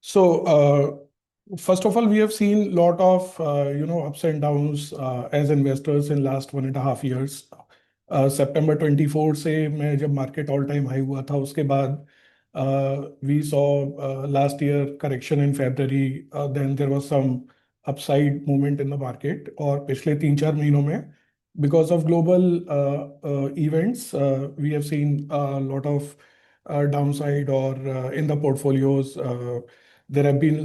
First of all, we have seen lot of ups and downs as investors in last 1.5 years. September 24 से मैं जब market all time high हुआ था उसके बाद we saw last year correction in February, then there was some upside movement in the market. और पिछले 3-4 महीनों में because of global events we have seen lot of downside or in the portfolios. There have been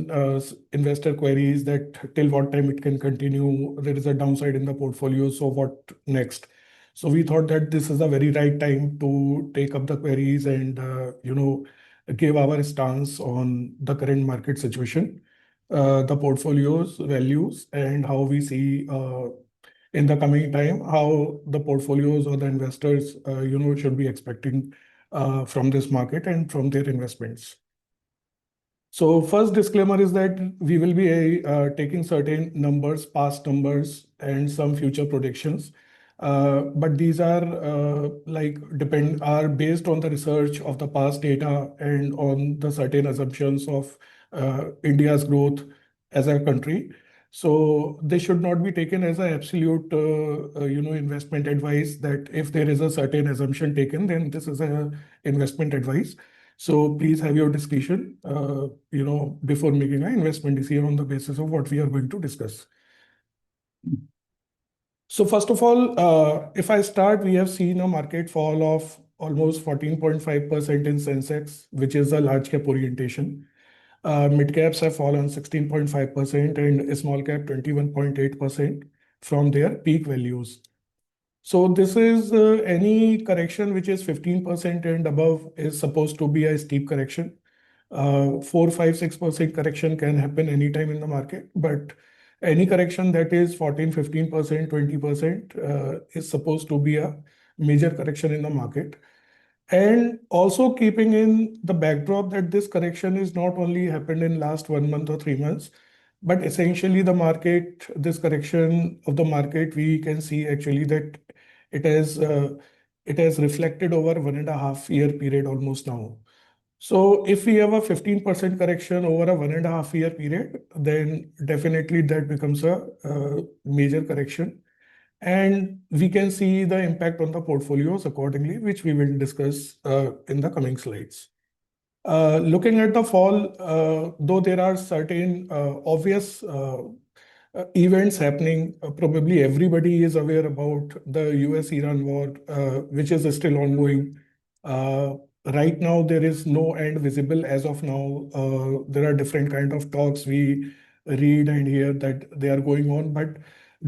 investor queries that till what time it can continue. There is a downside in the portfolio, so what next? So we thought that this is a very right time to take up the queries and give our stance on the current market situation, the portfolios values, and how we see in the coming time how the portfolios or the investors should be expecting from this market and from their investments. So first disclaimer is that we will be taking certain numbers, past numbers, and some future predictions. But these are are based on the research of the past data and on the certain assumptions of India's growth as a country. So they should not be taken as an absolute, investment advice that if there is a certain assumption taken, then this is a investment advice. So please have your discretion, before making an investment decision on the basis of what we are going to discuss. So first of all, if I start, we have seen a market fall of almost 14.5% in Sensex, which is a large cap orientation. Mid caps have fallen 16.5% and small cap 21.8% from their peak values. So this is any correction which is 15% and above is supposed to be a steep correction. 4, 5, 6% correction can happen anytime in the market, but any correction that is 14, 15%, 20% is supposed to be a major correction in the market. And also keeping in the backdrop that this correction is not only happened in last 1 month or 3 months, but essentially the market, this correction of the market, we can see actually that it has reflected over 1.5 year period almost now. So if we have a 15% correction over a 1.5 year period, then definitely that becomes a major correction. And we can see the impact on the portfolios accordingly, which we will discuss in the coming slides. Looking at the fall, though there are certain obvious events happening, probably everybody is aware about the US-Iran war, which is still ongoing. Right now, there is no end visible as of now. There are different kind of talks we read and hear that they are going on, but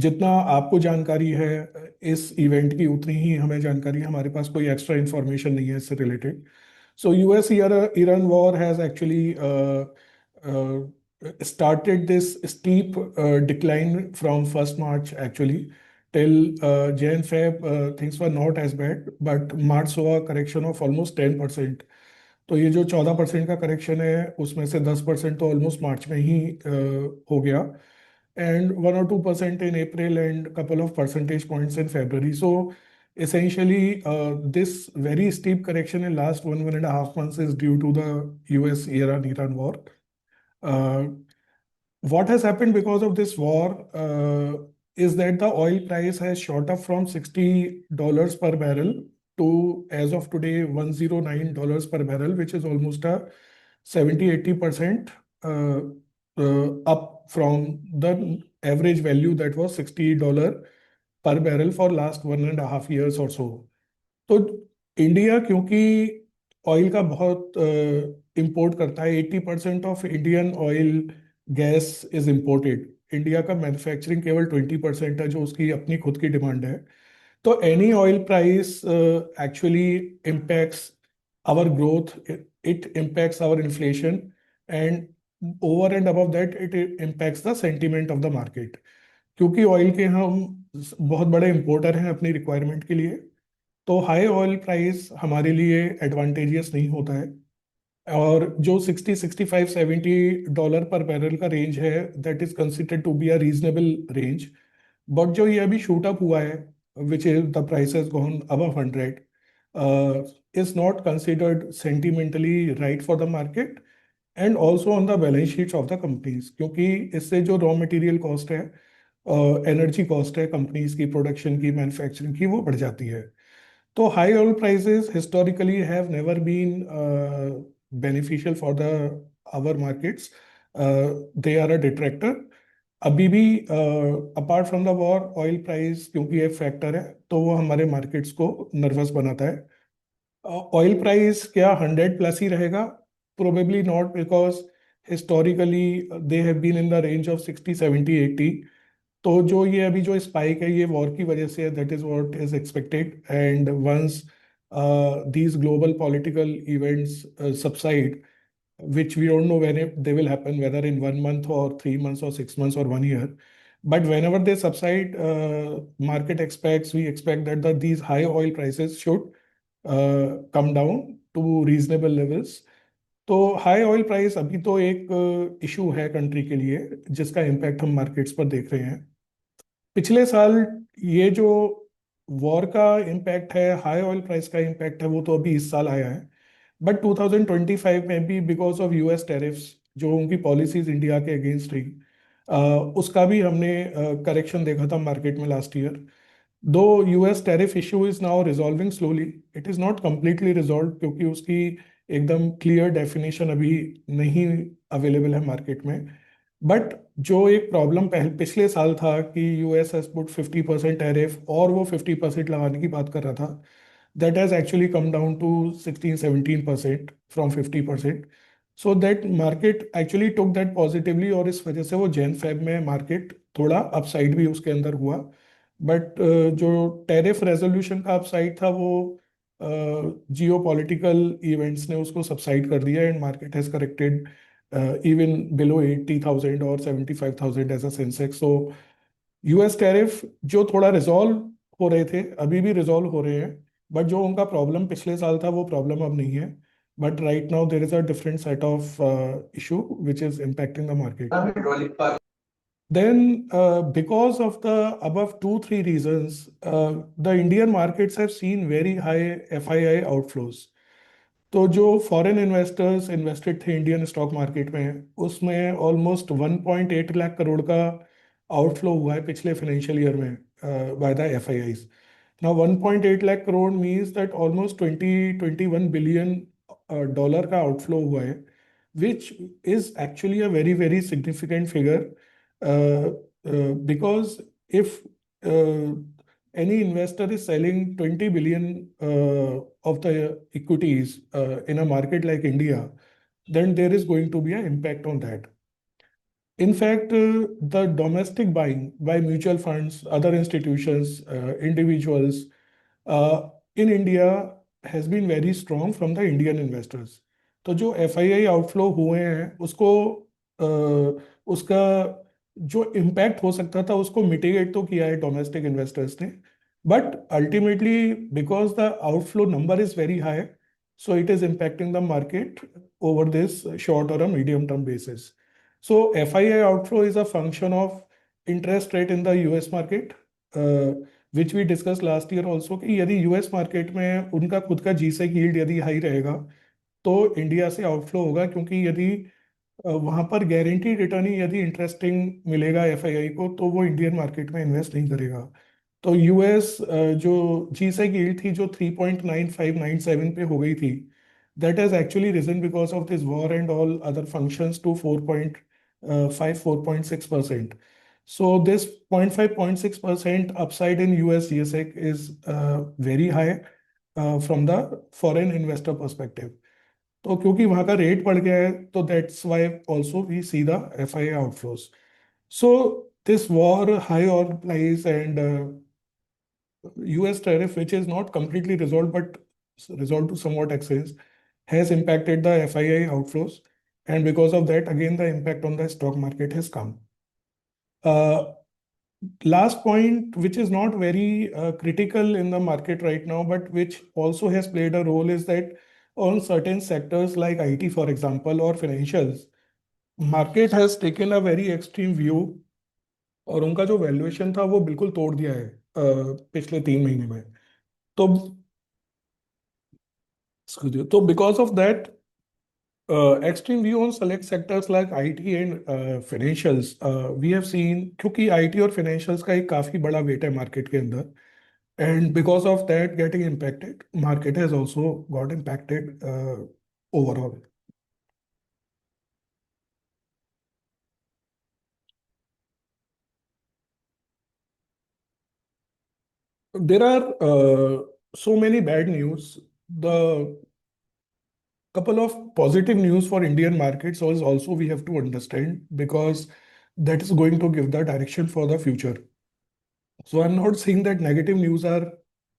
जितना आपको जानकारी है इस event की उतनी ही हमें जानकारी है, हमारे पास कोई एक्स्ट्रा इंफॉर्मेशन नहीं है इससे related. So US-Iran war has actually started this steep decline from 1st March actually till Jan Feb. Things were not as bad, but March saw a correction of almost 10%. तो ये जो 14% का correction है उसमें से 10% तो ऑलमोस्ट मार्च में ही हो गया, and 1 or 2% in April and couple of percentage points in February. So essentially, this very steep correction in last 1.5 months is due to the US-Iran war. What has happened because of this war is that the oil price has shot up from $60 per barrel to, as of today, $109 per barrel, which is almost a 70-80% up from the average value that was $60 per barrel for last 1.5 years or so. तो India क्योंकि oil का बहुत import करता है, 80% of Indian oil gas is imported. India का manufacturing केवल 20% है जो उसकी अपनी खुद की डिमांड है. तो any oil price actually impacts our growth, it impacts our inflation, and over and above that it impacts the sentiment of the market. क्योंकि ऑयल के हम बहुत बड़े इंपोर्टर हैं अपनी रिक्वायरमेंट के लिए, तो हाई ऑयल प्राइस हमारे लिए एडवांटेजियस नहीं होता है. और जो 60, 65, $70 पर बैरल का रेंज है, that is considered to be a reasonable range. But जो ये अभी शूट अप हुआ है, which is the price has gone above 100, is not considered sentimentally right for the market, and also on the balance sheets of the companies, क्योंकि इससे जो raw material cost है, energy cost है companies की, production की, manufacturing की, वो बढ़ जाती है. तो high oil prices historically have never been beneficial for the our markets. They are a detractor. अभी भी apart from the war oil price क्योंकि एक फैक्टर है, तो वो हमारे मार्केट्स को नर्वस बनाता है. ऑयल प्राइस क्या 100 प्लस ही रहेगा? Probably not, because historically they have been in the range of 60 70 80. तो जो ये अभी जो स्पाइक है ये वॉर की वजह से है, that is what is expected. And once these global political events subside, which we don't know when they will happen, whether in 1 month or 3 months or 6 months or 1 year. But whenever they subside, we expect that these high oil prices should come down to reasonable levels. तो high oil price अभी तो एक issue है country के लिए, जिसका impact हम markets पर देख रहे हैं. पिछले साल ये जो वॉर का इम्पैक्ट है, हाई ऑयल प्राइस का इम्पैक्ट है, वो तो अभी इस साल आया है. बट 2025 में भी बिकॉज ऑफ यूएस टैरिफ्स, जो उनकी पॉलिसीज इंडिया के अगेंस्ट रही, उसका भी हमने करेक्शन देखा था मार्केट में लास्ट ईयर. दो US tariff issue is now resolving slowly. It is not completely resolve, क्योंकि उसकी एकदम क्लियर डेफिनेशन अभी नहीं अवेलेबल है मार्केट में. बट जो एक प्रॉब्लम पिछले साल था कि यूएस हैज पुट 50% टैरिफ और वो 50% लगाने की बात कर रहा था, that has actually come down to 16-17% from 50%. So that market actually took that positively, और इस वजह से वो जैन फेब में मार्केट थोड़ा अपसाइड भी उसके अंदर हुआ. बट जो टैरिफ रेजोल्यूशन का अपसाइड था वो जियो पॉलिटिकल इवेंट्स ने उसको सबसाइड कर दिया, and market has corrected even below 80,000 और 75,000 as a Sensex. So US tariff जो थोड़ा रिजॉल्व हो रहे थे, अभी भी रिजॉल्व हो रहे हैं, बट जो उनका प्रॉब्लम पिछले साल था वो प्रॉब्लम अब नहीं है. But right now there is a different set of issue which is impacting the market. Then, because of the above two, three reasons, the Indian markets have seen very high FII outflows. तो जो foreign investors invested थे Indian stock market में, उसमें almost 1.8 lakh crore का outflow हुआ है पिछले financial year में by the FIIs. Now 1.8 lakh crore means that almost 21 billion dollar का आउटफ्लो हुआ है, which is actually a very, very significant figure. Because if uh, any investor is selling 20 billion of the equities in a market like India, then there is going to be an impact on that. In fact, the domestic buying by mutual funds, other institutions, individuals in India has been very strong from the Indian investors. तो जो FII outflow हुए हैं उसको उसका जो impact हो सकता था उसको मिटिगेट तो किया है डोमेस्टिक इन्वेस्टर्स ने. But ultimately because the outflow number is very high, so it is impacting the market over this short or a medium term basis. So FII outflow is a function of interest rate in the US market, which we discussed last year also, कि यदि US market में उनका खुद का G-Sec yield यदि high रहेगा तो India से आउटफ्लो होगा, क्योंकि यदि वहां पर गारंटी रिटर्न ही यदि इंटरेस्टिंग मिलेगा एफआईआई को, तो वो इंडियन मार्केट में इन्वेस्ट नहीं करेगा. तो यूएस जो G-Sec yield थी जो 3.9597 पे हो गई थी, that has actually risen because of this war and all other functions to 4.6%. So this 0.5-0.6% upside in US G-Sec is very high from the foreign investor perspective. तो क्योंकि वहां का रेट बढ़ गया है, तो that's why also we see the FII outflows. So this war, high oil price and US tariff, which is not completely resolved but resolved to somewhat extent, has impacted the FII outflows. And because of that, again, the impact on the stock market has come. Uh, Last point, which is not very critical in the market right now, but which also has played a role, is that on certain sectors like IT, for example, or financials, market has taken a very extreme view, और उनका जो valuation था वो बिल्कुल तोड़ दिया है पिछले 3 महीने में. तो तो because of that Extreme view on select sectors like IT and financials. We have seen क्योंकि IT और financials का एक काफी बड़ा weight है market के अंदर, and because of that getting impacted, market has also got impacted overall. There are so many bad news. The couple of positive news for Indian markets is also we have to understand because that is going to give the direction for the future. So I'm not saying that negative news are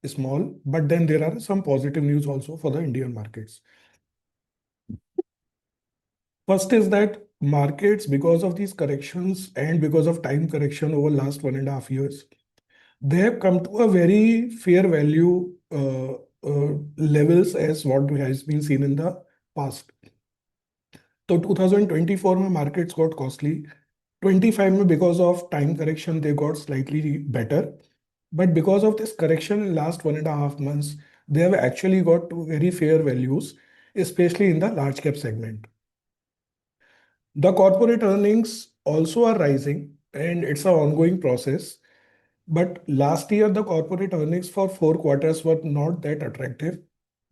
small, but then there are some positive news also for the Indian markets. First is that markets, because of these corrections and because of time correction over last 1.5 years, they have come to a very fair value levels as what has been seen in the past. So 2024 में markets got costly. 25 में because of time correction they got slightly better. But because of this correction in last 1.5 months, they have actually got to very fair values, especially in the large cap segment. The corporate earnings also are rising, and it's an ongoing process. But last year, the corporate earnings for 4 quarters were not that attractive.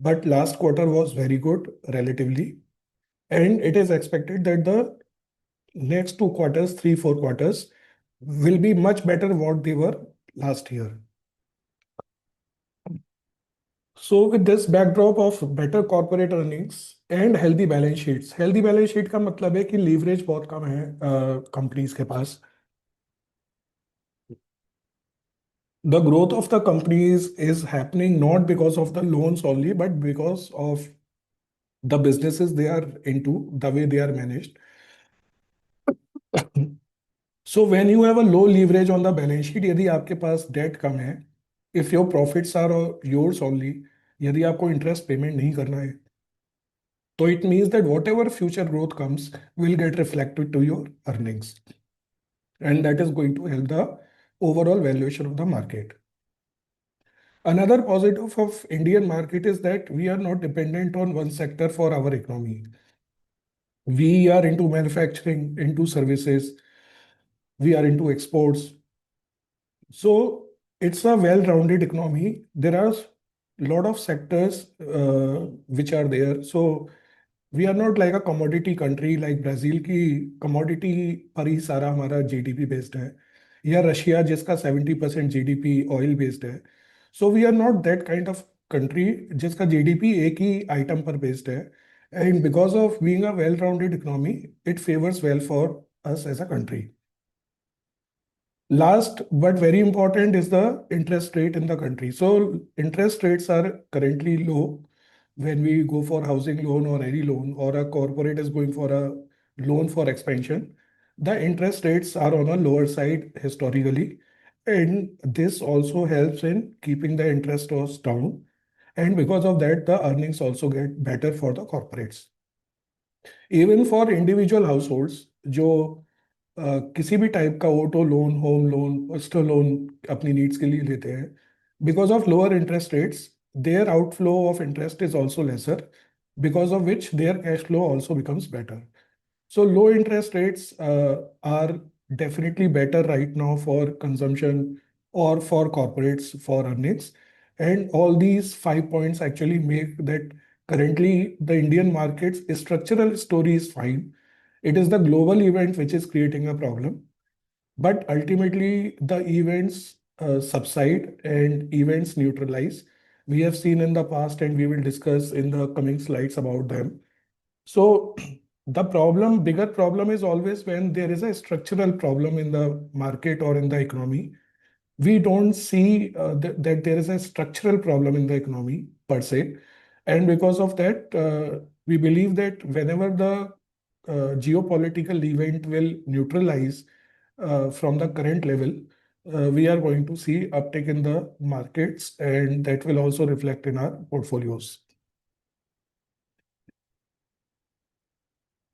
But last quarter was very good relatively. And it is expected that the next 2 quarters, 3, 4 quarters will be much better what they were last year. So with this backdrop of better corporate earnings and healthy balance sheet का मतलब है कि leverage बहुत कम है companies के पास. The growth of the companies is happening not because of the loans only, but because of the businesses they are into, the way they are managed. So when you have a low leverage on the balance sheet, यदि आपके पास debt कम है, if your profits are yours only, यदि आपको interest payment नहीं करना है, so it means that whatever future growth comes will get reflected to your earnings. And that is going to help the overall valuation of the market. Another positive of Indian market is that we are not dependent on one sector for our economy. We are into manufacturing, into services, we are into exports. So it's a well-rounded economy. There are a lot of sectors which are there. So we are not like a commodity country like Brazil की commodity पर ही सारा हमारा GDP based है या Russia जिसका 70% GDP oil based है so we are not that kind of country जिसका GDP एक ही आइटम पर बेस्ड है and because of being a well rounded economy it favours well for us as a country. Last but very important is the interest rate in the country. So interest rates are currently low when we go for housing loan or any loan or a corporate is going for a loan for expansion. The interest rates are on a lower side historically, and this also helps in keeping the interest costs down. And because of that, the earnings also get better for the corporates. Even for individual households, जो किसी भी type का auto loan home loan personal loan अपनी needs के लिए लेते हैं because of lower interest rates their outflow of interest is also lesser because of which their cash flow also becomes better. So low interest rates are definitely better right now for consumption or for corporates for earnings. And all these 5 points actually make that currently the Indian markets structural story is fine. It is the global event which is creating a problem. But ultimately, the events subside and events neutralize. We have seen in the past, and we will discuss in the coming slides about them. So, the problem, bigger problem is always when there is a structural problem in the market or in the economy. We don't see that there is a structural problem in the economy per se. And because of that, we believe that whenever the geopolitical event will neutralize from the current level, we are going to see uptick in the markets, and that will also reflect in our portfolios.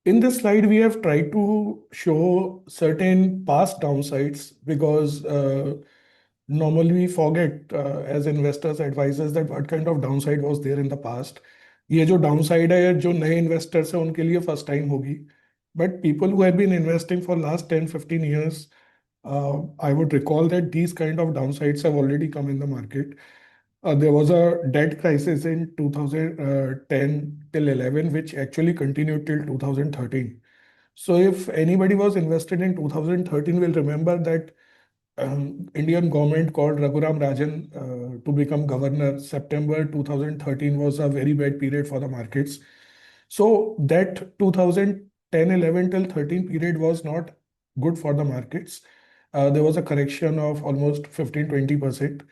In this slide, we have tried to show certain past downsides because normally we forget as investors, advisors that what kind of downside was there in the past. ये जो downside है, जो नए investors है उनके लिए first time होगी, but people who have been investing for last 10-15 years, I would recall that these kind of downsides have already come in the market. There was a debt crisis in 2010 till 11, which actually continued till 2013. So if anybody was invested in 2013, will remember that Indian government called Raghuram Rajan to become governor. September 2013 was a very bad period for the markets. So that 2010, 11 till 13 period was not good for the markets. There was a correction of almost 15-20%.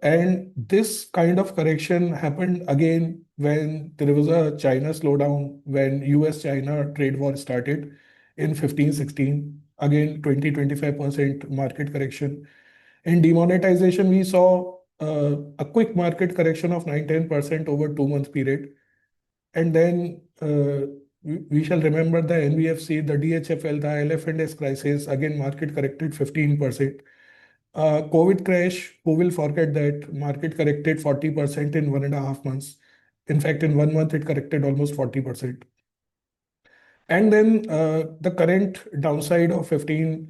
And this kind of correction happened again when there was a China slowdown, when US-China trade war started in 15-16. Again, 20-25% market correction. In demonetization, we saw a quick market correction of 9-10% over 2 month period. And then we shall remember the NBFC, the DHFL, the LF&S crisis, again market corrected 15%. COVID crash, who will forget that market corrected 40% in 1.5 months. In fact, in 1 month, it corrected almost 40%. And then the current downside of 15%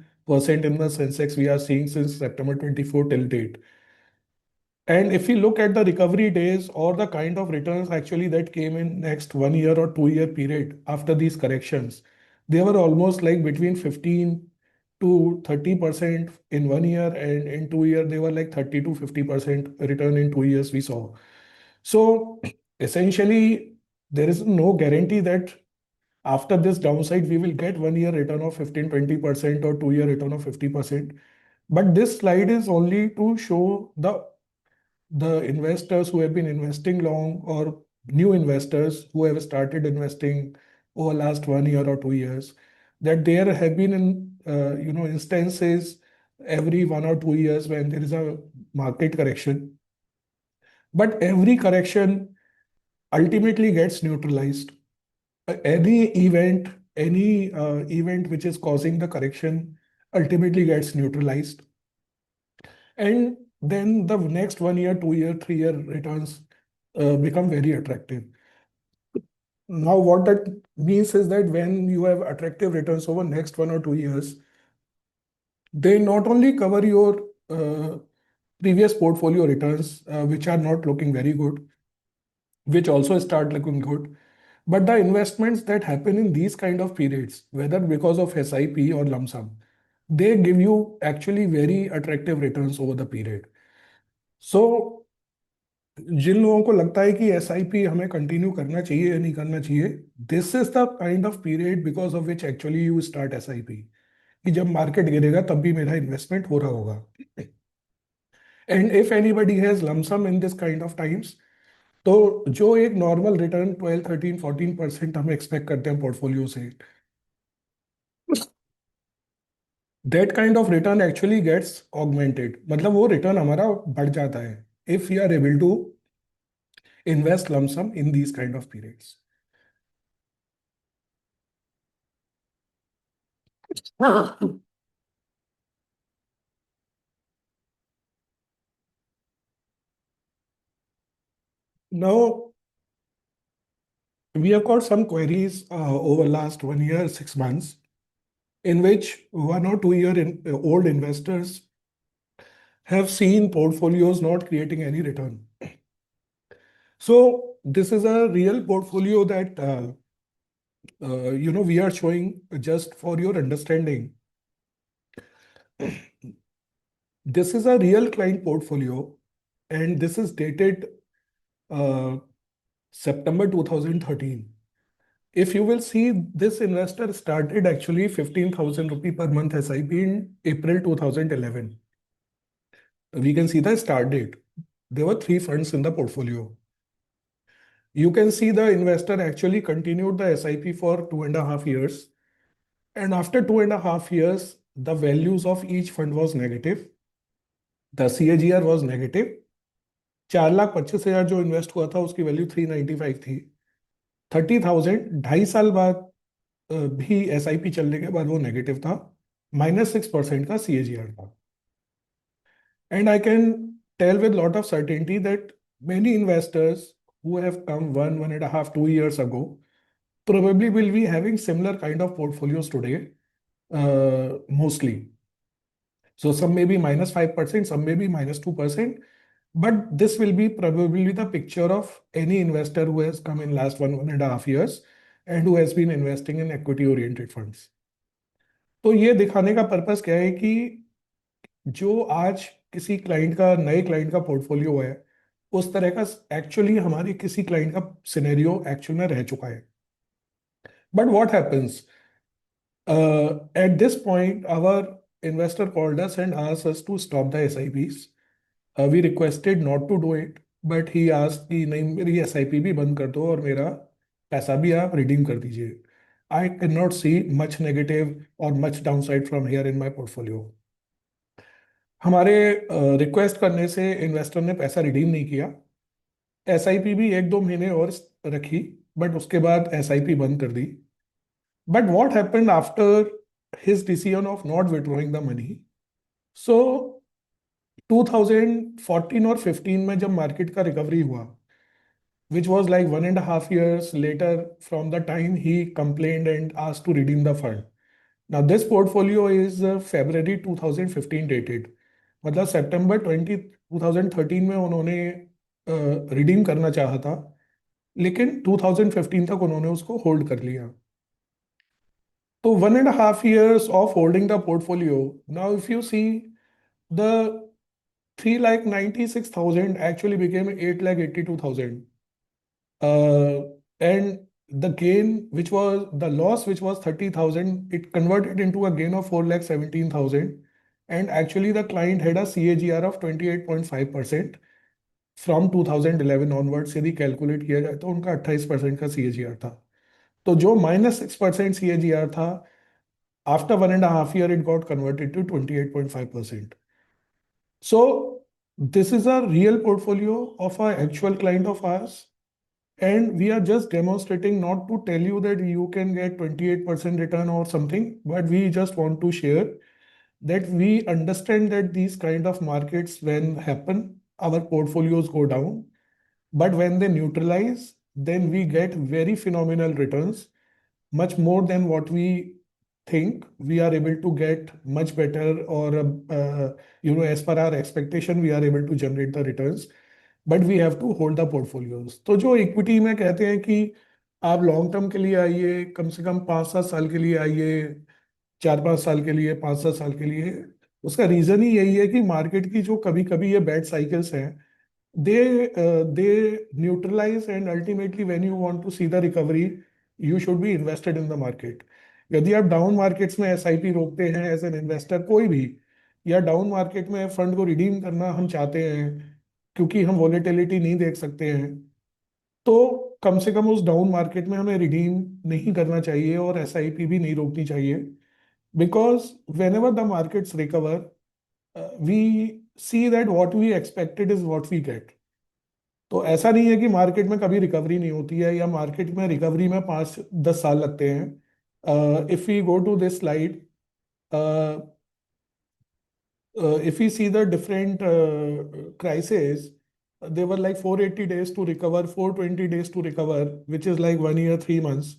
in the Sensex we are seeing since September 24 till date. And if we look at the recovery days or the kind of returns actually that came in next 1 year or 2 year period after these corrections, they were almost like between 15 to 30% in 1 year, and in 2 year they were like 30 to 50% return in 2 years we saw. So essentially, there is no guarantee that after this downside we will get 1 year return of 15-20% or 2 year return of 50%. But this slide is only to show the investors who have been investing long or new investors who have started investing over last 1 year or 2 years, that there have been instances every 1 or 2 years when there is a market correction, but every correction ultimately gets neutralized. Any event which is causing the correction ultimately gets neutralized, and then the next 1 year, 2 year, 3 year returns become very attractive. Now, what that means is that when you have attractive returns over next 1 or 2 years, they not only cover your previous portfolio returns, which are not looking very good, which also start looking good, but the investments that happen in these kind of periods, whether because of SIP or lump sum, they give you actually very attractive returns over the period. So जिन लोगों को लगता है कि SIP हमें continue करना चाहिए या नहीं करना चाहिए, this is the kind of period because of which actually you start SIP, कि जब मार्केट गिरेगा तब भी मेरा इन्वेस्टमेंट हो रहा होगा. And if anybody has lump sum in this kind of times, तो जो एक नॉर्मल रिटर्न 12-13-14% हम एक्सपेक्ट करते हैं पोर्टफोलियो से, that kind of return actually gets augmented. मतलब वो रिटर्न हमारा बढ़ जाता है if you are able to invest lump sum in these kind of periods. Now, we have got some queries over last 1 year, 6 months, in which 1 or 2 year old investors have seen portfolios not creating any return. So this is a real portfolio that we are showing just for your understanding. This is a real client portfolio, and this is dated uh, September 2013. If you will see, this investor started actually 15,000 rupee per month SIP in April 2011. We can see the start date. There were 3 funds in the portfolio. You can see the investor actually continued the SIP for 2.5 years. And after 2.5 years, the values of each fund was negative. The CAGR was negative. 4,25,000 जो invest हुआ था उसकी value 395 थी. 30,000 2.5 साल बाद भी SIP चलने के बाद वो नेगेटिव था. -6% का CAGR था. And I can tell with lot of certainty that many investors who have come 1.5, 2 years ago probably will be having similar kind of portfolios today, mostly. So some may be -5%, some may be -2%, but this will be probably the picture of any investor who has come in last 1.5 years and who has been investing in equity oriented funds. तो ये दिखाने का purpose क्या है कि जो आज किसी क्लाइंट का, नए क्लाइंट का पोर्टफोलियो है, उस तरह का एक्चुअली हमारे किसी क्लाइंट का सिनेरियो एक्चुअल में रह चुका है. But what happens at this point, our investor called us and asked us to stop the SIPs. We requested not to do it, but he asked कि नहीं, मेरी SIP भी बंद कर दो और मेरा पैसा भी आप रिडीम कर दीजिए. I cannot see much negative or much downside from here in my portfolio. हमारे रिक्वेस्ट करने से इन्वेस्टर ने पैसा रिडीम नहीं किया. SIP भी 1-2 महीने और रखी, बट उसके बाद SIP बंद कर दी. But what happened after his decision of not withdrawing the money? So 2014 और 15 में जब मार्केट का रिकवरी हुआ, which was like 1.5 years later from the time he complained and asked to redeem the fund. Now this portfolio is February 2015 dated. मतलब सितंबर 2013 में उन्होंने redeem करना चाहा था, लेकिन 2015 तक उन्होंने उसको होल्ड कर लिया. So 1.5 years of holding the portfolio. Now, if you see, the 3,96,000 actually became 8,82,000. And the gain, which was the loss, which was 30,000, it converted into a gain of 4,17,000. And actually, the client had a CAGR of 28.5% from 2011 onwards. यदि calculate किया जाए तो उनका 28% का CAGR था. तो जो -6% CAGR था, after 1.5 years, it got converted to 28.5%. So this is a real portfolio of an actual client of ours. And we are just demonstrating, not to tell you that you can get 28% return or something, but we just want to share that we understand that these kind of markets, when happen, our portfolios go down. But when they neutralize, then we get very phenomenal returns, much more than what we think. We are able to get much better, or as per our expectation, we are able to generate the returns, but we have to hold the portfolios. तो जो equity में कहते हैं कि आप long term के लिए आइए, कम से कम 5-7 साल के लिए आइए, 4-5 साल के लिए, 5-7 साल के लिए, उसका रीजन ही यही है कि मार्केट की जो कभी कभी ये बैड साइकिल्स हैं, they neutralize, and ultimately when you want to see the recovery, you should be invested in the market. यदि आप डाउन मार्केट्स में SIP रोकते हैं एज एन इन्वेस्टर कोई भी, या डाउन मार्केट में फंड को रिडीम करना हम चाहते हैं क्योंकि हम वॉलेटिलिटी नहीं देख सकते हैं, तो कम से कम उस डाउन मार्केट में हमें रिडीम नहीं करना चाहिए और SIP भी नहीं रोकनी चाहिए. Because whenever the markets recover, we see that what we expected is what we get. तो ऐसा नहीं है कि मार्केट में कभी रिकवरी नहीं होती है, या मार्केट में रिकवरी में 5-10 साल लगते हैं. If we go to this slide, if we see the different crises, they were like 480 days to recover, 420 days to recover, which is like 1 year, 3 months.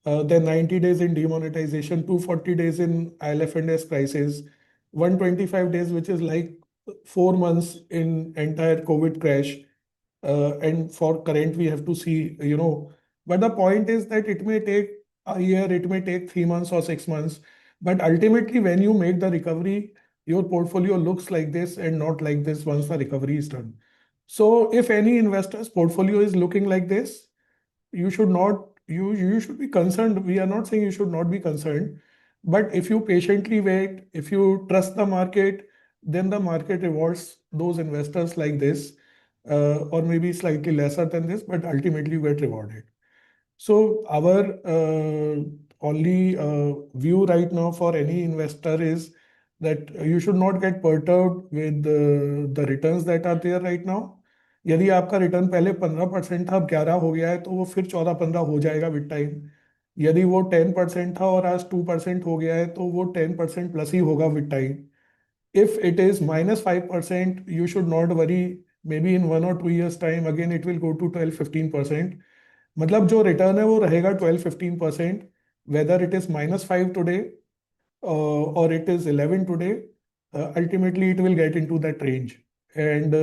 Then 90 days in demonetization, 240 days in IL&FS crisis, 125 days, which is like 4 months in entire COVID crash. And for current, we have to see, but the point is that it may take a year, it may take 3 months or 6 months, but ultimately, when you make the recovery, your portfolio looks like this and not like this once the recovery is done. So if any investor's portfolio is looking like this, you should not, you should be concerned. We are not saying you should not be concerned, but if you patiently wait, if you trust the market, then the market rewards those investors like this, or maybe slightly lesser than this, but ultimately you get rewarded. So our only view right now for any investor is that you should not get perturbed with the returns that are there right now. यदि आपका return पहले 15% था, अब 11 हो गया है, तो वो फिर 14-15 हो जाएगा विद टाइम. यदि वो 10% था और आज 2% हो गया है, तो वो 10% प्लस ही होगा with time. If it is -5%, you should not worry maybe in 1 or 2 years time again it will go to 12-15%. मतलब जो रिटर्न है वो रहेगा 12-15%, whether it is -5 today or it is 11 today, ultimately it will get into that range. And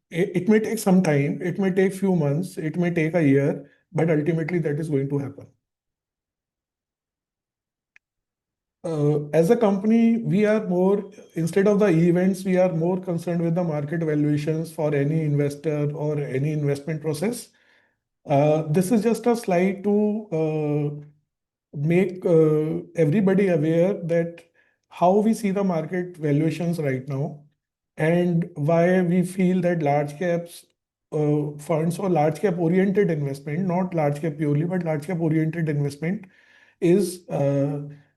it may take some time, it may take few months, it may take a year, but ultimately that is going to happen. As a company, we are more, instead of the events, we are more concerned with the market valuations for any investor or any investment process. This is just a slide to make everybody aware that how we see the market valuations right now and why we feel that large caps funds or large cap oriented investment, not large cap purely, but large cap oriented investment is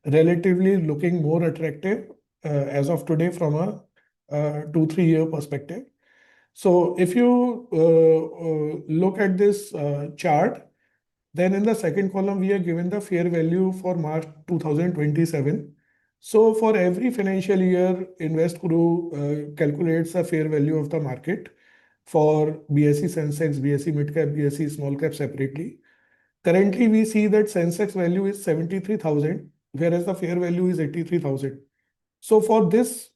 relatively looking more attractive as of today from a 2-3 year perspective. So if you look at this chart, then in the second column, we are given the fair value for March 2027. So for every financial year, InvestGuru calculates a fair value of the market for BSE Sensex, BSE Mid Cap, BSE Small Cap separately. Currently, we see that Sensex value is 73,000, whereas the fair value is 83,000. So for this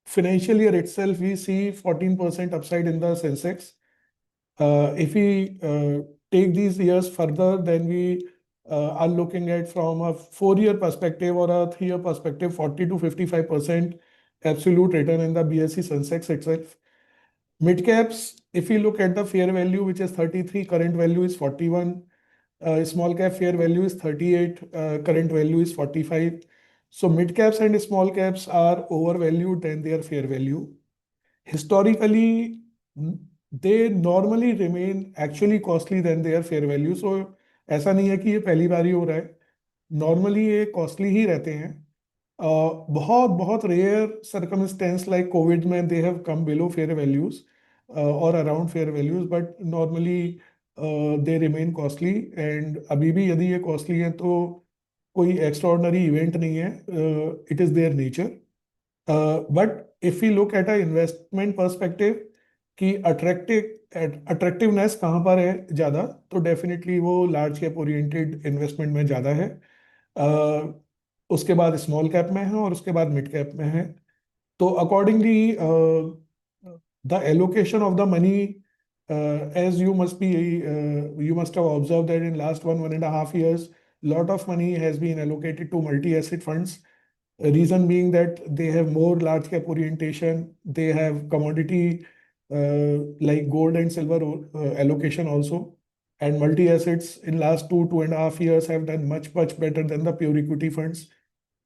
financial year itself, we see 14% upside in the Sensex. If we take these years further, then we are looking at from a 4-year perspective or a 3-year perspective, 40 to 55% absolute return in the BSE Sensex itself. Mid caps, if we look at the fair value, which is 33, current value is 41. Small cap fair value is 38, current value is 45. So mid caps and small caps are overvalued than their fair value. Historically, they normally remain actually costly than their fair value. So ऐसा नहीं है कि ये पहली बार ही हो रहा है, normally ये कॉस्टली ही रहते हैं. बहुत बहुत रेयर सर्कमस्टेंस लाइक कोविड में they have come below fair values और around fair values, but normally they remain costly. And अभी भी यदि ये कॉस्टली है तो कोई एक्स्ट्रॉर्डनरी इवेंट नहीं है, it is their nature. But if you look at a investment perspective कि अट्रैक्टिवनेस कहाँ पर है ज़्यादा, तो डेफिनेटली वो लार्ज कैप ओरिएंटेड इन्वेस्टमेंट में ज़्यादा है. उसके बाद स्मॉल कैप में है और उसके बाद मिड कैप में है. तो accordingly the allocation of the money, as you must have observed that in last 1.5 years, lot of money has been allocated to multi-asset funds. Reason being that they have more large cap orientation, they have commodity like gold and silver allocation also, and multi-assets in last 2.5 years have done much better than the pure equity funds.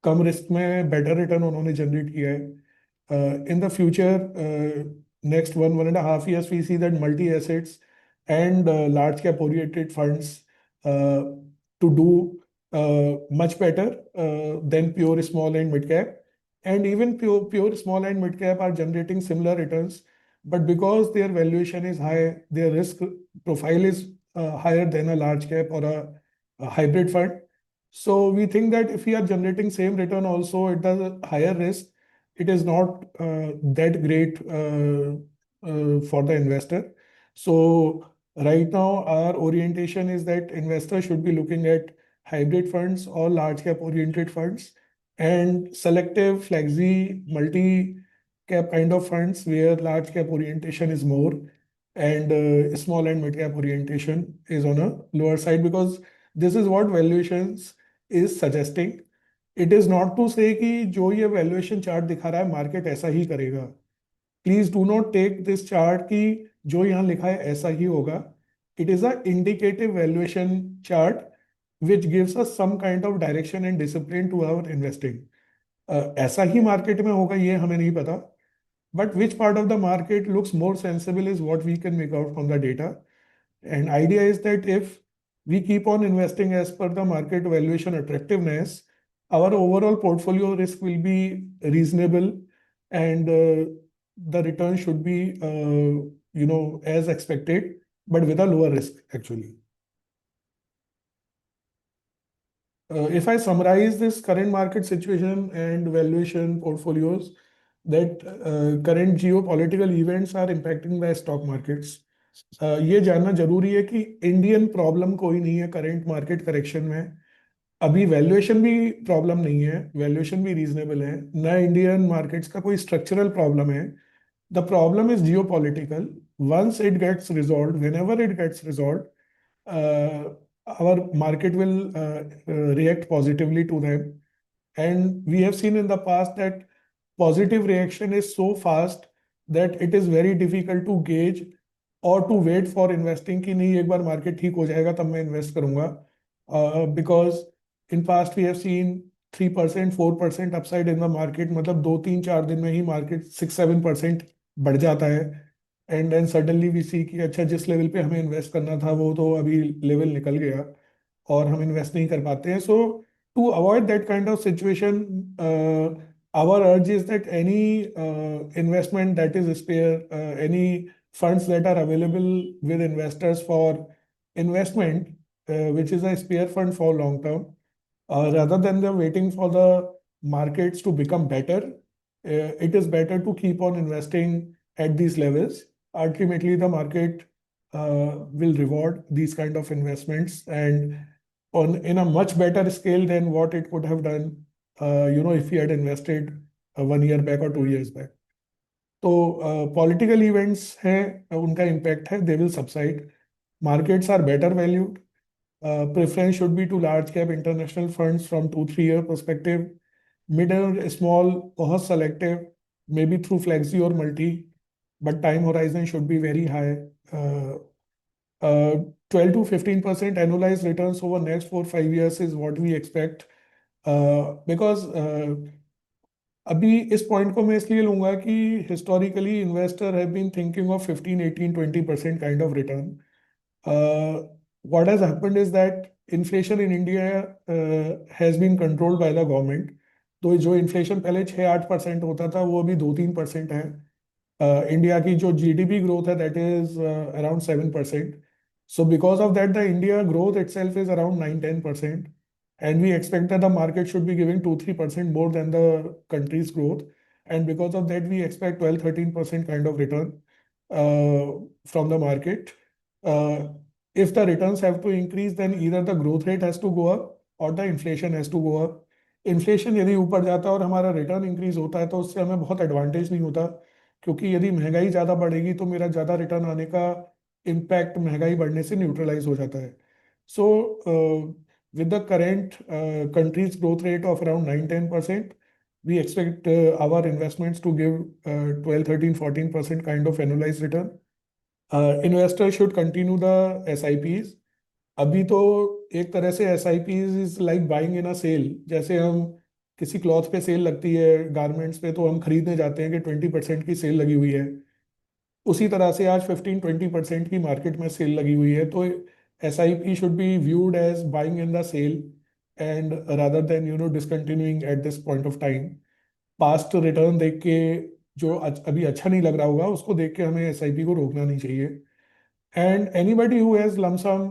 Come risk में better return उन्होंने generate किया है. In the future, next 1.5 years, we see that multi-assets and large cap oriented funds to do much better than pure small and mid cap. And even pure small and mid cap are generating similar returns, but because their valuation is high, their risk profile is higher than a large cap or a hybrid fund. So we think that if we are generating same return also at the higher risk, it is not that great for the investor. So right now our orientation is that investors should be looking at hybrid funds or large cap oriented funds and selective flexi multi cap kind of funds where large cap orientation is more and small and mid cap orientation is on a lower side, because this is what valuations is suggesting. It is not to say कि जो ये valuation chart दिखा रहा है market ऐसा ही करेगा. Please do not take this chart कि जो यहाँ लिखा है ऐसा ही होगा. It is a indicative valuation chart which gives us some kind of direction and discipline to our investing. ऐसा ही मार्केट में होगा ये हमें नहीं पता, but which part of the market looks more sensible is what we can make out from the data. And idea is that if we keep on investing as per the market valuation attractiveness, our overall portfolio risk will be reasonable and the return should be, as expected, but with a lower risk actually. If I summarize this current market situation and valuation portfolios, that current geopolitical events are impacting the stock markets. ये जानना जरूरी है कि Indian problem कोई नहीं है current market correction में। अभी वैल्यूएशन भी प्रॉब्लम नहीं है, वैल्यूएशन भी रीजनेबल है, ना इंडियन मार्केट्स का कोई स्ट्रक्चरल प्रॉब्लम है। The problem is geopolitical. Once it gets resolve, whenever it gets resolve, our market will react positively to them. And we have seen in the past that positive reaction is so fast that it is very difficult to gauge or to wait for investing कि नहीं एक बार market ठीक हो जाएगा तब मैं invest करूंगा। Because in past we have seen 3% 4% upside in the market, मतलब 2 3 4 दिन में ही मार्केट 6 7% बढ़ जाता है। एंड देन सडनली वी सी कि अच्छा जिस लेवल पे हमें इन्वेस्ट करना था वो तो अभी लेवल निकल गया और हम इन्वेस्ट नहीं कर पाते हैं। So to avoid that kind of situation, our urge is that any investment that is spare, any funds that are available with investors for investment, which is a spare fund for long term, rather than them waiting for the markets to become better, it is better to keep on investing at these levels. Ultimately, the market will reward these kind of investments and on in a much better scale than what it would have done, if we had invested 1 year back or 2 years back. तो political events हैं, उनका impact है, they will subside. Markets are better valued. Preference should be to large cap international funds from 2 3 year perspective. Mid and small, बहुत selective, maybe through flexi or multi, but time horizon should be very high. Uh, 12 to 15% annualized returns over next 4 5 years is what we expect. Because अभी इस point को मैं इसलिए लूंगा कि historically investor have been thinking of 15 18 20% kind of return. what has happened is that inflation in India has been controlled by the government. तो जो inflation पहले 6 8% होता था वो अभी 2 3% है। इंडिया की जो जीडीपी ग्रोथ है that is around 7%। So because of that the India growth itself is around 9 10%, and we expect that the market should be giving 2 3% more than the country's growth, and because of that we expect 12 13% kind of return from the market. Uh, if the returns have to increase, then either the growth rate has to go up or the inflation has to go up. Inflation यदि ऊपर जाता है और हमारा return increase होता है तो उससे हमें बहुत एडवांटेज नहीं होता, क्योंकि यदि महंगाई ज़्यादा बढ़ेगी तो मेरा ज़्यादा रिटर्न आने का इम्पैक्ट महंगाई बढ़ने से न्यूट्रलाइज हो जाता है। सो with the current country's growth rate of around 9 10%, we expect our investments to give 12 13 14% kind of annualized return. Investors should continue the SIPs. अभी तो एक तरह से SIPs is like buying in a sale. जैसे हम किसी क्लॉथ पे cell लगती है, गारमेंट्स पे, तो हम खरीदने जाते हैं कि 20% की सेल लगी हुई है, उसी तरह से आज 15 20% की मार्केट में सेल लगी हुई है। तो SIP should be viewed as buying in the sale and rather than discontinuing at this point of time. Past return देख के जो अभी अच्छा नहीं लग रहा होगा उसको देख के हमें SIP को रोकना नहीं चाहिए। And anybody who has lump sum,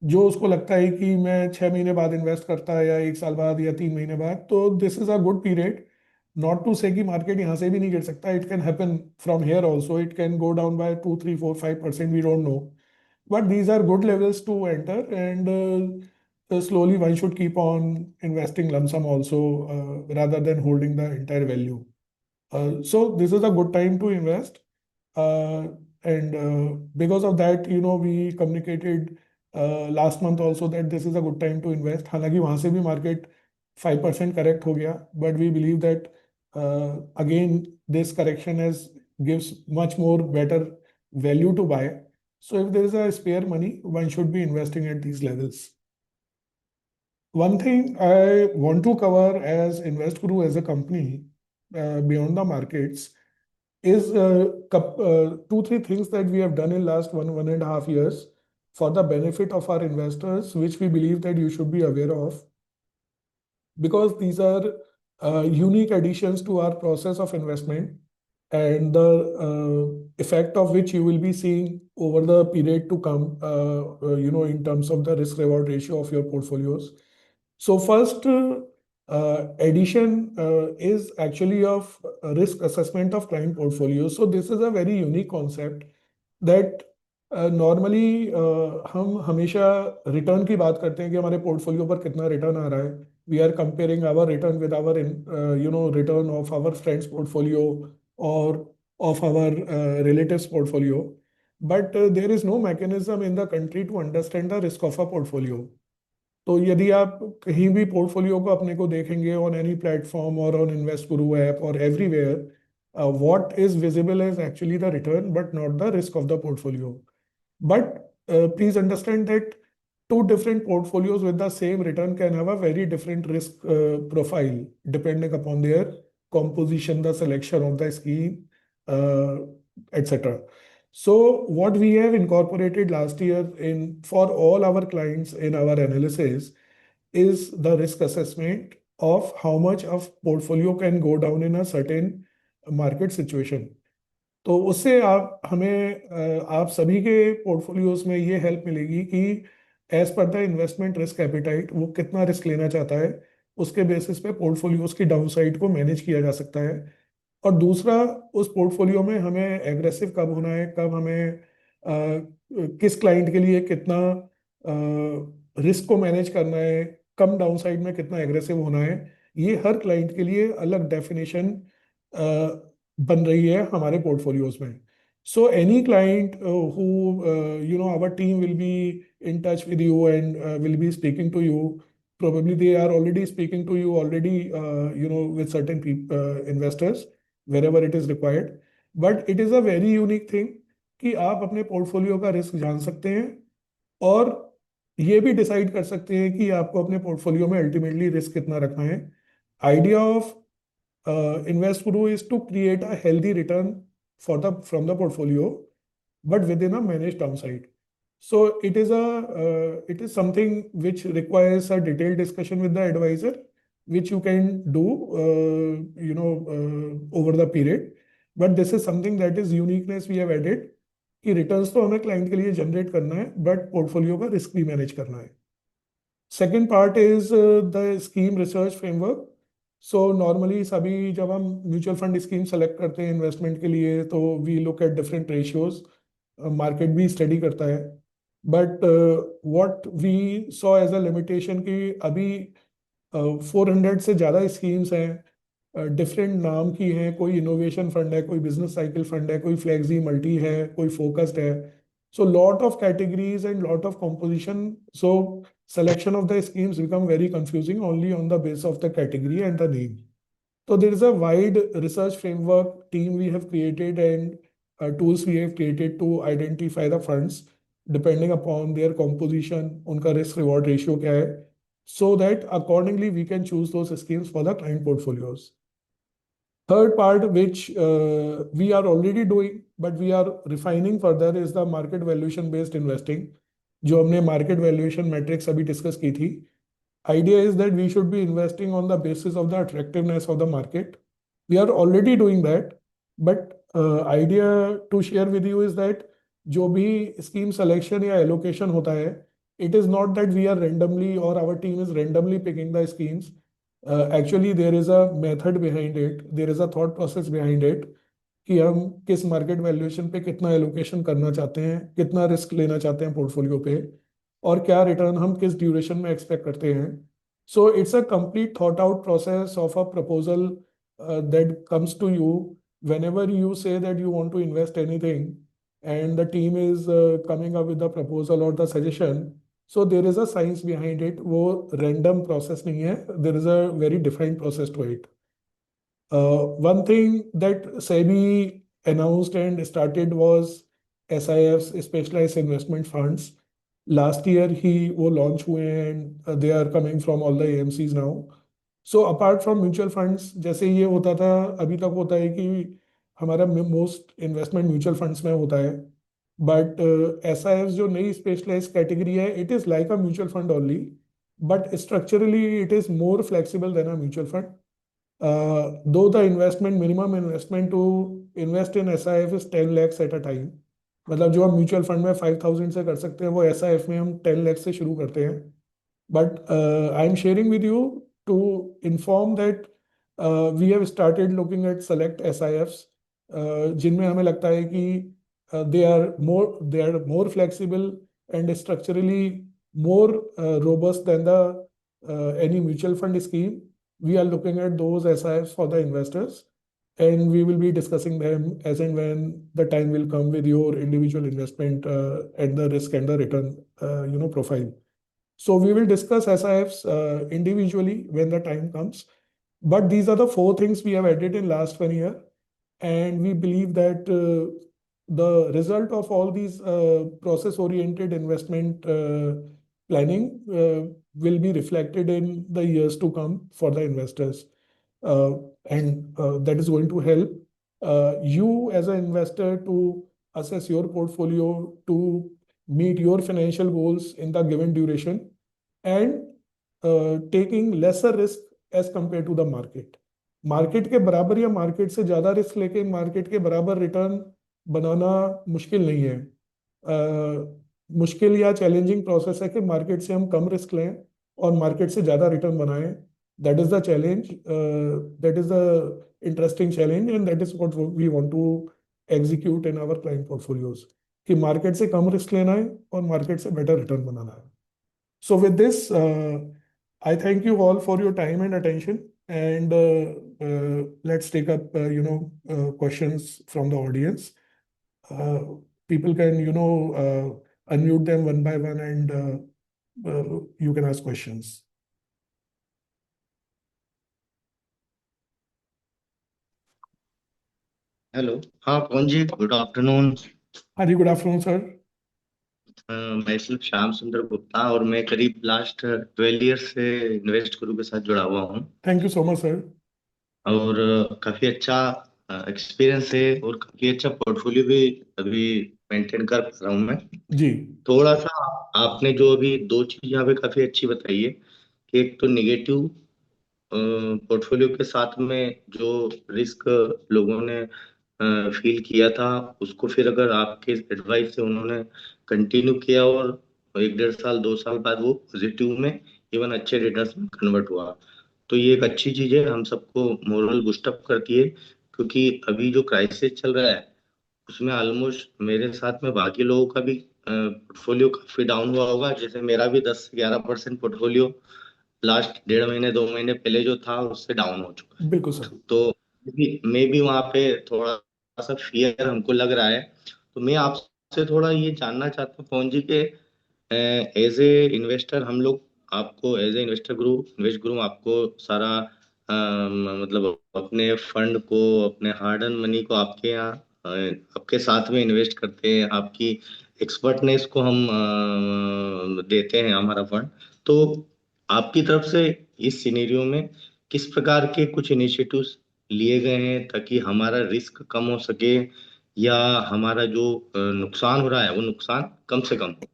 जो उसको लगता है कि मैं 6 महीने बाद इन्वेस्ट करता है या 1 साल बाद या 3 महीने बाद, तो this is a good period. Not to say कि मार्केट यहाँ से भी नहीं गिर सकता, it can happen from here also, it can go down by 2 3 4 5%, we don't know, but these are good levels to enter and slowly one should keep on investing lump sum also, rather than holding the entire value. So this is a good time to invest. Uh, and because of that, we communicated last month also that this is a good time to invest. हालांकि वहां से भी market 5% correct हो गया, but we believe that again this correction has gives much more better value to buy. So if there is a spare money, one should be investing at these levels. One thing I want to cover as InvestGuru as a company, beyond the markets, is 2 3 things that we have done in last 1 1.5 years for the benefit of our investors, which we believe that you should be aware of, because these are unique additions to our process of investment, and the effect of which you will be seeing over the period to come, in terms of the risk reward ratio of your portfolios. So first, Addition is actually of risk assessment of client portfolio. So this is a very unique concept that normally हम हमेशा return की बात करते हैं कि हमारे portfolio पर कितना रिटर्न आ रहा है. We are comparing our return with our return of our friends portfolio और of our relatives portfolio, but there is no mechanism in the country to understand the risk of a portfolio. तो यदि आप कहीं भी portfolio को अपने को देखेंगे ऑन एनी प्लेटफॉर्म और ऑन इन्वेस्ट गुरु ऐप और everywhere, what is visible is actually the return but not the risk of the portfolio. But please understand that two different portfolios with the same return can have a very different risk profile depending upon their composition, the selection of the scheme, uh, etc. So what we have incorporated last year in for all our clients in our analysis is the risk assessment of how much of portfolio can go down in a certain market situation. तो उससे आप हमें आप सभी के portfolios में ये help मिलेगी कि as per the investment risk appetite वो कितना रिस्क लेना चाहता है, उसके बेसिस पे पोर्टफोलियोज की डाउनसाइड को मैनेज किया जा सकता है. और दूसरा, उस पोर्टफोलियो में हमें एग्रेसिव कब होना है, कब हमें किस क्लाइंट के लिए कितना रिस्क को मैनेज करना है, कम डाउनसाइड में कितना एग्रेसिव होना है, ये हर क्लाइंट के लिए अलग डेफिनेशन बन रही है हमारे पोर्टफोलियोज में. So any client who our team will be in touch with you and will be speaking to you. Probably they are already speaking to you already, with certain investors wherever it is required. But it is a very unique thing कि आप अपने portfolio का risk जान सकते हैं और ये भी डिसाइड कर सकते हैं कि आपको अपने पोर्टफोलियो में अल्टीमेटली रिस्क कितना रखना है. Idea of Invest Guru is to create a healthy return from the portfolio, but within a managed downside. So it is something which requires a detailed discussion with the advisor, which you can do over the period. But this is something that is uniqueness we have added कि returns तो हमें client के लिए generate करना है but portfolio का risk भी manage करना है. Second part is the scheme research framework. So normally सभी जब हम म्यूचुअल फंड स्कीम सेलेक्ट करते हैं इन्वेस्टमेंट के लिए तो we look at different ratios. Market भी स्टडी करता है. But what we saw as a limitation कि अभी 400 से ज़्यादा स्कीम्स हैं, डिफरेंट नाम की हैं. कोई इनोवेशन फंड है, कोई बिजनेस साइकिल फंड है, कोई फ्लेक्सी मल्टी है, कोई फोकस्ड है. So lot of categories and lot of composition. So selection of the schemes become very confusing only on the basis of the category and the name. So there is a wide research framework team we have created and tools we have created to identify the funds depending upon their composition, उनका risk reward ratio क्या है, so that accordingly we can choose those schemes for the client portfolios. Third part, which we are already doing, but we are refining further, is the market valuation based investing. जो हमने market valuation metrics अभी discuss की थी. Idea is that we should be investing on the basis of the attractiveness of the market. We are already doing that, but idea to share with you is that जो भी scheme selection या allocation होता है, it is not that we are randomly or our team is randomly picking the schemes. Actually there is a method behind it, there is a thought process behind it कि हम किस market valuation पे कितना allocation करना चाहते हैं, कितना risk लेना चाहते हैं पोर्टफोलियो पे, और क्या रिटर्न हम किस ड्यूरेशन में एक्सपेक्ट करते हैं. So it's a complete thought out process of a proposal that comes to you whenever you say that you want to invest anything and the team is coming up with the proposal or the suggestion. So there is a science behind it. वो random process नहीं है. There is a very defined process to it. One thing that SEBI announced and started was SIFs, Specialized Investment Funds. Last year ही वो launch हुए हैं and they are coming from all the AMCs now. So apart from mutual funds, जैसे ये होता था अभी तक होता है कि हमारा मोस्ट इन्वेस्टमेंट म्यूचुअल फंड्स में होता है. बट SIFs जो नई स्पेशलाइज कैटेगरी है, it is like a mutual fund only, but structurally it is more flexible than a mutual fund. Though the minimum investment to invest in SIF is 10 lakhs at a time. मतलब जो हम mutual fund में 5,000 से कर सकते हैं वो SIF में हम 10 लाख से शुरू करते हैं. But I am sharing with you to inform that we have started looking at select SIFs जिनमें हमें लगता है कि they are more flexible and structurally more robust than the any mutual fund scheme. We are looking at those SIFs for the investors, and we will be discussing them as and when the time will come with your individual investment and the risk and the return profile. So we will discuss SIFs individually when the time comes. But these are the four things we have added in last 1 year, and we believe that the result of all these process-oriented investment planning will be reflected in the years to come for the investors. And that is going to help you as an investor to assess your portfolio, to meet your financial goals in the given duration, and taking lesser risk as compared to the market. Market के बराबर या market से ज्यादा risk लेके market के बराबर return बनाना मुश्किल नहीं है। मुश्किल या चैलेंजिंग प्रोसेस है कि मार्केट से हम कम रिस्क लें और मार्केट से ज्यादा रिटर्न बनाएं। That is the challenge, that is the interesting challenge, and that is what we want to execute in our client portfolios, कि मार्केट से कम रिस्क लेना है और मार्केट से बेटर रिटर्न बनाना है। So with this, I thank you all for your time and attention, and let's take up, questions from the audience. Uh, People can, unmute them one by one, and you can ask questions. Hello. हाँ पवन जी, good afternoon. हाँ जी, good afternoon, sir. मैं सिर्फ श्याम सुंदर गुप्ता, और मैं करीब last 12 year से invest गुरु के साथ जुड़ा हुआ हूँ। Thank you so much, sir. और काफी अच्छा एक्सपीरियंस है, और काफी अच्छा पोर्टफोलियो भी अभी मेंटेन कर पा रहा हूँ मैं। जी, थोड़ा सा आपने जो अभी दो चीज यहाँ पे काफी अच्छी बताई है, कि एक तो निगेटिव पोर्टफोलियो के साथ में जो रिस्क लोगों ने फील किया था, उसको फिर अगर आपके एडवाइस से उन्होंने कंटिन्यू किया, और 1 1.5 साल 2 साल बाद वो पॉजिटिव में इवन अच्छे रिटर्न्स में कन्वर्ट हुआ, तो ये एक अच्छी चीज है, हम सबको मोरल बूस्टअप करती है। क्योंकि अभी जो क्राइसिस चल रहा है, उसमें ऑलमोस्ट मेरे साथ में बाकी लोगों का भी पोर्टफोलियो काफी डाउन हुआ होगा। जैसे मेरा भी 10 से 11% पोर्टफोलियो लास्ट 1.5 महीने 2 महीने पहले जो था उससे डाउन हो चुका बिल्कुल सर। है। तो मैं भी वहां पे थोड़ा सा फियर हमको लग रहा है। तो मैं आपसे थोड़ा ये जानना चाहता हूँ पवन जी के, एज ए इन्वेस्टर हम लोग आपको as a investor Guru invest गुरु आपको सारा मतलब अपने फंड को, अपने हार्ड अर्न मनी को आपके यहाँ आपके साथ में इन्वेस्ट करते हैं, आपकी एक्सपर्टनेस को हम देते हैं हमारा फंड। तो आपकी तरफ से इस सिनेरियो में किस प्रकार के कुछ इनिशिएटिव्स लिए गए हैं, ताकि हमारा रिस्क कम हो सके, या हमारा जो नुकसान हो रहा है वो नुकसान कम से कम हो।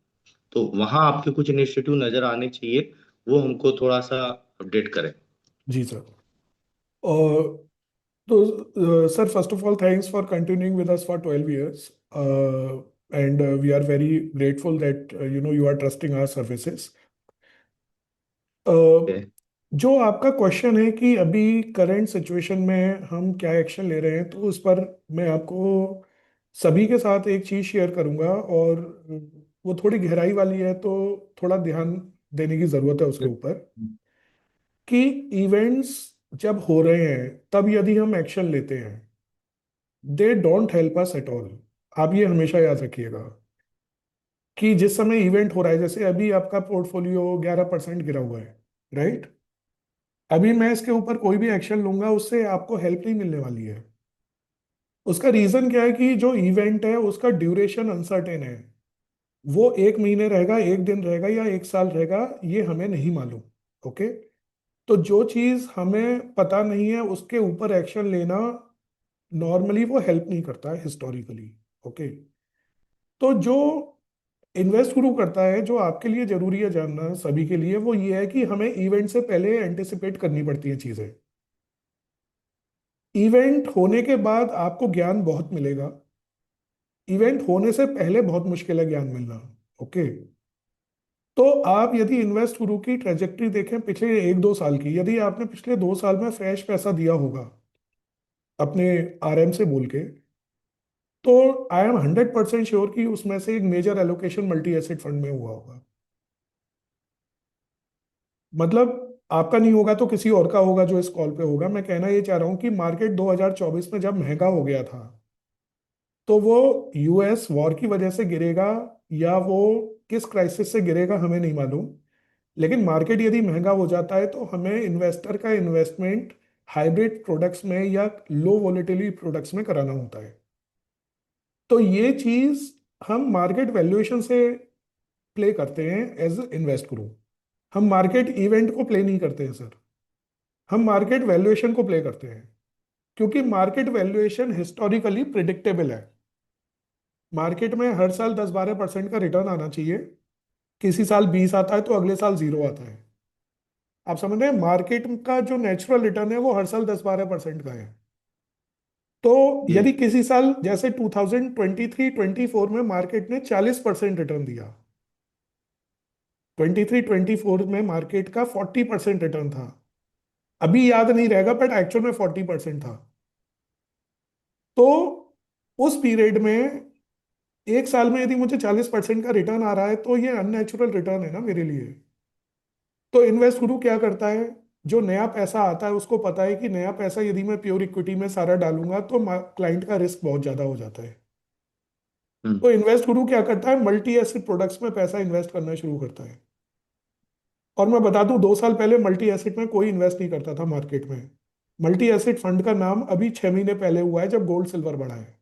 तो वहां आपके कुछ इनिशिएटिव नजर आने चाहिए, वो हमको थोड़ा सा अपडेट करें। जी सर। और तो sir, first of all, thanks for continuing with us for 12 years. And we are very grateful that you are trusting our services. Uh, Okay. जो आपका क्वेश्चन है कि अभी करंट सिचुएशन में हम क्या एक्शन ले रहे हैं, तो उस पर मैं आपको सभी के साथ एक चीज शेयर करूंगा, और वो थोड़ी गहराई वाली है, तो थोड़ा ध्यान देने की जरूरत है उसके ऊपर, कि इवेंट्स जब हो रहे हैं तब यदि हम एक्शन लेते हैं, they don't help us at all. आप ये हमेशा याद रखिएगा कि जिस समय इवेंट हो रहा है, जैसे अभी आपका पोर्टफोलियो 11% गिरा हुआ है, राइट? अभी मैं इसके ऊपर कोई भी एक्शन लूंगा, उससे आपको हेल्प नहीं मिलने वाली है। उसका रीजन क्या है कि जो इवेंट है उसका ड्यूरेशन अनसर्टेन है। वो 1 महीने रहेगा, 1 दिन रहेगा, या 1 साल रहेगा, ये हमें नहीं मालूम। ओके? तो जो चीज हमें पता नहीं है उसके ऊपर एक्शन लेना नॉर्मली वो हेल्प नहीं करता है हिस्टोरिकली। ओके? तो जो इन्वेस्ट गुरु करता है, जो आपके लिए जरूरी है जानना सभी के लिए, वो ये है कि हमें इवेंट से पहले एंटिसिपेट करनी पड़ती है चीजें। इवेंट होने के बाद आपको ज्ञान बहुत मिलेगा, इवेंट होने से पहले बहुत मुश्किल है ज्ञान मिलना। ओके? तो आप यदि इन्वेस्ट गुरु की ट्रेजेक्टरी देखें पिछले 1-2 साल की, यदि आपने पिछले 2 साल में फ्रेश पैसा दिया होगा अपने आरएम से बोल के, तो आई एम 100% श्योर कि उसमें से एक major allocation multi asset fund में हुआ होगा। मतलब आपका नहीं होगा तो किसी और का होगा जो इस कॉल पे होगा। मैं कहना ये चाह रहा हूं कि मार्केट 2024 में जब महंगा हो गया था, तो वो यूएस वॉर की वजह से गिरेगा या वो किस क्राइसिस से गिरेगा हमें नहीं मालूम, लेकिन मार्केट यदि महंगा हो जाता है तो हमें इन्वेस्टर का इन्वेस्टमेंट हाइब्रिड प्रोडक्ट्स में या लो वोलेटिलिटी प्रोडक्ट्स में कराना होता है। तो ये चीज हम मार्केट वैल्यूएशन से प्ले करते हैं एज इन्वेस्ट ग्रुप। हम मार्केट इवेंट को प्ले नहीं करते हैं सर, हम मार्केट वैल्यूएशन को प्ले करते हैं, क्योंकि मार्केट वैल्यूएशन हिस्टोरिकली प्रिडिक्टेबल है। मार्केट में हर साल 10-12% का रिटर्न आना चाहिए। किसी साल 20 आता है तो अगले साल 0 आता है। आप समझ रहे हैं, मार्केट का जो नेचुरल रिटर्न है वो हर साल 10-12% का है। तो हम्म। यदि किसी साल जैसे 2023-24 में मार्केट ने 40% रिटर्न दिया, 23-24 में मार्केट का 40% रिटर्न था, अभी याद नहीं रहेगा बट एक्चुअल में 40% था। तो उस पीरियड में एक साल में यदि मुझे 40% का रिटर्न आ रहा है तो ये अननेचुरल रिटर्न है ना मेरे लिए। तो इन्वेस्ट गुरु क्या करता है, जो नया पैसा आता है उसको पता है कि नया पैसा यदि मैं प्योर इक्विटी में सारा डालूंगा तो क्लाइंट का रिस्क बहुत ज्यादा हो जाता है। हम्म। तो इन्वेस्ट गुरु क्या करता है, मल्टी एसेट प्रोडक्ट्स में पैसा इन्वेस्ट करना शुरू करता है। और मैं बता दूं, 2 साल पहले मल्टी एसेट में कोई इन्वेस्ट नहीं करता था मार्केट में। मल्टी एसेट फंड का नाम अभी 6 महीने पहले हुआ है जब गोल्ड सिल्वर बढ़ा है।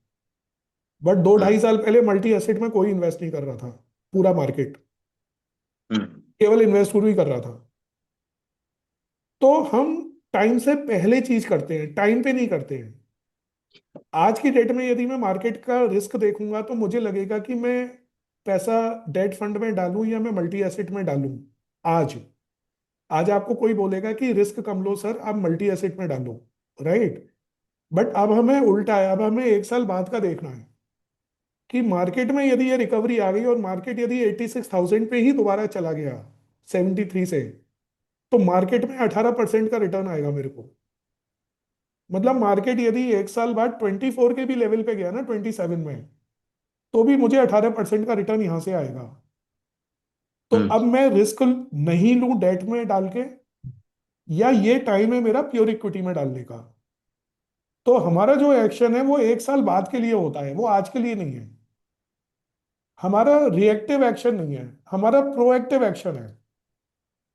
बट दो हाँ। ढाई साल पहले मल्टी एसेट में कोई इन्वेस्ट नहीं कर रहा था, पूरा मार्केट। हम्म। केवल इन्वेस्ट गुरु ही कर रहा था। तो हम टाइम से पहले चीज करते हैं, टाइम पे नहीं करते हैं। आज की डेट में यदि मैं मार्केट का रिस्क देखूंगा तो मुझे लगेगा कि मैं पैसा डेट फंड में डालूं या मैं मल्टी एसेट में डालूं। आज आज आपको कोई बोलेगा कि रिस्क कम लो सर, आप मल्टी एसेट में डालो, राइट। बट अब हमें उल्टा है, अब हमें एक साल बाद का देखना है कि मार्केट में यदि ये रिकवरी आ गई और मार्केट यदि 86,000 पे ही दोबारा चला गया 73 से, तो मार्केट में 18% का रिटर्न आएगा मेरे को। मतलब मार्केट यदि एक साल बाद 24 के भी लेवल पे गया ना, 27 में, तो भी मुझे 18% का रिटर्न यहां से आएगा। तो हम्म। अब मैं रिस्क नहीं लूं डेट में डाल के, या ये टाइम है मेरा प्योर इक्विटी में डालने का। तो हमारा जो एक्शन है वो एक साल बाद के लिए होता है, वो आज के लिए नहीं है। हमारा रिएक्टिव एक्शन नहीं है, हमारा प्रोएक्टिव एक्शन है।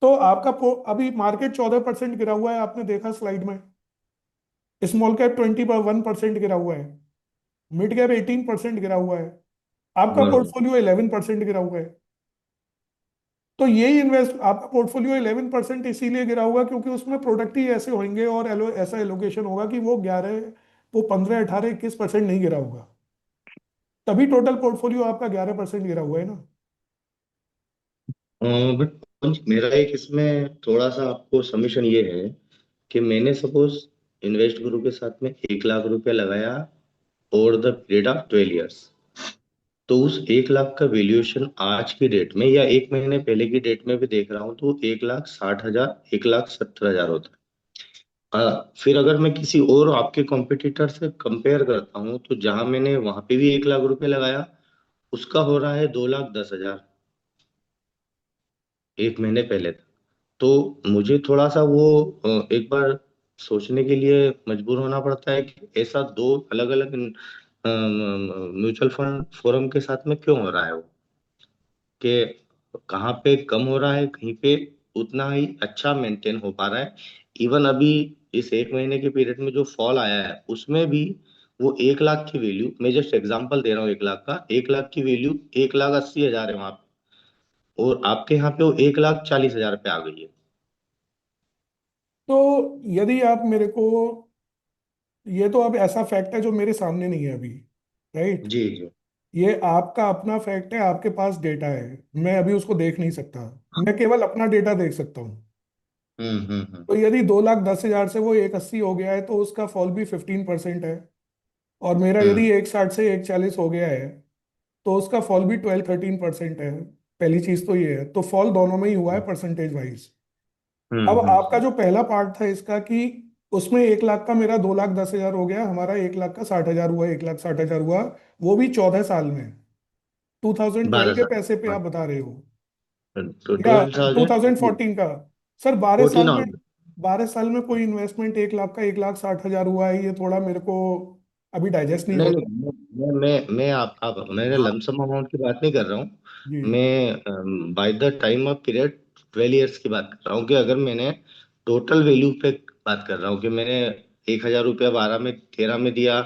तो आपका अभी मार्केट 14% गिरा हुआ है, आपने देखा स्लाइड में। स्मॉल कैप 21% गिरा हुआ है, मिड कैप 18% गिरा हुआ है, आपका बरोबर। पोर्टफोलियो 11% गिरा हुआ है। तो यही इन्वेस्ट आपका पोर्टफोलियो 11% इसीलिए गिरा होगा क्योंकि उसमें प्रोडक्ट ही ऐसे होंगे और ऐसा एलोकेशन होगा कि वो 11, वो 15, 18, 21% नहीं गिरा होगा। तभी टोटल पोर्टफोलियो आपका 11% गिरा हुआ है ना। बट मेरा एक इसमें थोड़ा सा आपको सबमिशन ये है कि मैंने सपोज इन्वेस्ट गुरु के साथ में 1 लाख रुपया लगाया over the period of 12 years. तो उस 1 लाख का वैल्यूएशन आज की डेट में या 1 महीने पहले की डेट में भी देख रहा हूँ तो 1,60,000 1,70,000 होता है। फिर अगर मैं किसी और आपके कॉम्पिटिटर से कंपेयर करता हूँ तो जहां मैंने वहां पे भी 1 लाख रुपए लगाया, उसका हो रहा है 2,10,000 1 महीने पहले था। तो मुझे थोड़ा सा वो एक बार सोचने के लिए मजबूर होना पड़ता है कि ऐसा दो अलग अलग म्यूचुअल फंड फोरम के साथ में क्यों हो रहा है वो, कि कहाँ पे कम हो रहा है, कहीं पे उतना ही अच्छा मेंटेन हो पा रहा है। इवन अभी इस 1 महीने के पीरियड में जो फॉल आया है उसमें भी वो 1 लाख की वैल्यू, मैं जस्ट एग्जांपल दे रहा हूँ, 1 लाख का, 1 लाख की वैल्यू 1,80,000 है वहां पे, और आपके यहाँ पे वो 1,40,000 पे आ गई है। तो यदि आप मेरे को, ये तो अब ऐसा फैक्ट है जो मेरे सामने नहीं है अभी, राइट। जी जी। ये आपका अपना फैक्ट है, आपके पास डेटा है, मैं अभी उसको देख नहीं सकता। मैं केवल अपना डेटा देख सकता हूँ। हम्म। तो यदि 2,10,000 से वो 1,80 हो गया है तो उसका फॉल भी 15% है। और मेरा हम्म। यदि 1,60 से 1,40 हो गया है तो उसका फॉल भी 12-13% है। पहली चीज तो ये है, तो फॉल दोनों में ही हुआ है परसेंटेज वाइज। अब हम्म। आपका जो पहला पार्ट था इसका कि उसमें 1 लाख का मेरा 2,10,000 हो गया, हमारा 1 लाख का 60,000 हुआ, 1,60,000 हुआ, वो भी 14 साल में। 2012 12 के साल पैसे पे हाँ, आप बता रहे हो, तो या 2014 2014 का। सर 12 साल में, और 12 साल में कोई इन्वेस्टमेंट 1 लाख का 1,60,000 हुआ है, ये थोड़ा मेरे को अभी डाइजेस्ट नहीं नहीं हो नहीं, रहा। मैं आप मैंने लमसम अमाउंट की बात नहीं कर रहा हूँ। जी। मैं by the time of period 12 years की बात कर रहा हूँ, कि अगर मैंने टोटल वैल्यू पे बात कर रहा हूँ, कि मैंने 1,000 रुपया 12 में 13 में दिया,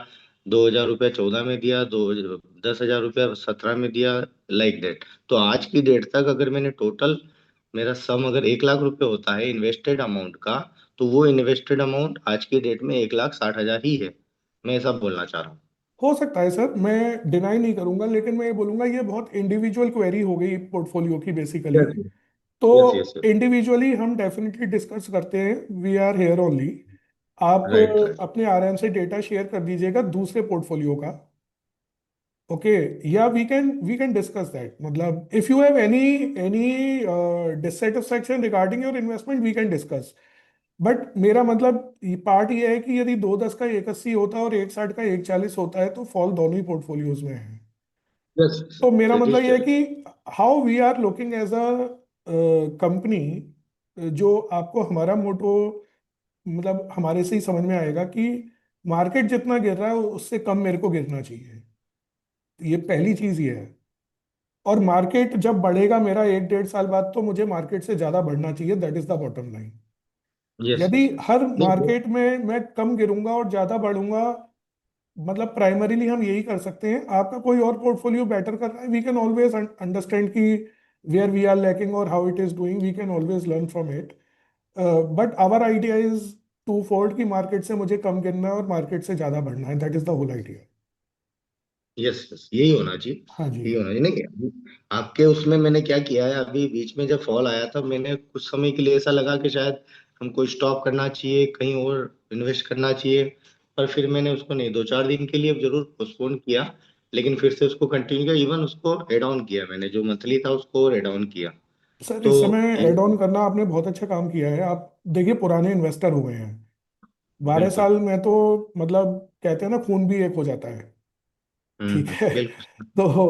2,000 रुपया 14 में दिया, 10,000 रुपया 17 में दिया, लाइक दैट। तो आज की डेट तक अगर मैंने टोटल, मेरा सम अगर 1 लाख रुपए होता है इन्वेस्टेड अमाउंट का, तो वो इन्वेस्टेड अमाउंट आज की डेट में 1,60,000 ही है। मैं ऐसा बोलना चाह रहा हूँ। हो सकता है सर, मैं डिनाई नहीं करूंगा, लेकिन मैं ये बोलूंगा ये बहुत इंडिविजुअल क्वेरी हो गई पोर्टफोलियो की बेसिकली। यस तो यस यस यस। इंडिविजुअली हम डेफिनेटली डिस्कस करते हैं, वी आर हेयर ओनली। आप राइट राइट। अपने आराम से डेटा शेयर कर दीजिएगा दूसरे पोर्टफोलियो का, ओके। या वी कैन डिस्कस दैट, मतलब if you have any dissatisfaction regarding your investment we can discuss. But मेरा मतलब पार्ट ये है कि यदि 2,10 का 1,80 होता है और 1,60 का 1,40 होता है, तो फॉल दोनों ही पोर्टफोलियोज में है। यस तो मेरा दैट मतलब इज ये है देयर। कि how we are looking as a company, जो आपको हमारा मोटो, मतलब हमारे से ही समझ में आएगा कि मार्केट जितना गिर रहा है उससे कम मेरे को गिरना चाहिए। ये पहली चीज ये है। और मार्केट जब बढ़ेगा मेरा 1 1.5 साल बाद, तो मुझे मार्केट से ज्यादा बढ़ना चाहिए, that is the bottom line. Yes यदि यस यस। हर नहीं मार्केट में मैं कम गिरूंगा और ज्यादा बढ़ूंगा, मतलब प्राइमरीली हम यही कर सकते हैं। आपका कोई और पोर्टफोलियो बेटर कर रहा है, वी कैन ऑलवेज अंडरस्टैंड कि वेयर वी आर लैकिंग और how it is doing, we can always learn from it. But our idea is two fold, कि मार्केट से मुझे कम गिरना है और मार्केट से ज्यादा बढ़ना है, that is the whole idea. Yes yes, यही होना चाहिए। हाँ जी। यही होना चाहिए। नहीं अभी आपके उसमें मैंने क्या किया है, अभी बीच में जब फॉल आया था, मैंने कुछ समय के लिए ऐसा लगा कि शायद हमको स्टॉप करना चाहिए, कहीं और इन्वेस्ट करना चाहिए। पर फिर मैंने उसको नहीं, 2 4 दिन के लिए जरूर पोस्टपोन किया, लेकिन फिर से उसको कंटिन्यू किया, इवन उसको एड ऑन किया मैंने, जो मंथली था उसको एड ऑन किया। सर तो इस समय ये एड ऑन करना आपने बहुत अच्छा काम किया है। आप देखिए पुराने इन्वेस्टर हो गए हैं, 12 साल बिल्कुल। में तो मतलब कहते हैं ना, खून भी एक हो जाता है, ठीक है। बिल्कुल तो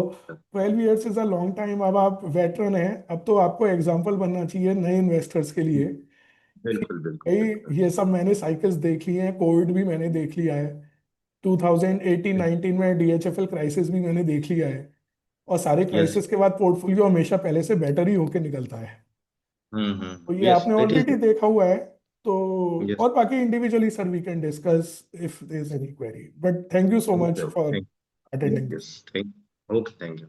12 years is a long time. अब आप वेटरन हैं, अब तो आपको एग्जाम्पल बनना चाहिए नए इन्वेस्टर्स के लिए कि बिल्कुल बिल्कुल बिल्कुल। भाई ये सब मैंने साइकिल्स देख ली हैं, कोविड भी मैंने देख लिया है, 2018-19 में डीएचएफएल क्राइसिस भी मैंने देख लिया है। और सारे यस। क्राइसिस के बाद पोर्टफोलियो हमेशा पहले से बेटर ही होके निकलता है। तो ये यस आपने दैट इज। ऑलरेडी देखा हुआ है। तो यस। और बाकी individually sir we can discuss if there is any query, but thank you so much okay for okay. Attending yes this. Thank. Okay thank you.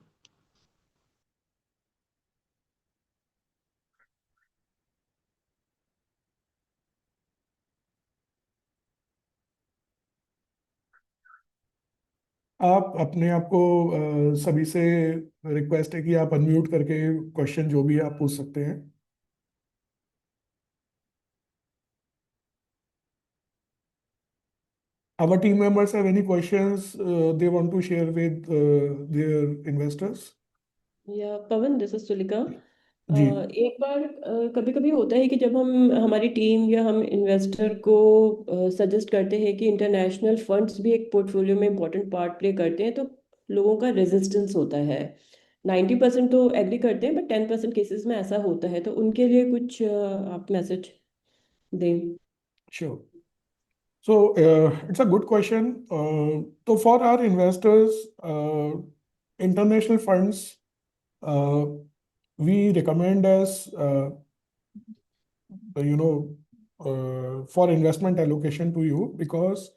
आप अपने आप को सभी से रिक्वेस्ट है कि आप अनम्यूट करके क्वेश्चन जो भी है आप पूछ सकते हैं। Our team members have any questions they want to share with their investors? या पवन, दिस इज तुलिका। जी। एक बार कभी कभी होता है कि जब हम हमारी टीम या हम इन्वेस्टर को सजेस्ट करते हैं कि इंटरनेशनल फंड्स भी एक पोर्टफोलियो में इम्पोर्टेंट पार्ट प्ले करते हैं, तो लोगों का रेजिस्टेंस होता है। 90% तो एग्री करते हैं, बट 10% केसेस में ऐसा होता है, तो उनके लिए कुछ आप मैसेज दें। Sure. So it's a good question. So for our investors, international funds, uh, we recommend as you know for investment allocation to you, because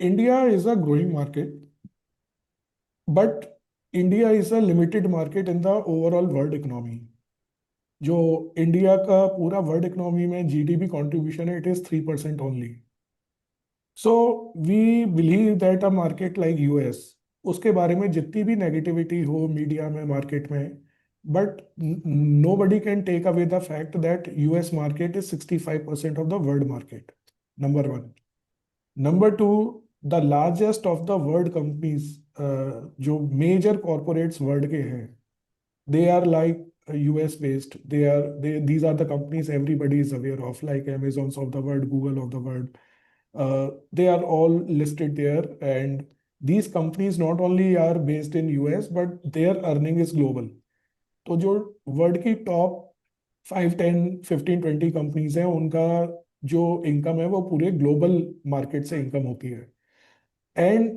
India is a growing market, but India is a limited market in the overall world economy. जो India का पूरा world economy में GDP contribution है, it is 3% only. So we believe that a market like US, उसके बारे में जितनी भी नेगेटिविटी हो मीडिया में, मार्केट में, but nobody can take away the fact that US market is 65% of the world market, number one. Number two, the largest of the world companies, जो major corporates world के हैं, they are like US based. These are the companies everybody is aware of, like Amazons of the world, Google of the world. They are all listed there, and these companies not only are based in US, but their earning is global. तो जो world की top 5, 10, 15, 20 companies हैं, उनका जो income है वो पूरे global market से इनकम होती है. And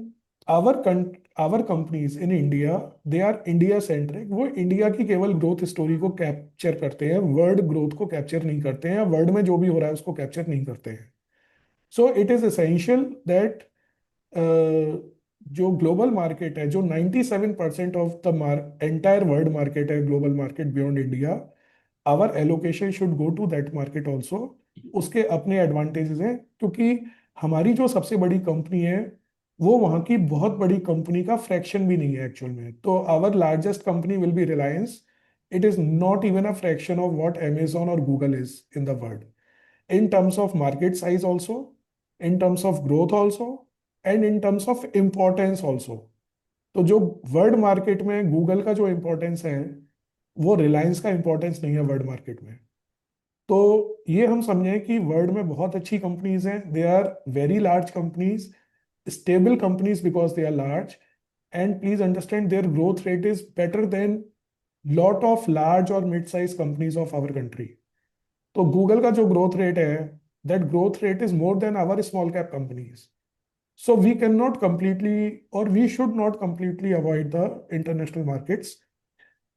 our companies in India, they are India centric. वो इंडिया की केवल ग्रोथ स्टोरी को कैप्चर करते हैं, वर्ल्ड ग्रोथ को कैप्चर नहीं करते हैं, वर्ल्ड में जो भी हो रहा है उसको कैप्चर नहीं करते हैं. So it is essential that जो ग्लोबल मार्केट है, जो 97% of the entire world market है, global market beyond India, our allocation should go to that market also. उसके अपने एडवांटेजेस हैं, क्योंकि हमारी जो सबसे बड़ी कंपनी है वो वहाँ की बहुत बड़ी कंपनी का फ्रैक्शन भी नहीं है एक्चुअल में. तो our largest company will be Reliance. It is not even a fraction of what Amazon और Google is in the world, in terms of market size also, in terms of growth also, and in terms of importance also. तो जो world market में Google का जो importance है, वो रिलायंस का importance नहीं है वर्ल्ड मार्केट में. तो ये हम समझें कि वर्ल्ड में बहुत अच्छी कंपनीज हैं, they are very large companies, stable companies because they are large. And please understand their growth rate is better than lot of large और mid size companies of our country. तो Google का जो growth rate है, that growth rate is more than our small cap companies. So we can not completely, और we should not completely avoid the international markets.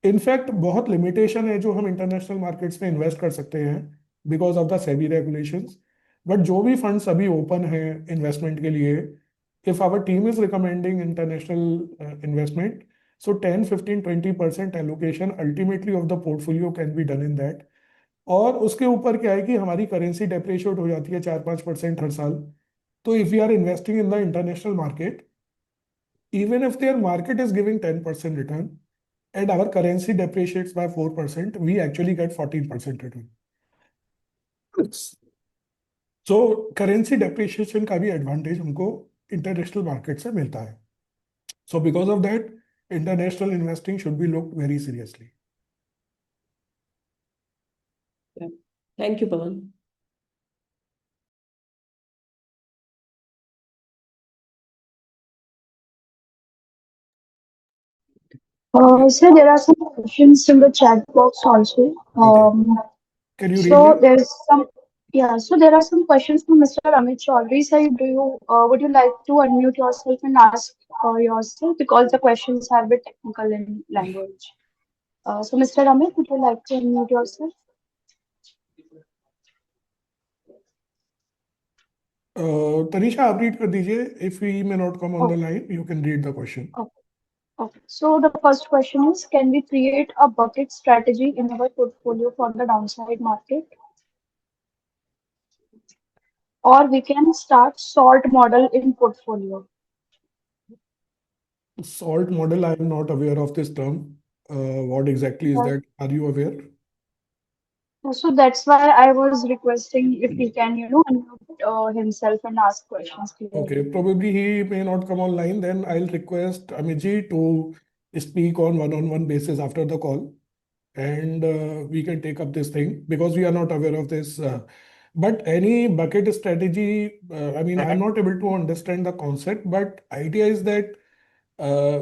In fact बहुत limitation है जो हम international markets में इन्वेस्ट कर सकते हैं because of the SEBI regulations. But जो भी फंड्स अभी ओपन है इन्वेस्टमेंट के लिए, if our team is recommending international investment, so 10, 15, 20% allocation ultimately of the portfolio can be done in that. और उसके ऊपर क्या है कि हमारी करेंसी डेप्रिशिएट हो जाती है 4-5% हर साल. तो if you are investing in the international market, even if there market is giving 10% return and our currency depreciates by 4%, we actually get 14% return. So currency depreciation का भी एडवांटेज हमको इंटरनेशनल मार्केट से मिलता है. So because of that, international investing should be looked very seriously. Thank you, Pawan. Sir, there are some questions in the chat box also. Can you read So them? there's some, yeah. So there are some questions from Mr. Amit Chaudhary. Sir, would you like to unmute yourself and ask yourself, because the questions are a bit technical in language. So Mr. Amit, would you like to unmute yourself? Tanisha, आप read कर दीजिए. If we may not come on the line, you can read the question. Okay. So the first question is, can we create a bucket strategy in our portfolio for the downside market? Or we can start salt model in portfolio. Salt model, I am not aware of this term. What exactly is Uh, that? Are you aware? So that's why I was requesting if he can, unmute himself and ask questions clearly. Okay, probably he may not come online. Then I'll request Amiji to speak on one-on-one basis after the call, and we can take up this thing because we are not aware of this. But any bucket strategy, I mean, I'm not able to understand the concept, but idea is that uh,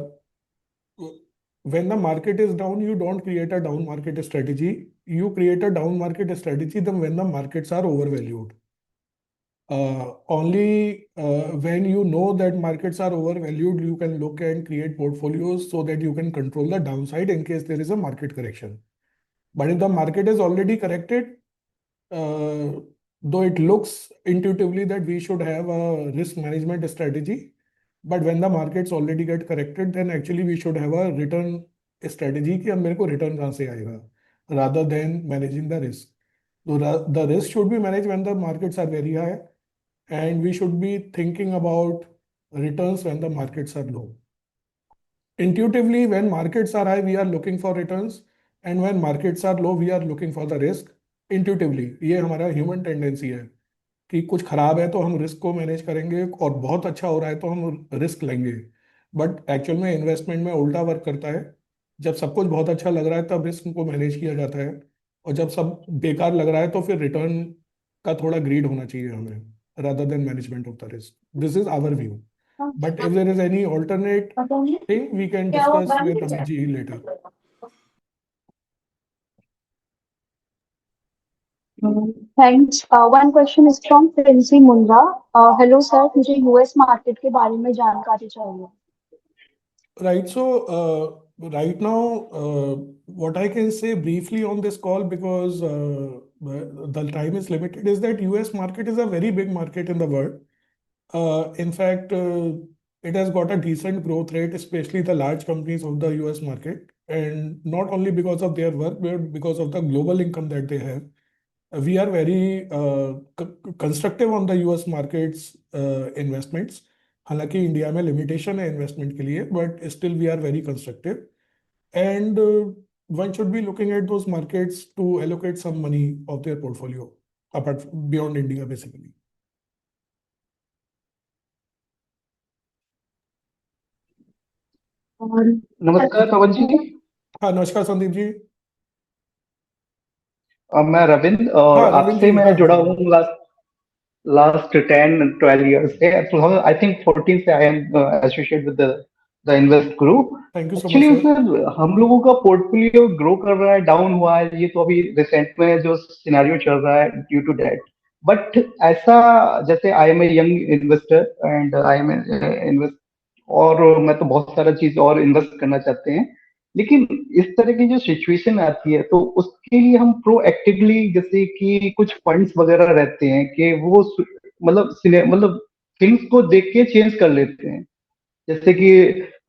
when the market is down, you don't create a down market strategy. You create a down market strategy then when the markets are overvalued. Only when you know that markets are overvalued, you can look and create portfolios so that you can control the downside in case there is a market correction. But if the market is already corrected, though it looks intuitively that we should have a risk management strategy, but when the markets already get corrected, then actually we should have a return strategy कि अब मेरे को return कहाँ से आएगा, rather than managing the risk. So the risk should be managed when the markets are very high, and we should be thinking about returns when the markets are low. Intuitively, when markets are high, we are looking for returns, and when markets are low, we are looking for the risk. Intuitively, ये हमारा human tendency है कि कुछ खराब है तो हम risk को मैनेज करेंगे, और बहुत अच्छा हो रहा है तो हम रिस्क लेंगे. बट एक्चुअल में इन्वेस्टमेंट में उल्टा वर्क करता है. जब सब कुछ बहुत अच्छा लग रहा है तब रिस्क को मैनेज किया जाता है, और जब सब बेकार लग रहा है तो फिर रिटर्न का थोड़ा ग्रीड होना चाहिए हमें, rather than management of the risk. This is our view. But if there is any alternate thing, we can discuss with Amit ji later. Thanks. One question is from Princey Mundra. Hello sir, मुझे US market के बारे में जानकारी चाहिए. Right. So, right now, what I can say briefly on this call, because the time is limited, is that US market is a very big market in the world. In fact, it has got a decent growth rate, especially the large companies of the US market, and not only because of their work, but because of the global income that they have. We are very constructive on the US markets investments. हालांकि India में limitation है investment के लिए, but still we are very constructive, and one should be looking at those markets to allocate some money of their portfolio apart beyond India, basically. नमस्कार पवन जी। हाँ, नमस्कार संदीप जी। मैं रविंद्र, हाँ, और रविंद्र आपसे जी, मैं हाँ जुड़ा हाँ हूँ लास्ट 10-12 ईयर्स से। 2014 से I am associate with the invest group. Thank you so much actually sir. Sir, हम लोगों का पोर्टफोलियो ग्रो कर रहा है, डाउन हुआ है, ये तो अभी रिसेंट में जो सिनेरियो चल रहा है ड्यू टू दैट। बट ऐसा, जैसे I am a young investor and I am invest, और मैं तो बहुत सारा चीज और इन्वेस्ट करना चाहते हैं, लेकिन इस तरह की जो सिचुएशन आती है तो उसके लिए हम प्रोएक्टिवली, जैसे कि कुछ फंड्स वगैरह रहते हैं कि वो मतलब थिंग्स को देख के चेंज कर लेते हैं। जैसे कि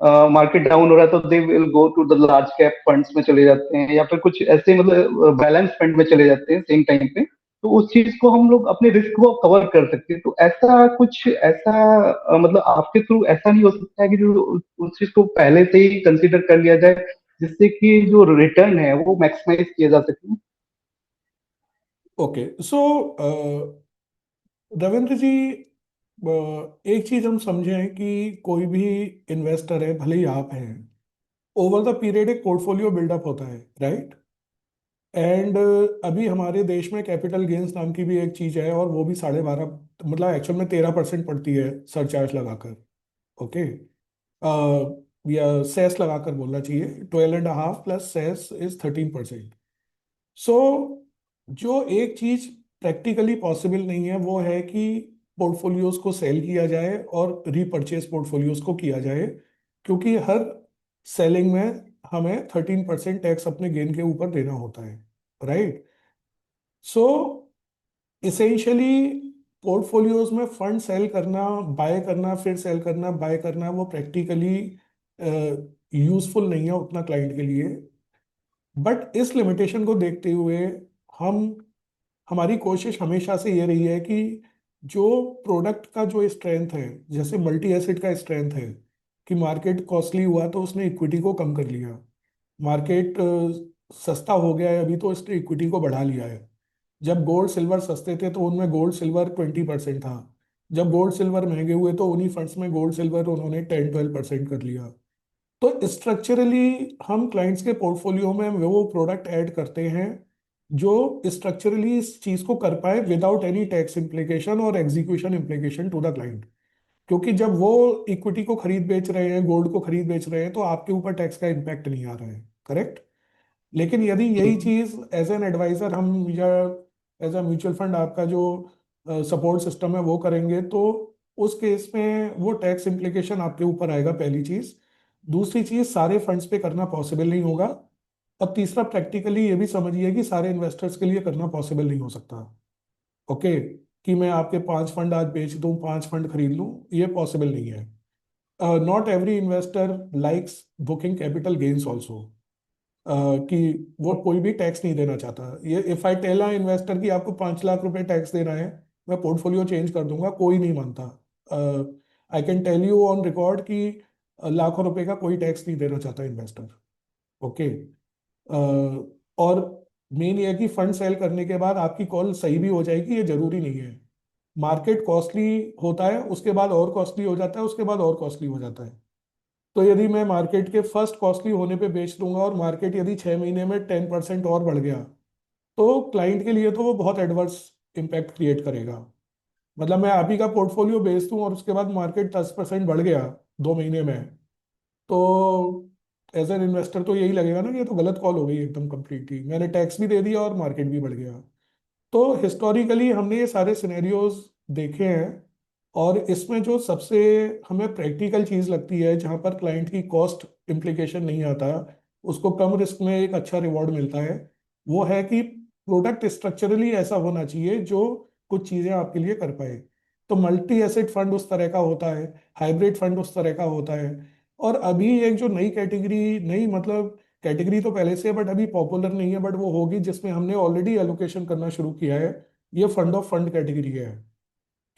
मार्केट डाउन हो रहा है तो they will go to the large cap funds में चले जाते हैं, या फिर कुछ ऐसे मतलब बैलेंस फंड में चले जाते हैं सेम टाइम पे। तो उस चीज को हम लोग अपने रिस्क को कवर कर सकते हैं। तो ऐसा कुछ ऐसा मतलब आपके थ्रू ऐसा नहीं हो सकता है कि जो उस चीज को पहले से ही कंसीडर कर लिया जाए, जिससे कि जो रिटर्न है वो मैक्सिमाइज किया जा सके। ओके, सो रविंद्र जी, एक चीज हम समझें कि कोई भी इन्वेस्टर है, भले ही आप हैं, ओवर द पीरियड एक पोर्टफोलियो बिल्डअप होता है, राइट? एंड अभी हमारे देश में कैपिटल गेन्स नाम की भी एक चीज है, और वो भी 12.5, मतलब एक्चुअल में 13% पड़ती है सरचार्ज लगाकर। ओके, या सेस लगाकर बोलना चाहिए, 12.5 प्लस सेस इज 13%। सो जो एक चीज प्रैक्टिकली पॉसिबल नहीं है वो है कि पोर्टफोलियोज को सेल किया जाए और रीपरचेज पोर्टफोलियोज को किया जाए, क्योंकि हर सेलिंग में हमें 13% टैक्स अपने गेन के ऊपर देना होता है, राइट? सो इसेंशियली पोर्टफोलियोज में फंड सेल करना, बाय करना, फिर सेल करना, बाय करना, वो प्रैक्टिकली यूजफुल नहीं है उतना क्लाइंट के लिए। बट इस लिमिटेशन को देखते हुए हम हमारी कोशिश हमेशा से ये रही है कि जो प्रोडक्ट का जो स्ट्रेंथ है, जैसे मल्टी एसेट का स्ट्रेंथ है कि मार्केट कॉस्टली हुआ तो उसने इक्विटी को कम कर लिया, मार्केट सस्ता हो गया है अभी तो उसने इक्विटी को बढ़ा लिया है। जब गोल्ड सिल्वर सस्ते थे तो उनमें गोल्ड सिल्वर 20% था, जब गोल्ड सिल्वर महंगे हुए तो उन्हीं फंड्स में गोल्ड सिल्वर उन्होंने 10-12% कर लिया। तो स्ट्रक्चरली हम क्लाइंट्स के पोर्टफोलियो में वो प्रोडक्ट ऐड करते हैं जो स्ट्रक्चरली इस चीज को कर पाए विदाउट एनी टैक्स इम्प्लीकेशन और execution implication to the client. क्योंकि जब वो इक्विटी को खरीद बेच रहे हैं, गोल्ड को खरीद बेच रहे हैं, तो आपके ऊपर टैक्स का इम्पैक्ट नहीं आ रहा है, करेक्ट? लेकिन यदि यही चीज एज एन एडवाइजर हम, या एज अ म्यूचुअल फंड आपका जो सपोर्ट सिस्टम है वो करेंगे, तो उस केस में वो टैक्स इम्प्लीकेशन आपके ऊपर आएगा, पहली चीज। दूसरी चीज, सारे फंड्स पे करना पॉसिबल नहीं होगा। और तीसरा, प्रैक्टिकली ये भी समझिए कि सारे इन्वेस्टर्स के लिए करना पॉसिबल नहीं हो सकता। ओके, कि मैं आपके 5 फंड आज बेच दूं, 5 फंड खरीद लूं, ये पॉसिबल नहीं है। Not every investor likes booking capital gains also, कि वो कोई भी टैक्स नहीं देना चाहता। ये if I tell a investor कि आपको 5 लाख रुपए टैक्स देना है, मैं पोर्टफोलियो चेंज कर दूंगा, कोई नहीं मानता। I can tell you on record कि लाखों रुपए का कोई टैक्स नहीं देना चाहता इन्वेस्टर। ओके, और मेन ये है कि फंड सेल करने के बाद आपकी कॉल सही भी हो जाएगी, ये जरूरी नहीं है। मार्केट कॉस्टली होता है, उसके बाद और कॉस्टली हो जाता है, उसके बाद और कॉस्टली हो जाता है। तो यदि मैं मार्केट के फर्स्ट कॉस्टली होने पे बेच दूंगा और मार्केट यदि 6 महीने में 10% और बढ़ गया, तो क्लाइंट के लिए तो वो बहुत एडवर्स इम्पैक्ट क्रिएट करेगा। मतलब मैं आप ही का पोर्टफोलियो बेच दूं और उसके बाद मार्केट 10% बढ़ गया 2 महीने में, तो एज एन इन्वेस्टर तो यही लगेगा ना कि ये तो गलत कॉल हो गई एकदम कंप्लीटली, मैंने टैक्स भी दे दिया और मार्केट भी बढ़ गया। तो हिस्टोरिकली हमने ये सारे सिनेरियोज देखे हैं, और इसमें जो सबसे हमें प्रैक्टिकल चीज लगती है जहां पर क्लाइंट की कॉस्ट इम्प्लीकेशन नहीं आता, उसको कम रिस्क में एक अच्छा रिवॉर्ड मिलता है, वो है कि प्रोडक्ट स्ट्रक्चरली ऐसा होना चाहिए जो कुछ चीजें आपके लिए कर पाए। तो मल्टी एसेट फंड उस तरह का होता है, हाइब्रिड फंड उस तरह का होता है। और अभी एक जो नई कैटेगरी, नई मतलब कैटेगरी तो पहले से है बट अभी पॉपुलर नहीं है, बट वो होगी जिसमें हमने ऑलरेडी एलोकेशन करना शुरू किया है, ये फंड ऑफ फंड कैटेगरी है।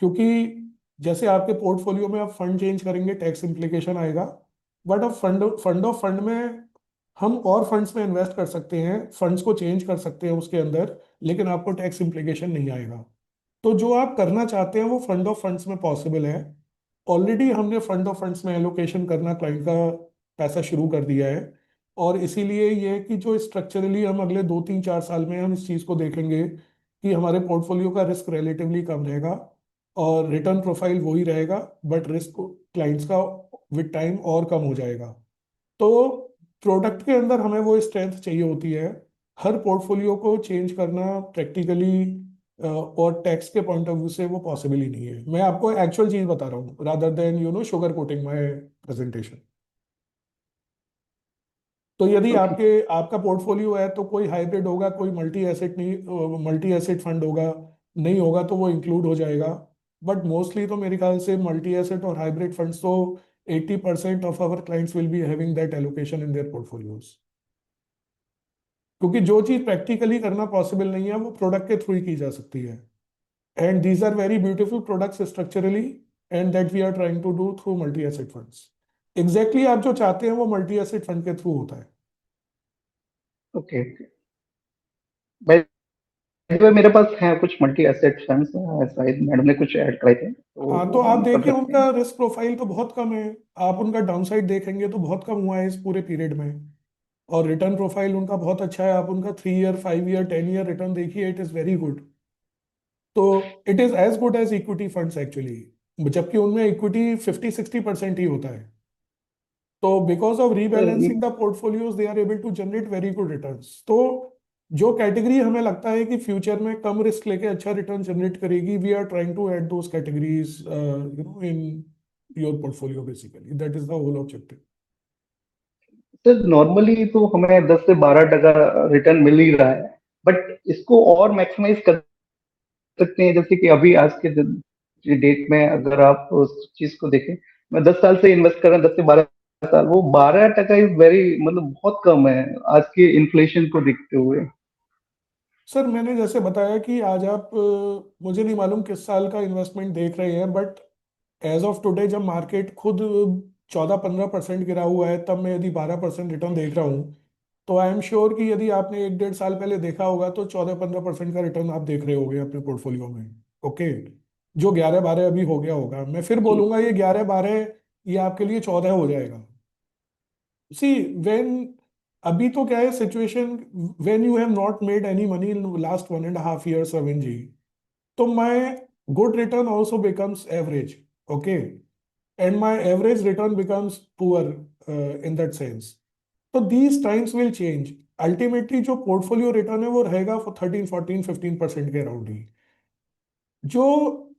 क्योंकि जैसे आपके पोर्टफोलियो में आप फंड चेंज करेंगे टैक्स इम्प्लीकेशन आएगा, बट अब फंड ऑफ फंड में हम और फंड्स में इन्वेस्ट कर सकते हैं, फंड्स को चेंज कर सकते हैं उसके अंदर, लेकिन आपको टैक्स इम्प्लीकेशन नहीं आएगा। तो जो आप करना चाहते हैं वो फंड ऑफ फंड्स में पॉसिबल है। ऑलरेडी हमने फंड ऑफ फंड्स में एलोकेशन करना क्लाइंट का पैसा शुरू कर दिया है। और इसीलिए ये है कि जो स्ट्रक्चरली हम अगले 2 3 4 साल में हम इस चीज़ को देखेंगे कि हमारे पोर्टफोलियो का रिस्क रिलेटिवली कम रहेगा और रिटर्न प्रोफाइल वही रहेगा, बट रिस्क क्लाइंट्स का विद टाइम और कम हो जाएगा। तो प्रोडक्ट के अंदर हमें वो स्ट्रेंथ चाहिए होती है। हर पोर्टफोलियो को चेंज करना प्रैक्टिकली और टैक्स के पॉइंट ऑफ व्यू से वो पॉसिबल ही नहीं है। मैं आपको एक्चुअल चीज बता रहा हूँ rather than sugar coating my presentation. तो यदि ओके। आपके आपका पोर्टफोलियो है तो कोई हाइब्रिड होगा, कोई मल्टी एसेट नहीं, मल्टी एसेट फंड होगा, नहीं होगा तो वो इंक्लूड हो जाएगा। बट मोस्टली तो मेरे ख्याल से मल्टी एसेट और हाइब्रिड फंड्स तो 80% of our clients will be having that allocation in their portfolios. क्योंकि जो चीज प्रैक्टिकली करना पॉसिबल नहीं है वो प्रोडक्ट के थ्रू ही की जा सकती है। And these are very beautiful products structurally, and that we are trying to do through multi asset funds. Exactly आप जो चाहते हैं वो मल्टी एसेट फंड के थ्रू होता है। ओके। भाई मेरे पास है कुछ मल्टी एसेट फंड्स, शायद मैडम ने कुछ ऐड कराए थे तो हाँ, तो वो आप हम कर देखिए सकते हैं। उनका रिस्क प्रोफाइल तो बहुत कम है। आप उनका डाउनसाइड देखेंगे तो बहुत कम हुआ है इस पूरे पीरियड में। और रिटर्न प्रोफाइल उनका बहुत अच्छा है। आप उनका 3 ईयर, 5 ईयर, 10 ईयर रिटर्न देखिए, इट इज वेरी गुड। तो it is as good as equity funds actually, जबकि उनमें इक्विटी 50-60% ही होता है। तो because of sir rebalancing the portfolios they are able to generate very good returns. तो जो कैटेगरी हमें लगता है कि फ्यूचर में कम रिस्क लेके अच्छा रिटर्न जनरेट करेगी, we are trying to add those categories in your portfolio, basically that is the whole objective. Sir normally तो हमें 10 से 12% रिटर्न मिल ही रहा है, बट इसको और मैक्सिमाइज कर सकते हैं। जैसे कि अभी आज के डेट में अगर आप उस चीज को देखें, मैं 10 साल से इन्वेस्ट कर रहा हूँ, 10 से 12 साल, वो 12% इज वेरी मतलब बहुत कम है आज के इन्फ्लेशन को देखते हुए। सर मैंने जैसे बताया कि आज आप मुझे नहीं मालूम किस साल का इन्वेस्टमेंट देख रहे हैं, बट एज ऑफ टुडे जब मार्केट खुद 14-15% गिरा हुआ है, तब मैं यदि 12% रिटर्न देख रहा हूँ, तो आई एम श्योर कि यदि आपने 1-1.5 साल पहले देखा होगा तो 14-15% का रिटर्न आप देख रहे होगे अपने पोर्टफोलियो में। ओके, जो 11-12 अभी हो गया होगा, मैं फिर जी। बोलूंगा ये 11-12, ये आपके लिए 14 हो जाएगा। सी वेन, अभी तो क्या है situation, when you have not made any money in last 1.5 years, Ravindra ji, तो my good return also becomes average. Okay, and my average return becomes poor in that sense. तो these times will change. Ultimately जो portfolio return है वो रहेगा 13-14-15% के around ही। जो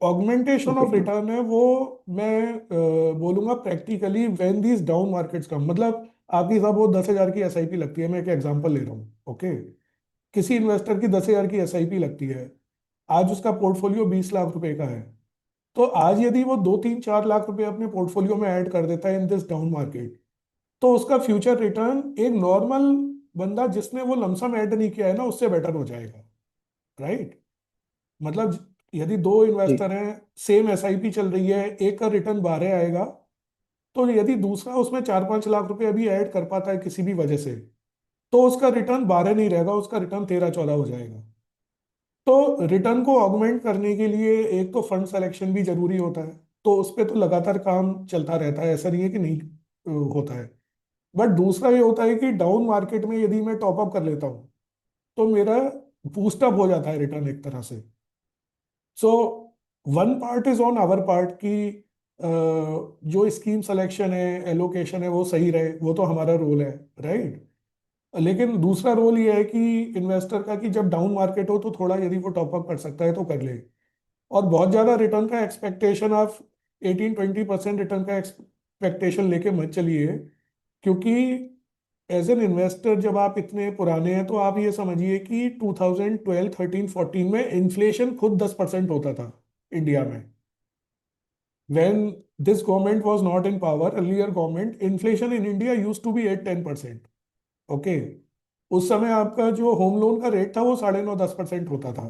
augmentation okay. Of return है वो मैं बोलूंगा practically when these down markets come. मतलब आपकी साहब वो 10,000 की एसआईपी लगती है, मैं एक एग्जांपल ले रहा हूँ। ओके, किसी इन्वेस्टर की 10,000 की एसआईपी लगती है, आज उसका पोर्टफोलियो 20 लाख रुपए का है। तो आज यदि वो 2-3-4 लाख रुपए अपने पोर्टफोलियो में ऐड कर देता है इन दिस डाउन मार्केट, तो उसका फ्यूचर रिटर्न एक नॉर्मल बंदा जिसने वो लमसम ऐड नहीं किया है ना उससे बेटर हो जाएगा। राइट? मतलब यदि दो जी। इन्वेस्टर हैं, सेम एसआईपी चल रही है, एक का रिटर्न 12 आएगा, तो यदि दूसरा उसमें 4-5 लाख रुपए अभी ऐड कर पाता है किसी भी वजह से, तो उसका रिटर्न 12 नहीं रहेगा, उसका रिटर्न 13-14 हो जाएगा। तो रिटर्न को ऑगमेंट करने के लिए एक तो फंड सिलेक्शन भी जरूरी होता है, तो उस पर तो लगातार काम चलता रहता है, ऐसा नहीं है कि नहीं। होता है। बट दूसरा ये होता है कि डाउन मार्केट में यदि मैं टॉप अप कर लेता हूँ तो मेरा बूस्टअप हो जाता है रिटर्न एक तरह से। So one part is on our part कि जो स्कीम सिलेक्शन है, एलोकेशन है, वो सही रहे, वो तो हमारा रोल है, राइट। लेकिन दूसरा रोल ये है कि इन्वेस्टर का कि जब डाउन मार्केट हो तो थोड़ा यदि वो टॉप अप कर सकता है तो कर ले। और बहुत ज्यादा रिटर्न का एक्सपेक्टेशन आप 18-20% रिटर्न का एक्सपेक्टेशन लेके मत चलिए, क्योंकि एज एन इन्वेस्टर जब आप इतने पुराने हैं तो आप ये समझिए कि 2012, 13, 14 में इन्फ्लेशन खुद 10% होता था इंडिया में। when this government was not in power, earlier government, inflation in India used to be 8-10%. Okay, उस समय आपका जो होम लोन का रेट था वो 9.5-10% होता था।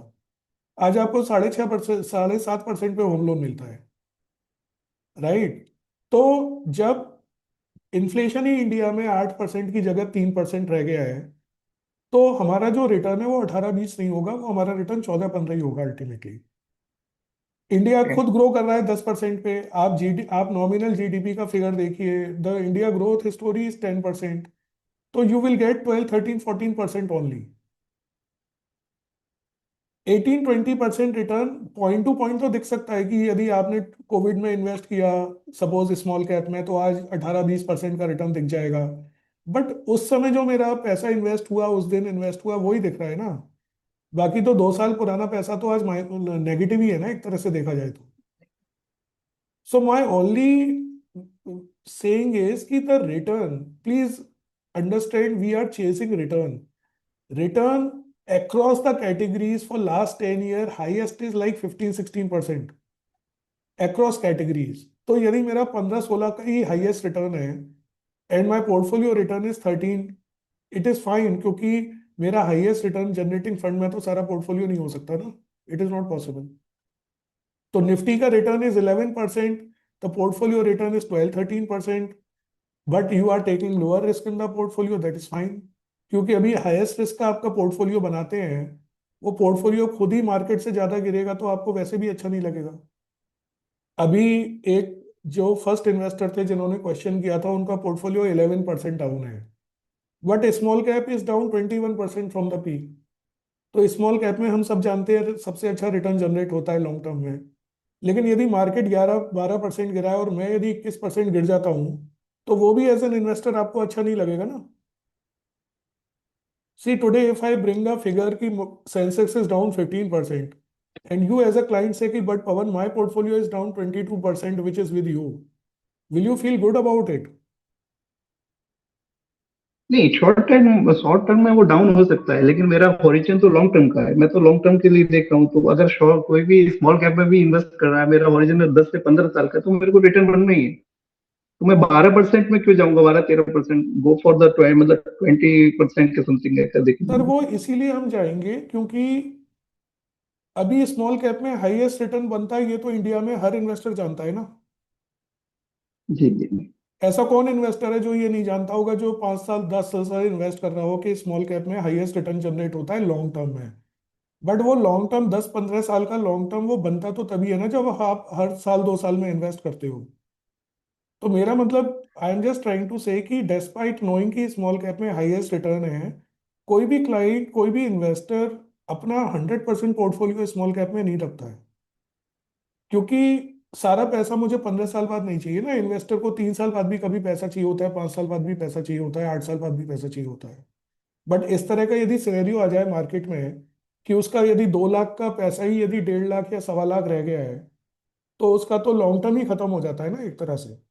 आज आपको 6.5%, 7.5% पे होम लोन मिलता है, राइट। तो जब इन्फ्लेशन ही इंडिया में 8% की जगह 3% रह गया है, तो हमारा जो रिटर्न है वो 18-20 नहीं होगा, वो हमारा रिटर्न 14-15 ही होगा अल्टीमेटली। इंडिया खुद ग्रो कर रहा है 10% पे। आप नॉमिनल जीडीपी का फिगर देखिए, the India growth story is 10%। तो you will get 12, 13, 14% only. 18-20% return point two point तो दिख सकता है कि यदि आपने कोविड में इन्वेस्ट किया सपोज स्मॉल कैप में, तो आज 18-20% का रिटर्न दिख जाएगा। बट उस समय जो मेरा पैसा इन्वेस्ट हुआ, उस दिन इन्वेस्ट हुआ, वही दिख रहा है ना। बाकी तो 2 साल पुराना पैसा तो आज नेगेटिव ही है ना, एक तरह से देखा जाए तो। So my only saying is कि the return, please understand we are chasing return. Return across the categories for last 10 year highest is like 15-16% across categories. तो यदि मेरा 15-16 का ही हाईएस्ट रिटर्न है and my portfolio return is 13, it is fine, क्योंकि मेरा highest return generating fund में तो सारा पोर्टफोलियो नहीं हो सकता ना, इट इज नॉट पॉसिबल। तो निफ्टी का return is 11%, the portfolio return is 12-13%, but you are taking lower risk in the portfolio, that is fine. क्योंकि अभी हाईएस्ट रिस्क का आपका पोर्टफोलियो बनाते हैं, वो पोर्टफोलियो खुद ही मार्केट से ज्यादा गिरेगा तो आपको वैसे भी अच्छा नहीं लगेगा। अभी एक जो फर्स्ट इन्वेस्टर थे जिन्होंने क्वेश्चन किया था, उनका पोर्टफोलियो 11% डाउन है, but small cap is down 21% from the peak. तो स्मॉल कैप में हम सब जानते हैं सबसे अच्छा रिटर्न जनरेट होता है लॉन्ग टर्म में। लेकिन यदि मार्केट 11-12% गिरा है और मैं यदि 21% गिर जाता हूं, तो वो भी एज एन इन्वेस्टर आपको अच्छा नहीं लगेगा ना। See today if I bring a figure की Sensex is down 15% and you as a client say कि but Pawan my portfolio is down 22% which is with you, will you feel good about it? नहीं, short term में वो down हो सकता है, लेकिन मेरा हॉरिजन तो लॉन्ग टर्म का है। मैं तो लॉन्ग टर्म के लिए देख रहा हूँ। तो अगर कोई भी स्मॉल कैप में भी इन्वेस्ट कर रहा है, मेरा हॉरिजन है 10 से 15 साल का, तो मेरे को रिटर्न बनना ही है। तो मैं 12% में क्यों जाऊंगा? 12-13%, गो फॉर द मतलब 20% के समथिंग है सर देखेंगे। वो इसीलिए हम जाएंगे क्योंकि अभी स्मॉल कैप में हाईएस्ट रिटर्न बनता है, ये तो इंडिया में हर इन्वेस्टर जानता है ना। जी जी जी। ऐसा कौन इन्वेस्टर है जो ये नहीं जानता होगा, जो 5 साल 10 साल से इन्वेस्ट कर रहा हो कि स्मॉल कैप में हाईएस्ट रिटर्न जनरेट होता है लॉन्ग टर्म में। बट वो लॉन्ग टर्म 10-15 साल का लॉन्ग टर्म वो बनता तो तभी है ना जब आप हर साल 2 साल में इन्वेस्ट करते हो। तो मेरा मतलब I am just trying to say कि डेस्पाइट नोइंग कि स्मॉल कैप में हाईएस्ट रिटर्न है, कोई भी क्लाइंट, कोई भी इन्वेस्टर अपना 100% पोर्टफोलियो स्मॉल कैप में नहीं रखता है। क्योंकि सारा पैसा मुझे 15 साल बाद नहीं चाहिए ना, इन्वेस्टर को 3 साल बाद भी कभी पैसा चाहिए होता है, 5 साल बाद भी पैसा चाहिए होता है, 8 साल बाद भी पैसा चाहिए होता है। बट इस तरह का यदि सिनेरियो आ जाए मार्केट में कि उसका यदि 2 लाख का पैसा ही यदि 1.5 लाख या 1.25 लाख रह गया है, तो उसका तो लॉन्ग टर्म ही खत्म हो जाता है ना एक तरह से।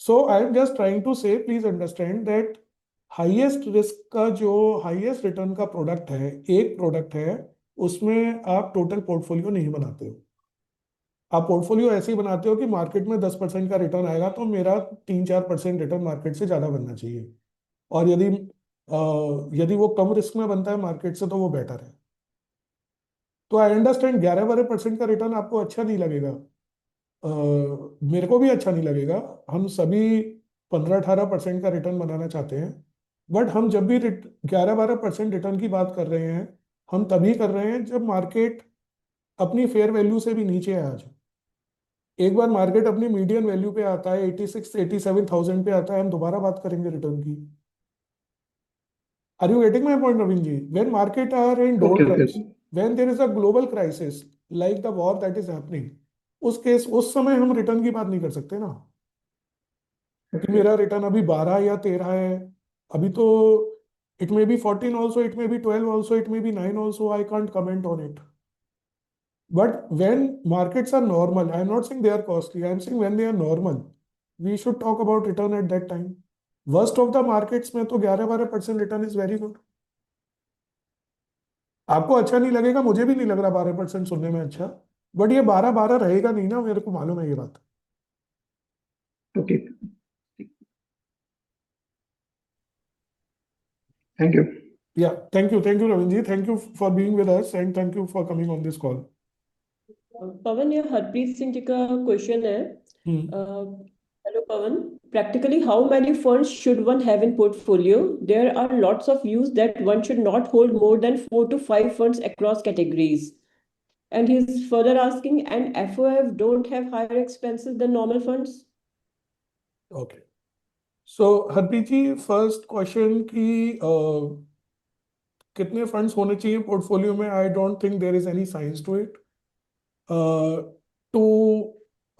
So I am just trying to say please understand that highest risk का जो हाईएस्ट रिटर्न का प्रोडक्ट है, एक प्रोडक्ट है, उसमें आप टोटल पोर्टफोलियो नहीं बनाते हो। आप पोर्टफोलियो ऐसे ही बनाते हो कि मार्केट में 10% का रिटर्न आएगा तो मेरा 3-4% रिटर्न मार्केट से ज्यादा बनना चाहिए। और यदि वो कम रिस्क में बनता है मार्केट से तो वो बेटर है। तो आई अंडरस्टैंड 11-12% का रिटर्न आपको अच्छा नहीं लगेगा, मेरे को भी अच्छा नहीं लगेगा। हम सभी 15-18% का रिटर्न बनाना चाहते हैं। बट हम जब भी 11-12% रिटर्न की बात कर रहे हैं, हम तभी कर रहे हैं जब मार्केट अपनी फेयर वैल्यू से भी नीचे है आज। एक बार मार्केट अपनी मीडियन वैल्यू पे आता है, 86-87,000 पे आता है, हम दोबारा बात करेंगे रिटर्न की। Are you getting my point, Ravin ji? When market are in Okay, okay. doldrums, when there is a global crisis like the war that is happening, उस समय हम रिटर्न की बात नहीं कर सकते ना कि Okay. मेरा रिटर्न अभी 12 या 13 है। अभी तो it may be 14 also, it may be 12 also, it may be 9 also, I can't comment on it. But when markets are normal, I'm not saying they are costly, I'm saying when they are normal, we should talk about return at that time. Worst of the markets में तो 11-12% return is very good. आपको अच्छा नहीं लगेगा, मुझे भी नहीं लग रहा 12% सुनने में अच्छा, बट ये 12-12 रहेगा नहीं ना, मेरे को मालूम है ये बात। Okay. Thank you. Yeah, thank you Ravin ji, thank you for being with us and thank you for coming on this call. पवन, ये हरप्रीत सिंह जी का क्वेश्चन है। Hello Pawan, practically how many funds should one have in portfolio? There are lots of views that one should not hold more than 4 to 5 funds across categories. And he's further asking, and FOF don't have higher expenses than normal funds? Okay. So Harpreet ji, first question की कितने funds होने चाहिए portfolio में, I don't think there is any science to it. To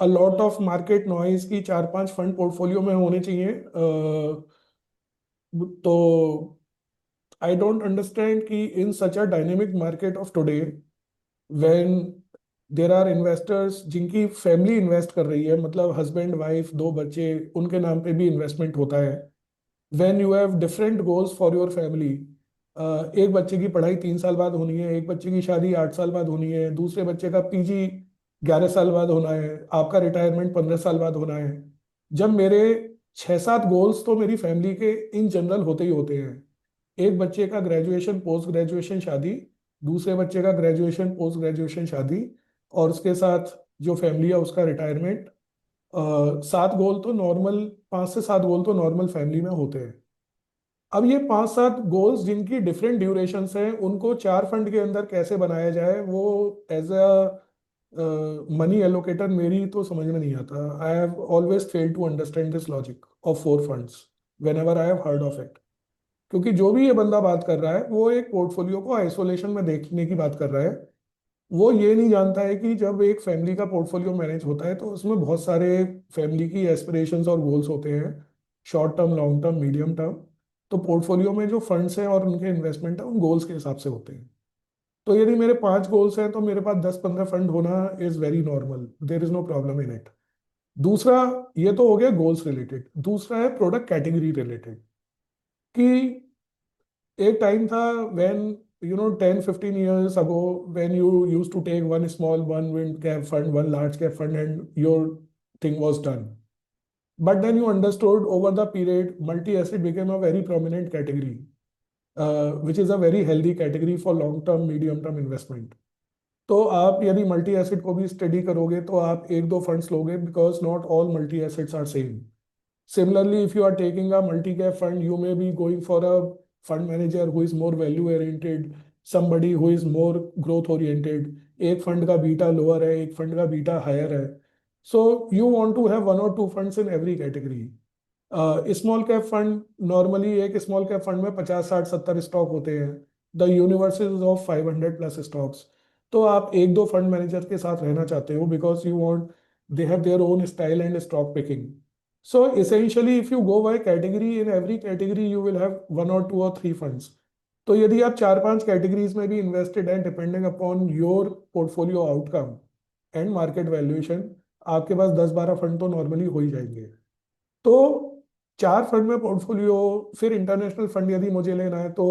a lot of market noise की 4-5 fund portfolio में होने चाहिए। तो आई डोंट अंडरस्टैंड कि in such a dynamic market of today, when there are investors जिनकी family invest कर रही है, मतलब हस्बैंड वाइफ 2 बच्चे, उनके नाम पे भी इन्वेस्टमेंट होता है, when you have different goals for your family, एक बच्चे की पढ़ाई 3 साल बाद होनी है, एक बच्चे की शादी 8 साल बाद होनी है, दूसरे बच्चे का पीजी 11 साल बाद होना है, आपका रिटायरमेंट 15 साल बाद होना है। जब मेरे 6-7 गोल्स तो मेरी फैमिली के इन जनरल होते ही होते हैं। एक बच्चे का ग्रेजुएशन पोस्ट ग्रेजुएशन शादी, दूसरे बच्चे का ग्रेजुएशन पोस्ट ग्रेजुएशन शादी, और उसके साथ जो फैमिली है उसका रिटायरमेंट। 7 गोल तो नॉर्मल, 5 से 7 गोल तो नॉर्मल फैमिली में होते हैं। अब ये 5-7 गोल्स जिनकी डिफरेंट ड्यूरेशंस हैं, उनको 4 फंड के अंदर कैसे बनाया जाए, वो एज अ मनी एलोकेटर मेरी तो समझ में नहीं आता। I have always fail to understand this logic of 4 funds whenever I have heard of it. क्योंकि जो भी ये बंदा बात कर रहा है वो एक पोर्टफोलियो को आइसोलेशन में देखने की बात कर रहा है। वो ये नहीं जानता है कि जब एक फैमिली का पोर्टफोलियो मैनेज होता है तो उसमें बहुत सारे फैमिली की एस्पिरेशंस और गोल्स होते हैं, short term, long term, medium term. तो पोर्टफोलियो में जो फंड्स हैं और उनके इन्वेस्टमेंट है उन गोल्स के हिसाब से होते हैं। तो यदि मेरे 5 गोल्स हैं तो मेरे पास 10-15 फंड होना is very normal, there is no problem in it. दूसरा, ये तो हो गया गोल्स रिलेटेड। दूसरा है प्रोडक्ट कैटेगरी रिलेटेड, कि एक टाइम था when 10-15 years ago, when you used to take one small, one wind cap fund, one large cap fund, and your thing was done. But then you understood over the period multi-asset became a very prominent category, which is a very healthy category for long term, medium term investment. तो आप यदि multi asset को भी study करोगे तो आप 1-2 funds लोगे, because not all multi assets are same. Similarly, if you are taking a multi-cap fund, you may be going for a fund manager who is more value-oriented, somebody who is more growth-oriented. एक fund का beta lower है, एक fund का beta higher है। So you want to have 1 or 2 funds in every category. Small cap fund, normally एक small cap fund में 50-60-70 stock होते हैं, द यूनिवर्स ऑफ 500+ स्टॉक्स। तो आप 1-2 फंड मैनेजर के साथ रहना चाहते हो because you want, they have their own style and stock picking. So essentially, if you go by category, in every category you will have 1 or 2 or 3 funds. तो यदि आप 4-5 कैटेगरीज में भी इन्वेस्टेड हैं, depending upon your portfolio outcome and market valuation, आपके पास 10-12 fund तो normally हो ही जाएंगे। तो 4 फंड में पोर्टफोलियो, फिर इंटरनेशनल फंड यदि मुझे लेना है तो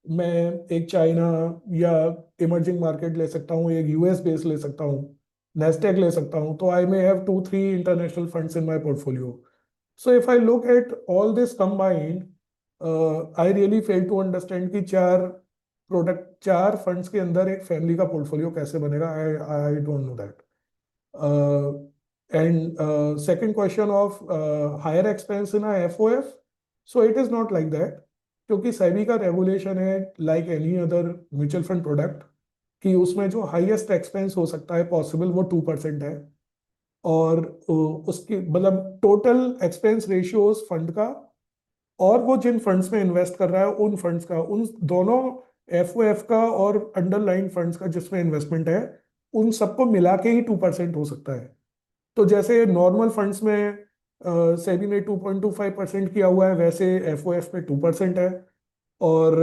मैं एक चाइना या इमर्जिंग मार्केट ले सकता हूँ, एक यूएस बेस ले सकता हूँ, नेस्टेक ले सकता हूँ। तो I may have 2-3 international funds in my portfolio. So if I look at all this combined, I really fail to understand कि 4 फंड्स के अंदर एक फैमिली का पोर्टफोलियो कैसे बनेगा। I don't know that. And second question of higher expense in FOF, so it is not like that, क्योंकि सेबी का regulation है like any other mutual fund product कि उसमें जो हाईएस्ट एक्सपेंस हो सकता है पॉसिबल वो 2% है। और उसकी मतलब टोटल एक्सपेंस रेशियो उस फंड का और वो जिन फंड्स में इन्वेस्ट कर रहा है उन फंड्स का, उन दोनों एफ का और अंडरलाइन फंड्स का जिसमें इन्वेस्टमेंट है, उन सबको मिला के ही 2% हो सकता है। तो जैसे नॉर्मल फंड्स में सेबी ने 2.25% किया हुआ है, वैसे एफ में 2% है। और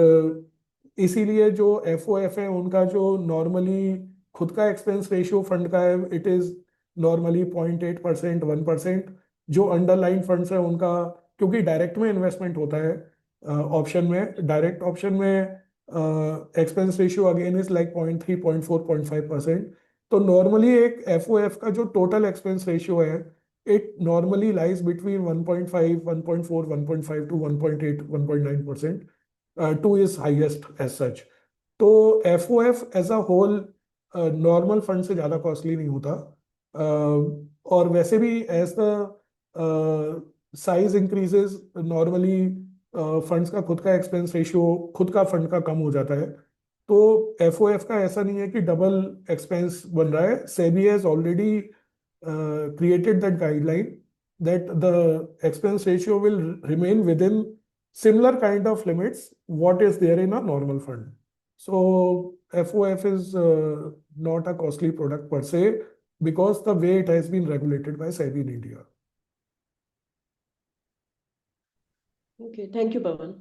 इसीलिए जो एफ है उनका जो नॉर्मली खुद का एक्सपेंस रेशियो फंड का है, इट इज नॉर्मली 0.8%, 1%। जो अंडरलाइन फंड्स है उनका, क्योंकि डायरेक्ट में इन्वेस्टमेंट होता है ऑप्शन में, डायरेक्ट ऑप्शन में expense ratio again is like 0.3, 0.4, 0.5%। तो नॉर्मली एक एफ का जो टोटल एक्सपेंस रेशियो है, it normally lies between 1.5, 1.4, 1.5 to 1.8, 1.9%। 2 is highest as such। तो F as a whole normal fund से ज़्यादा कॉस्टली नहीं होता। और वैसे भी as the size increases, normally funds का खुद का एक्सपेंस रेशियो खुद का फंड का कम हो जाता है। तो एफ का ऐसा नहीं है कि डबल एक्सपेंस बन रहा है। SEBI has already created that guideline that the expense ratio will remain within similar kind of limits what is there in a normal fund. So FOF is not a costly product per se, because the way it has been regulated by SEBI in India. Okay, thank you, Pawan.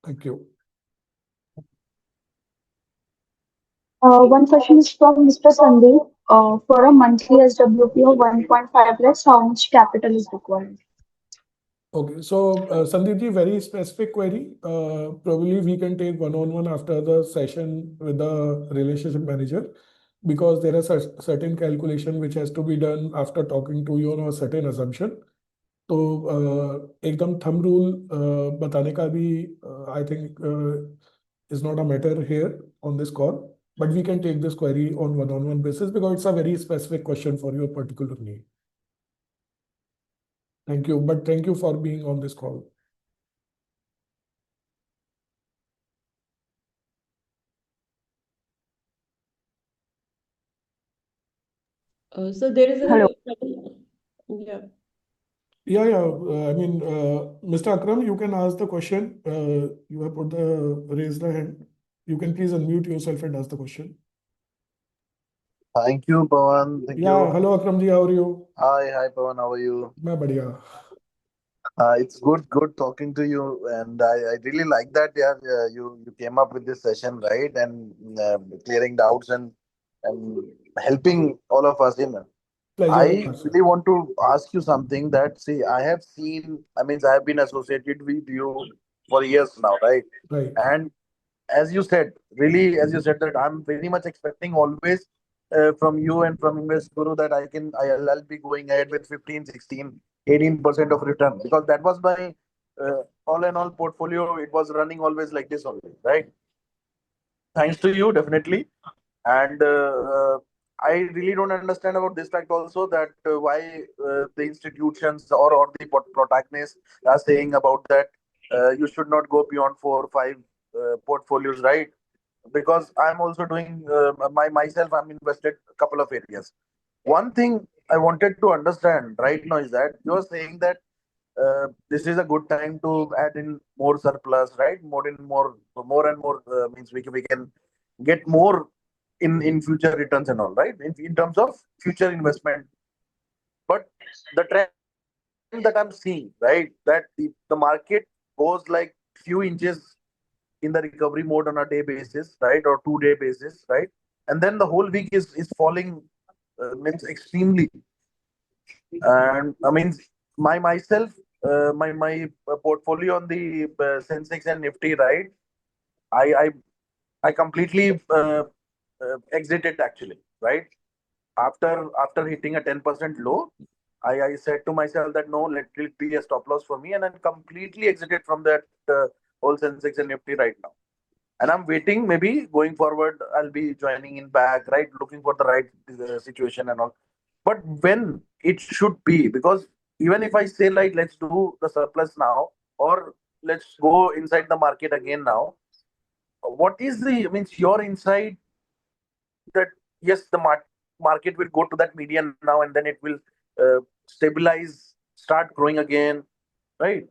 Thank you. One question is from Mr. Sandeep. For a monthly SWP of 1.5 lakhs, how much capital is required? Okay, so Sandeep ji, very specific query. Probably we can take one-on-one after the session with the relationship manager, because there are certain calculation which has to be done after talking to you on a certain assumption. तो एकदम thumb rule बताने का भी I think is not a matter here on this call, but we can take this query on one-on-one basis because it's a very specific question for your particular need. Thank you, but thank you for being on this call. So there is a Hello. yeah. Yeah. I mean, Mr. Akram, you can ask the question. You have put raised the hand. You can please unmute yourself and ask the question. Thank you, Pawan. Thank Yeah. you. Hello, Akram ji. How are you? Hi, Pawan. How are you? मैं बढ़िया. It's good talking to you, and I really like that. Yeah, you came up with this session, right? And clearing doubts and helping all of us in. Pleasure. I really want to ask you something that, see, I have seen, I mean, I have been associated with you for years now, right? Right. And as you said, really, as you said, that I'm very much expecting always from you and from Invest Guru that I'll be going ahead with 15, 16, 18% of return, because that was my all in all portfolio. It was running always like this only, right? Thanks to you, definitely. And I really don't understand about this fact also, that why the institutions or the protagonists are saying about that you should not go beyond 4 or 5 portfolios, right? Because I'm also doing myself, I'm invested a couple of areas. One thing I wanted to understand right now is that you're saying that this is a good time to add in more surplus, right? More and more means we can get more in future returns and all, right? In terms of future investment. But the trend that I'm seeing, right, that the market goes like few inches in the recovery mode on a day basis, right, or 2 day basis, right, and then the whole week is falling, means extremely. And I mean, myself, my portfolio on the Sensex and Nifty, right, I I I completely exited actually, right, after hitting a 10% low. I said to myself that no, let it be a stop loss for me, and then completely exited from that whole Sensex and Nifty right now. And I'm waiting. Maybe going forward, I'll be joining in back, right? Looking for the right situation and all. But when it should be, because even if I say like let's do the surplus now, or let's go inside the market again now, what is the, I mean, your insight that yes, the market will go to that median now, and then it will stabilize, start growing again, right?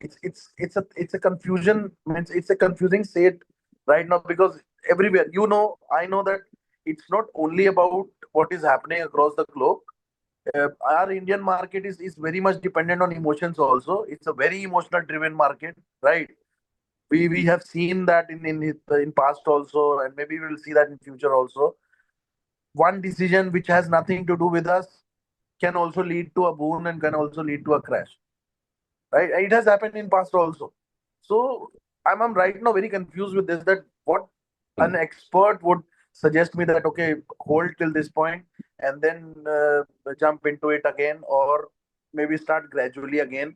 It's a confusion. Means it's a confusing state right now, because everywhere, I know that it's not only about what is happening across the globe. Our Indian market is very much dependent on emotions also. It's a very emotional driven market, right? We have seen that in past also, and maybe we'll see that in future also. One decision which has nothing to do with us can also lead to a boon and can also lead to a crash, right? It has happened in past also. So I'm right now very confused with this, that what an expert would suggest me, that okay, hold till this point and then jump into it again, or maybe start gradually again,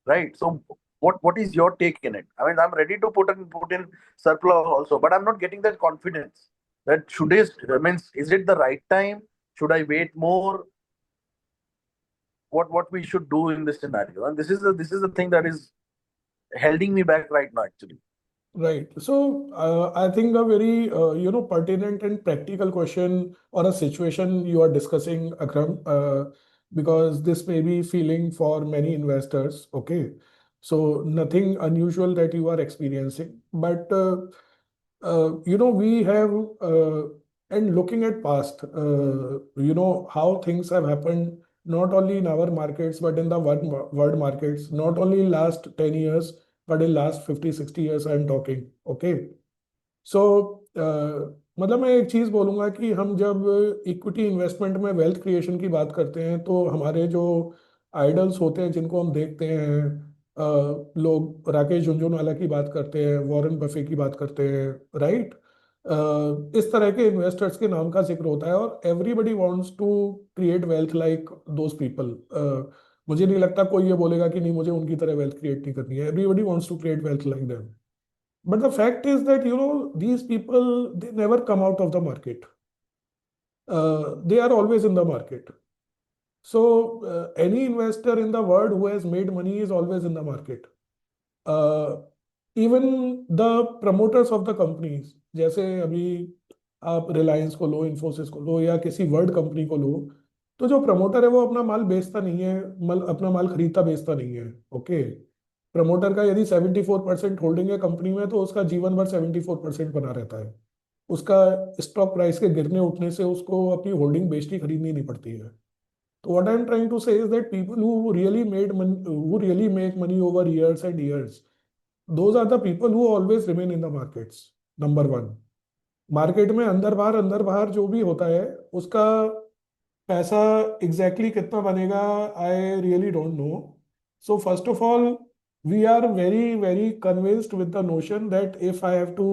right? So what is your take in it? I mean, I'm ready to put in surplus also, but I'm not getting that confidence. That should is means, is it the right time? Should I wait more? What we should do in this scenario? And this is the thing that is holding me back right now, actually. Right. So I think a very pertinent and practical question or a situation you are discussing, Akram, because this may be feeling for many investors. Okay. So nothing unusual that you are experiencing, but we have and looking at past, how things have happened not only in our markets but in the world markets, not only in last 10 years but in last 50 60 years I'm talking. Okay. सो मतलब मैं एक चीज़ बोलूँगा कि हम जब equity investment में wealth creation की बात करते हैं तो हमारे जो आइडल्स होते हैं जिनको हम देखते हैं, लोग राकेश झुनझुनवाला की बात करते हैं, वॉरेन बफे की बात करते हैं, राइट? इस तरह के इन्वेस्टर्स के नाम का जिक्र होता है और everybody wants to create wealth like those people. मुझे नहीं लगता कोई ये बोलेगा कि नहीं मुझे उनकी तरह वेल्थ क्रिएट नहीं करनी है. Everybody wants to create wealth like them. But the fact is that, these people, they never come out of the market. They are always in the market. So, any investor in the world who has made money is always in the market. Even the promoters of the companies, जैसे अभी आप रिलायंस को लो, इन्फोसिस को लो या किसी world company को लो, तो जो प्रमोटर है वो अपना माल बेचता नहीं है, अपना माल खरीदता बेचता नहीं है. ओके. प्रमोटर का यदि 74% होल्डिंग है कंपनी में तो उसका जीवन भर 74% बना रहता है. उसका स्टॉक प्राइस के गिरने उठने से उसको अपनी होल्डिंग बेचनी खरीदनी नहीं पड़ती है. तो what I am trying to say is that people who really make money over years and years, those are the people who always remain in the markets. Number one. Market में अंदर बाहर जो भी होता है उसका पैसा एग्जैक्टली कितना बनेगा, I really don't know. So first of all, we are very very convinced with the notion that if I have to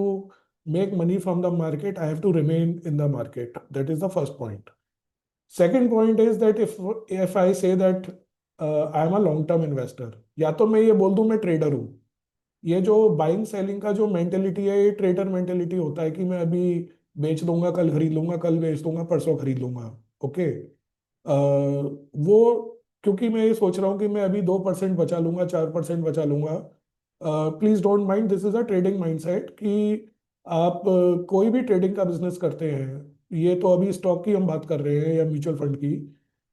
make money from the market, I have to remain in the market. That is the first point. Second point is that if I say that I am a long term investor, या तो मैं ये बोल दूं मैं trader हूँ. ये जो बाइंग सेलिंग का जो मेंटेलिटी है ये ट्रेडर मेंटेलिटी होता है कि मैं अभी बेच दूंगा, कल खरीद लूंगा, कल बेच दूंगा, परसों खरीद लूंगा. ओके. वो क्योंकि मैं ये सोच रहा हूँ कि मैं अभी 2% बचा लूंगा, 4% बचा लूंगा. Please don't mind, this is a trading mindset कि आप कोई भी ट्रेडिंग का बिजनेस करते हैं, ये तो अभी स्टॉक की हम बात कर रहे हैं या म्यूचुअल फंड की,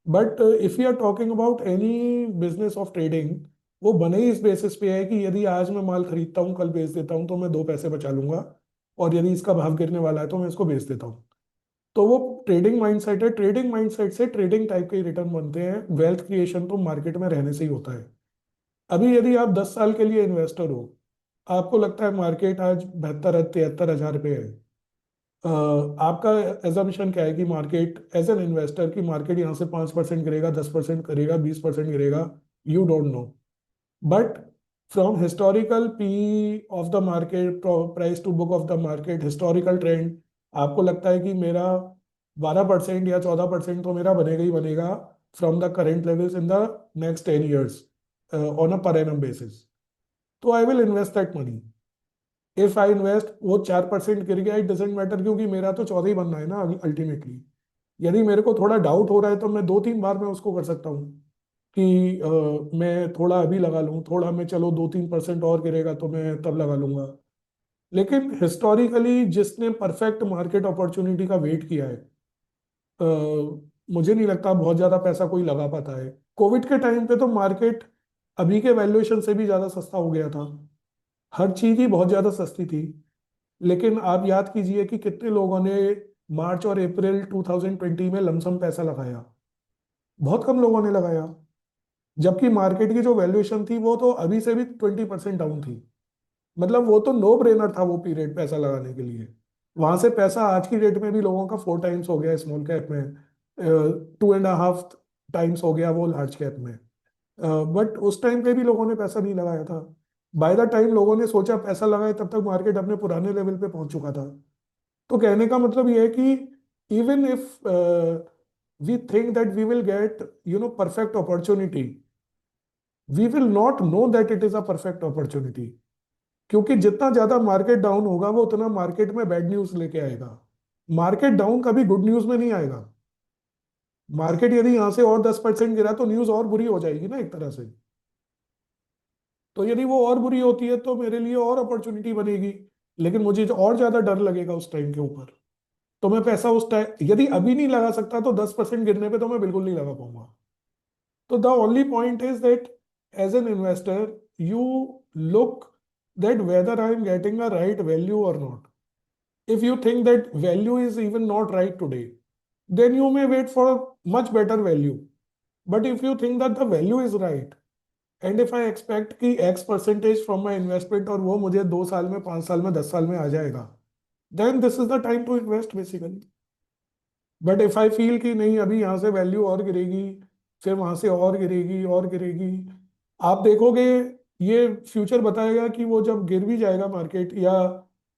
but if you are talking about any business of trading, वो बने ही इस बेसिस पे है कि यदि आज मैं माल खरीदता हूँ, कल बेच देता हूँ तो मैं 2 पैसे बचा लूंगा, और यदि इसका भाव गिरने वाला है तो मैं इसको बेच देता हूँ. तो वो ट्रेडिंग माइंडसेट है. ट्रेडिंग माइंडसेट से ट्रेडिंग टाइप के रिटर्न बनते हैं. वेल्थ क्रिएशन तो मार्केट में रहने से ही होता है. अभी यदि आप 10 साल के लिए इन्वेस्टर हो, आपको लगता है मार्केट आज 72-73 हजार पे है, आपका एजम्पशन क्या है कि मार्केट, एज एन इन्वेस्टर, की मार्केट यहाँ से 5% गिरेगा, 10% करेगा, 20% गिरेगा, you don't know. But from historical P of the market, price to book of the market, historical trend, आपको लगता है कि मेरा 12% या 14% तो मेरा बनेगा ही बनेगा from the current levels in the next 10 years on a per annum basis. तो I will invest that money. If I invest, वो 4% गिर गया, इट डजेंट मैटर, क्योंकि मेरा तो 14 ही बनना है ना अल्टीमेटली. यदि मेरे को थोड़ा डाउट हो रहा है तो मैं 2-3 बार में उसको कर सकता हूँ कि मैं थोड़ा अभी लगा लूँ, थोड़ा मैं चलो 2-3% और गिरेगा तो मैं तब लगा लूंगा. लेकिन हिस्टोरिकली जिसने परफेक्ट मार्केट अपॉर्चुनिटी का वेट किया है, मुझे नहीं लगता बहुत ज्यादा पैसा कोई लगा पाता है। कोविड के टाइम पे तो मार्केट अभी के वैल्यूएशन से भी ज्यादा सस्ता हो गया था, हर चीज ही बहुत ज्यादा सस्ती थी। लेकिन आप याद कीजिए कि कितने लोगों ने मार्च और अप्रैल 2020 में लमसम पैसा लगाया, बहुत कम लोगों ने लगाया। जबकि मार्केट की जो वैल्यूएशन थी वो तो अभी से भी 20% डाउन थी। मतलब वो तो नो ब्रेनर था वो पीरियड पैसा लगाने के लिए। वहां से पैसा आज की डेट में भी लोगों का 4 टाइम्स हो गया स्मॉल कैप में, 2.5 टाइम्स हो गया वो लार्ज कैप में। बट उस टाइम पे भी लोगों ने पैसा नहीं लगाया था। बाय द टाइम लोगों ने सोचा पैसा लगाए तब तक मार्केट अपने पुराने लेवल पे पहुंच चुका था। तो कहने का मतलब ये है कि even if we think that we will get perfect opportunity, we will not know that it is a perfect opportunity. क्योंकि जितना ज्यादा मार्केट डाउन होगा वो उतना मार्केट में बैड न्यूज लेके आएगा। मार्केट डाउन कभी गुड न्यूज में नहीं आएगा। मार्केट यदि यहां से और 10% गिरा तो न्यूज और बुरी हो जाएगी ना एक तरह से। तो यदि वो और बुरी होती है तो मेरे लिए और अपॉर्चुनिटी बनेगी, लेकिन मुझे और ज्यादा डर लगेगा उस टाइम के ऊपर। तो मैं पैसा उस टाइम यदि अभी नहीं लगा सकता तो 10% गिरने पे तो मैं बिल्कुल नहीं लगा पाऊंगा। तो the only point is that as an investor you look that whether I am getting a right value or not. If you think that value is even not right today, then you may wait for a much better value. But if you think that the value is right, and if I expect कि X percentage from my investment और वो मुझे 2 साल में, 5 साल में, 10 साल में आ जाएगा, then this is the time to invest basically. But if I feel कि नहीं अभी यहाँ से वैल्यू और गिरेगी, फिर वहां से और गिरेगी और गिरेगी, आप देखोगे ये फ्यूचर बताएगा कि वो जब गिर भी जाएगा मार्केट, या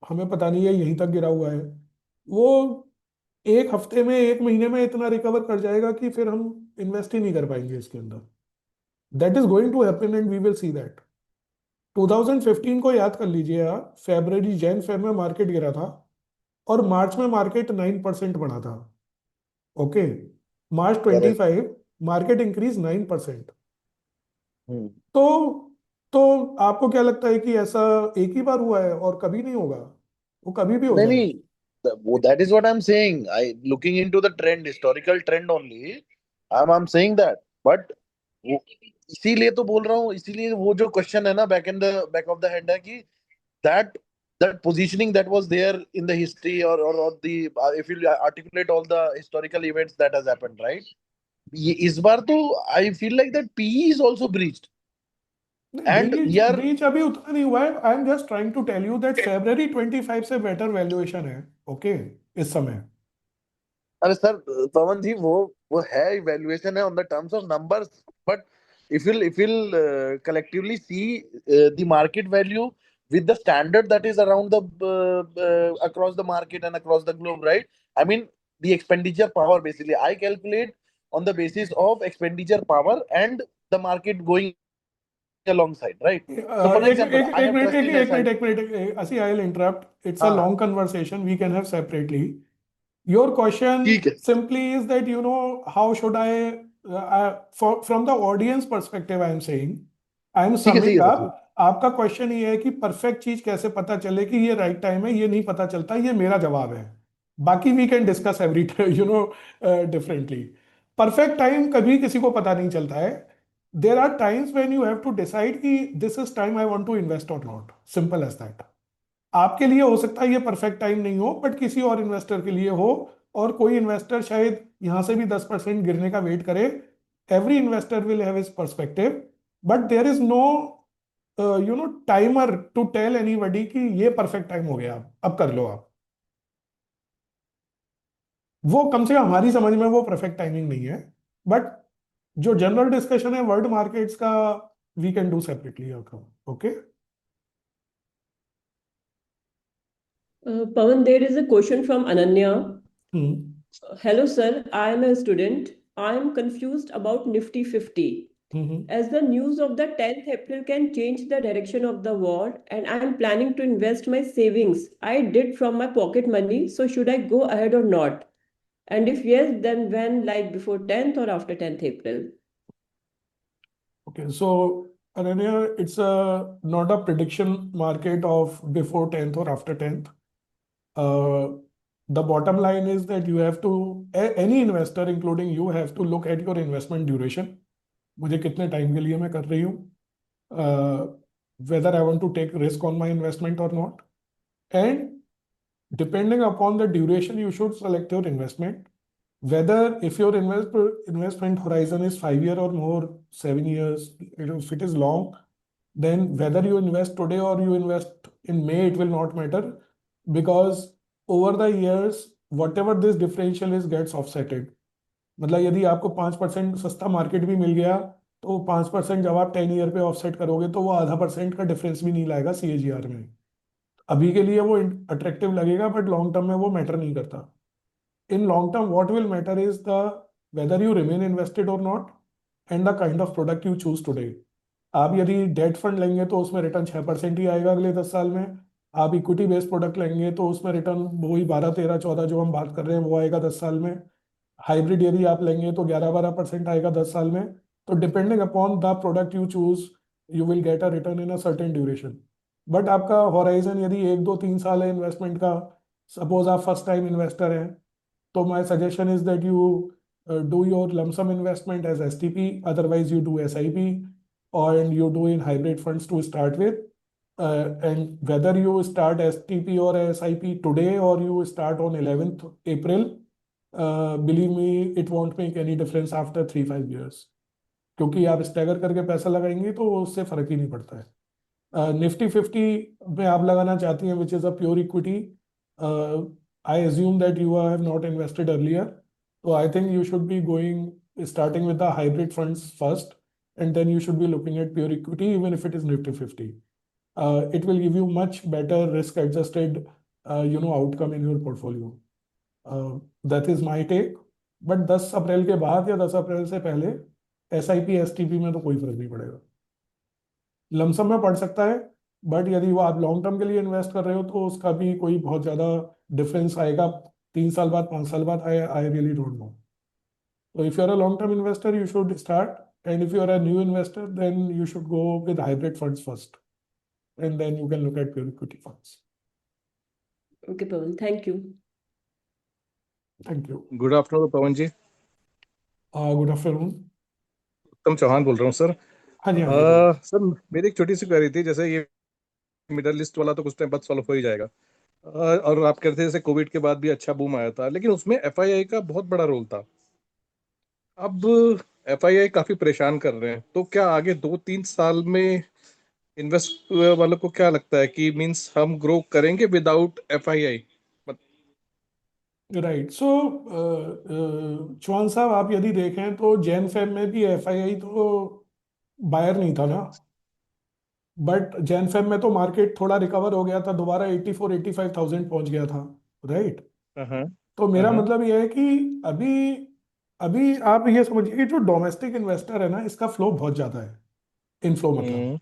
हमें पता नहीं है यहीं तक गिरा हुआ है, वो एक हफ्ते में, एक महीने में इतना रिकवर कर जाएगा कि फिर हम इन्वेस्ट ही नहीं कर पाएंगे इसके अंदर। That is going to happen and we will see that. 2015 को याद कर लीजिए आप, फेब्रवरी जैन फेब में मार्केट गिरा था और मार्च में मार्केट 9% बढ़ा था। Okay, March Correct. 25 market increase 9%। Hmm. तो तो आपको क्या लगता है कि ऐसा एक ही बार हुआ है और कभी नहीं होगा? वो कभी भी हो नहीं जाएगा। नहीं, that is what I'm saying. I looking into the trend, historical trend only. I'm saying that. But वो इसीलिए तो बोल रहा हूँ, इसीलिए वो जो क्वेश्चन है ना, बैक ऑफ द हेड है कि that that positioning that was there in the history, or the if you articulate all the historical events that has happened, right? ये इस बार तो I feel like that PE is also breached, and breach we are. Breach अभी उतना नहीं हुआ है। I am just trying to tell you that February 25 से better valuation है। ओके, इस समय। अरे सर, पवन जी, वो है, इवैल्यूएशन है on the terms of numbers, but if you'll collectively see the market value with the standard that is around the across the market and across the globe, right? I mean, the expenditure power, basically I calculate on the basis of expenditure power and the market going alongside, right? So for एक example, एक I एक have minute trust एक in एक minute SI. एक minute असी, I will interrupt. It's a हाँ, long conversation, we can have separately. Your question ठीक है, simply is that, how should I, from the audience perspective, I am saying, I am ठीक है, सही summing है sir, up। आपका question ये है कि परफेक्ट चीज कैसे पता चले कि ये राइट टाइम है, ये नहीं पता चलता, ये मेरा जवाब है। बाकी we can discuss every differently. Perfect time कभी किसी को पता नहीं चलता है। There are times when you have to decide कि this is time I want to invest और नॉट, सिंपल एज दैट। आपके लिए हो सकता है ये परफेक्ट टाइम नहीं हो, बट किसी और इन्वेस्टर के लिए हो। और कोई इन्वेस्टर शायद यहां से भी 10% गिरने का वेट करे। Every investor will have his perspective, but there is no timer to tell anybody कि ये परफेक्ट टाइम हो गया, अब कर लो आप। वो कम से कम हमारी समझ में वो परफेक्ट टाइमिंग नहीं है। बट जो जनरल डिस्कशन है वर्ल्ड मार्केट्स का, we can do separately. Okay. Pawan, there is a question from Ananya. Hmm Hello, sir. I am a student. I am confused about Nifty 50. Hmm As the news of the 10th April can change the direction of the war, and I am planning to invest my savings I did from my pocket money. So, should I go ahead or not? And if yes, then when, like before 10th or after 10th April? Okay, so Ananya, it's a not a prediction market of before 10th or after 10th. Uh, The bottom line is that you have to, any investor including you have to look at your investment duration. मुझे कितने time के लिए मैं कर रही हूँ, whether I want to take risk on my investment or not, and depending upon the duration you should select your investment. Whether if your investment horizon is 5 year or more, 7 years, if it is long, then whether you invest today or you invest in May, it will not matter, because over the years whatever this differential is gets offsetted. मतलब यदि आपको 5% सस्ता market भी मिल गया तो वो 5% जब आप 10 ईयर पे ऑफसेट करोगे तो वो आधा परसेंट का डिफरेंस भी नहीं लाएगा CAGR में. अभी के लिए वो अट्रैक्टिव लगेगा बट लॉन्ग टर्म में वो मैटर नहीं करता. In long term, what will matter is the whether you remain invested or not and the kind of product you choose today. आप यदि डेट फंड लेंगे तो उसमें रिटर्न 6% ही आएगा अगले 10 साल में. आप इक्विटी बेस्ड प्रोडक्ट लेंगे तो उसमें रिटर्न वही 12, 13, 14 जो हम बात कर रहे हैं वो आएगा 10 साल में. हाइब्रिड यदि आप लेंगे तो 11, 12% आएगा 10 साल में. तो depending upon the product you choose you will get a return in a certain duration. But आपका हॉराइजन यदि 1, 2, 3 साल है इन्वेस्टमेंट का, सपोज आप फर्स्ट टाइम इन्वेस्टर हैं, तो my suggestion is that you do your lump sum investment as STP, otherwise you do SIP, and you do in hybrid funds to start with. And whether you start STP or SIP today or you start on 11th April, believe me, it won't make any difference after 3, 5 years. क्योंकि आप stagger करके पैसा लगाएंगे तो उससे फर्क ही नहीं पड़ता है. निफ्टी 50 में आप लगाना चाहती हैं, which is a pure equity. I assume that you have not invested earlier. So I think you should be starting with the hybrid funds first, and then you should be looking at pure equity, even if it is Nifty 50. It will give you much better risk-adjusted, outcome in your portfolio. That is my take. But 10 अप्रैल के बाद या 10 अप्रैल से पहले SIP, STP में तो कोई फर्क नहीं पड़ेगा. लमसम में पड़ सकता है, बट यदि वो आप लॉन्ग टर्म के लिए इन्वेस्ट कर रहे हो तो उसका भी कोई बहुत ज़्यादा डिफरेंस आएगा 3 साल बाद, 5 साल बाद. I really don't know. So if you're a long-term investor, you should start, and if you're a new investor, then you should go with hybrid funds first, and then you can look at pure equity funds. Okay, Pawan, thank you. Thank you. Good afternoon Pawan ji. Good afternoon. उत्तम चौहान बोल रहा हूँ sir. हाँ जी, हाँ जी, बोलो. Sir मेरी एक छोटी सी क्वेरी थी. जैसे ये मिडल ईस्ट वाला तो कुछ टाइम बाद सॉल्व हो ही जाएगा, और आप कहते थे जैसे कोविड के बाद भी अच्छा बूम आया था, लेकिन उसमें FII का बहुत बड़ा रोल था. अब FII काफी परेशान कर रहे हैं, तो क्या आगे 2-3 साल में इन्वेस्ट वालों को क्या लगता है कि मींस हम ग्रो करेंगे विदाउट FII? राइट. सो चौहान साहब, आप यदि देखें तो जैन फेब में भी FII तो बायर नहीं था ना, बट जैन फेब में तो मार्केट थोड़ा रिकवर हो गया था, दोबारा 84-85,000 पहुंच गया था. राइट. हाँ. तो मेरा हाँ. मतलब यह है कि अभी अभी आप ये समझिए कि जो डोमेस्टिक इन्वेस्टर है ना, इसका फ्लो बहुत ज्यादा है, इनफ्लो मतलब.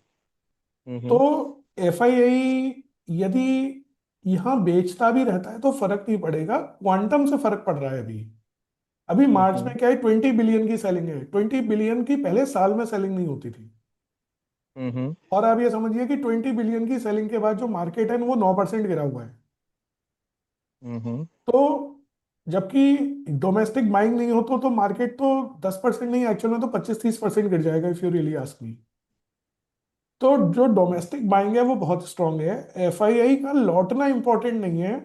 तो FII यदि यहाँ बेचता भी रहता है तो फर्क नहीं पड़ेगा, क्वांटम से फर्क पड़ रहा है. अभी अभी मार्च में क्या है, 20 बिलियन की सेलिंग है. 20 बिलियन की पहले साल में सेलिंग नहीं होती थी. और आप ये समझिए कि 20 बिलियन की सेलिंग के बाद जो मार्केट है वो 9% गिरा हुआ है. तो जबकि डोमेस्टिक बाइंग नहीं हो तो मार्केट तो 10% नहीं, एक्चुअल में तो 25-30% गिर जाएगा, if you really ask me. तो जो डोमेस्टिक बाइंग है वो बहुत स्ट्रांग है. FII का लौटना इंपॉर्टेंट नहीं है,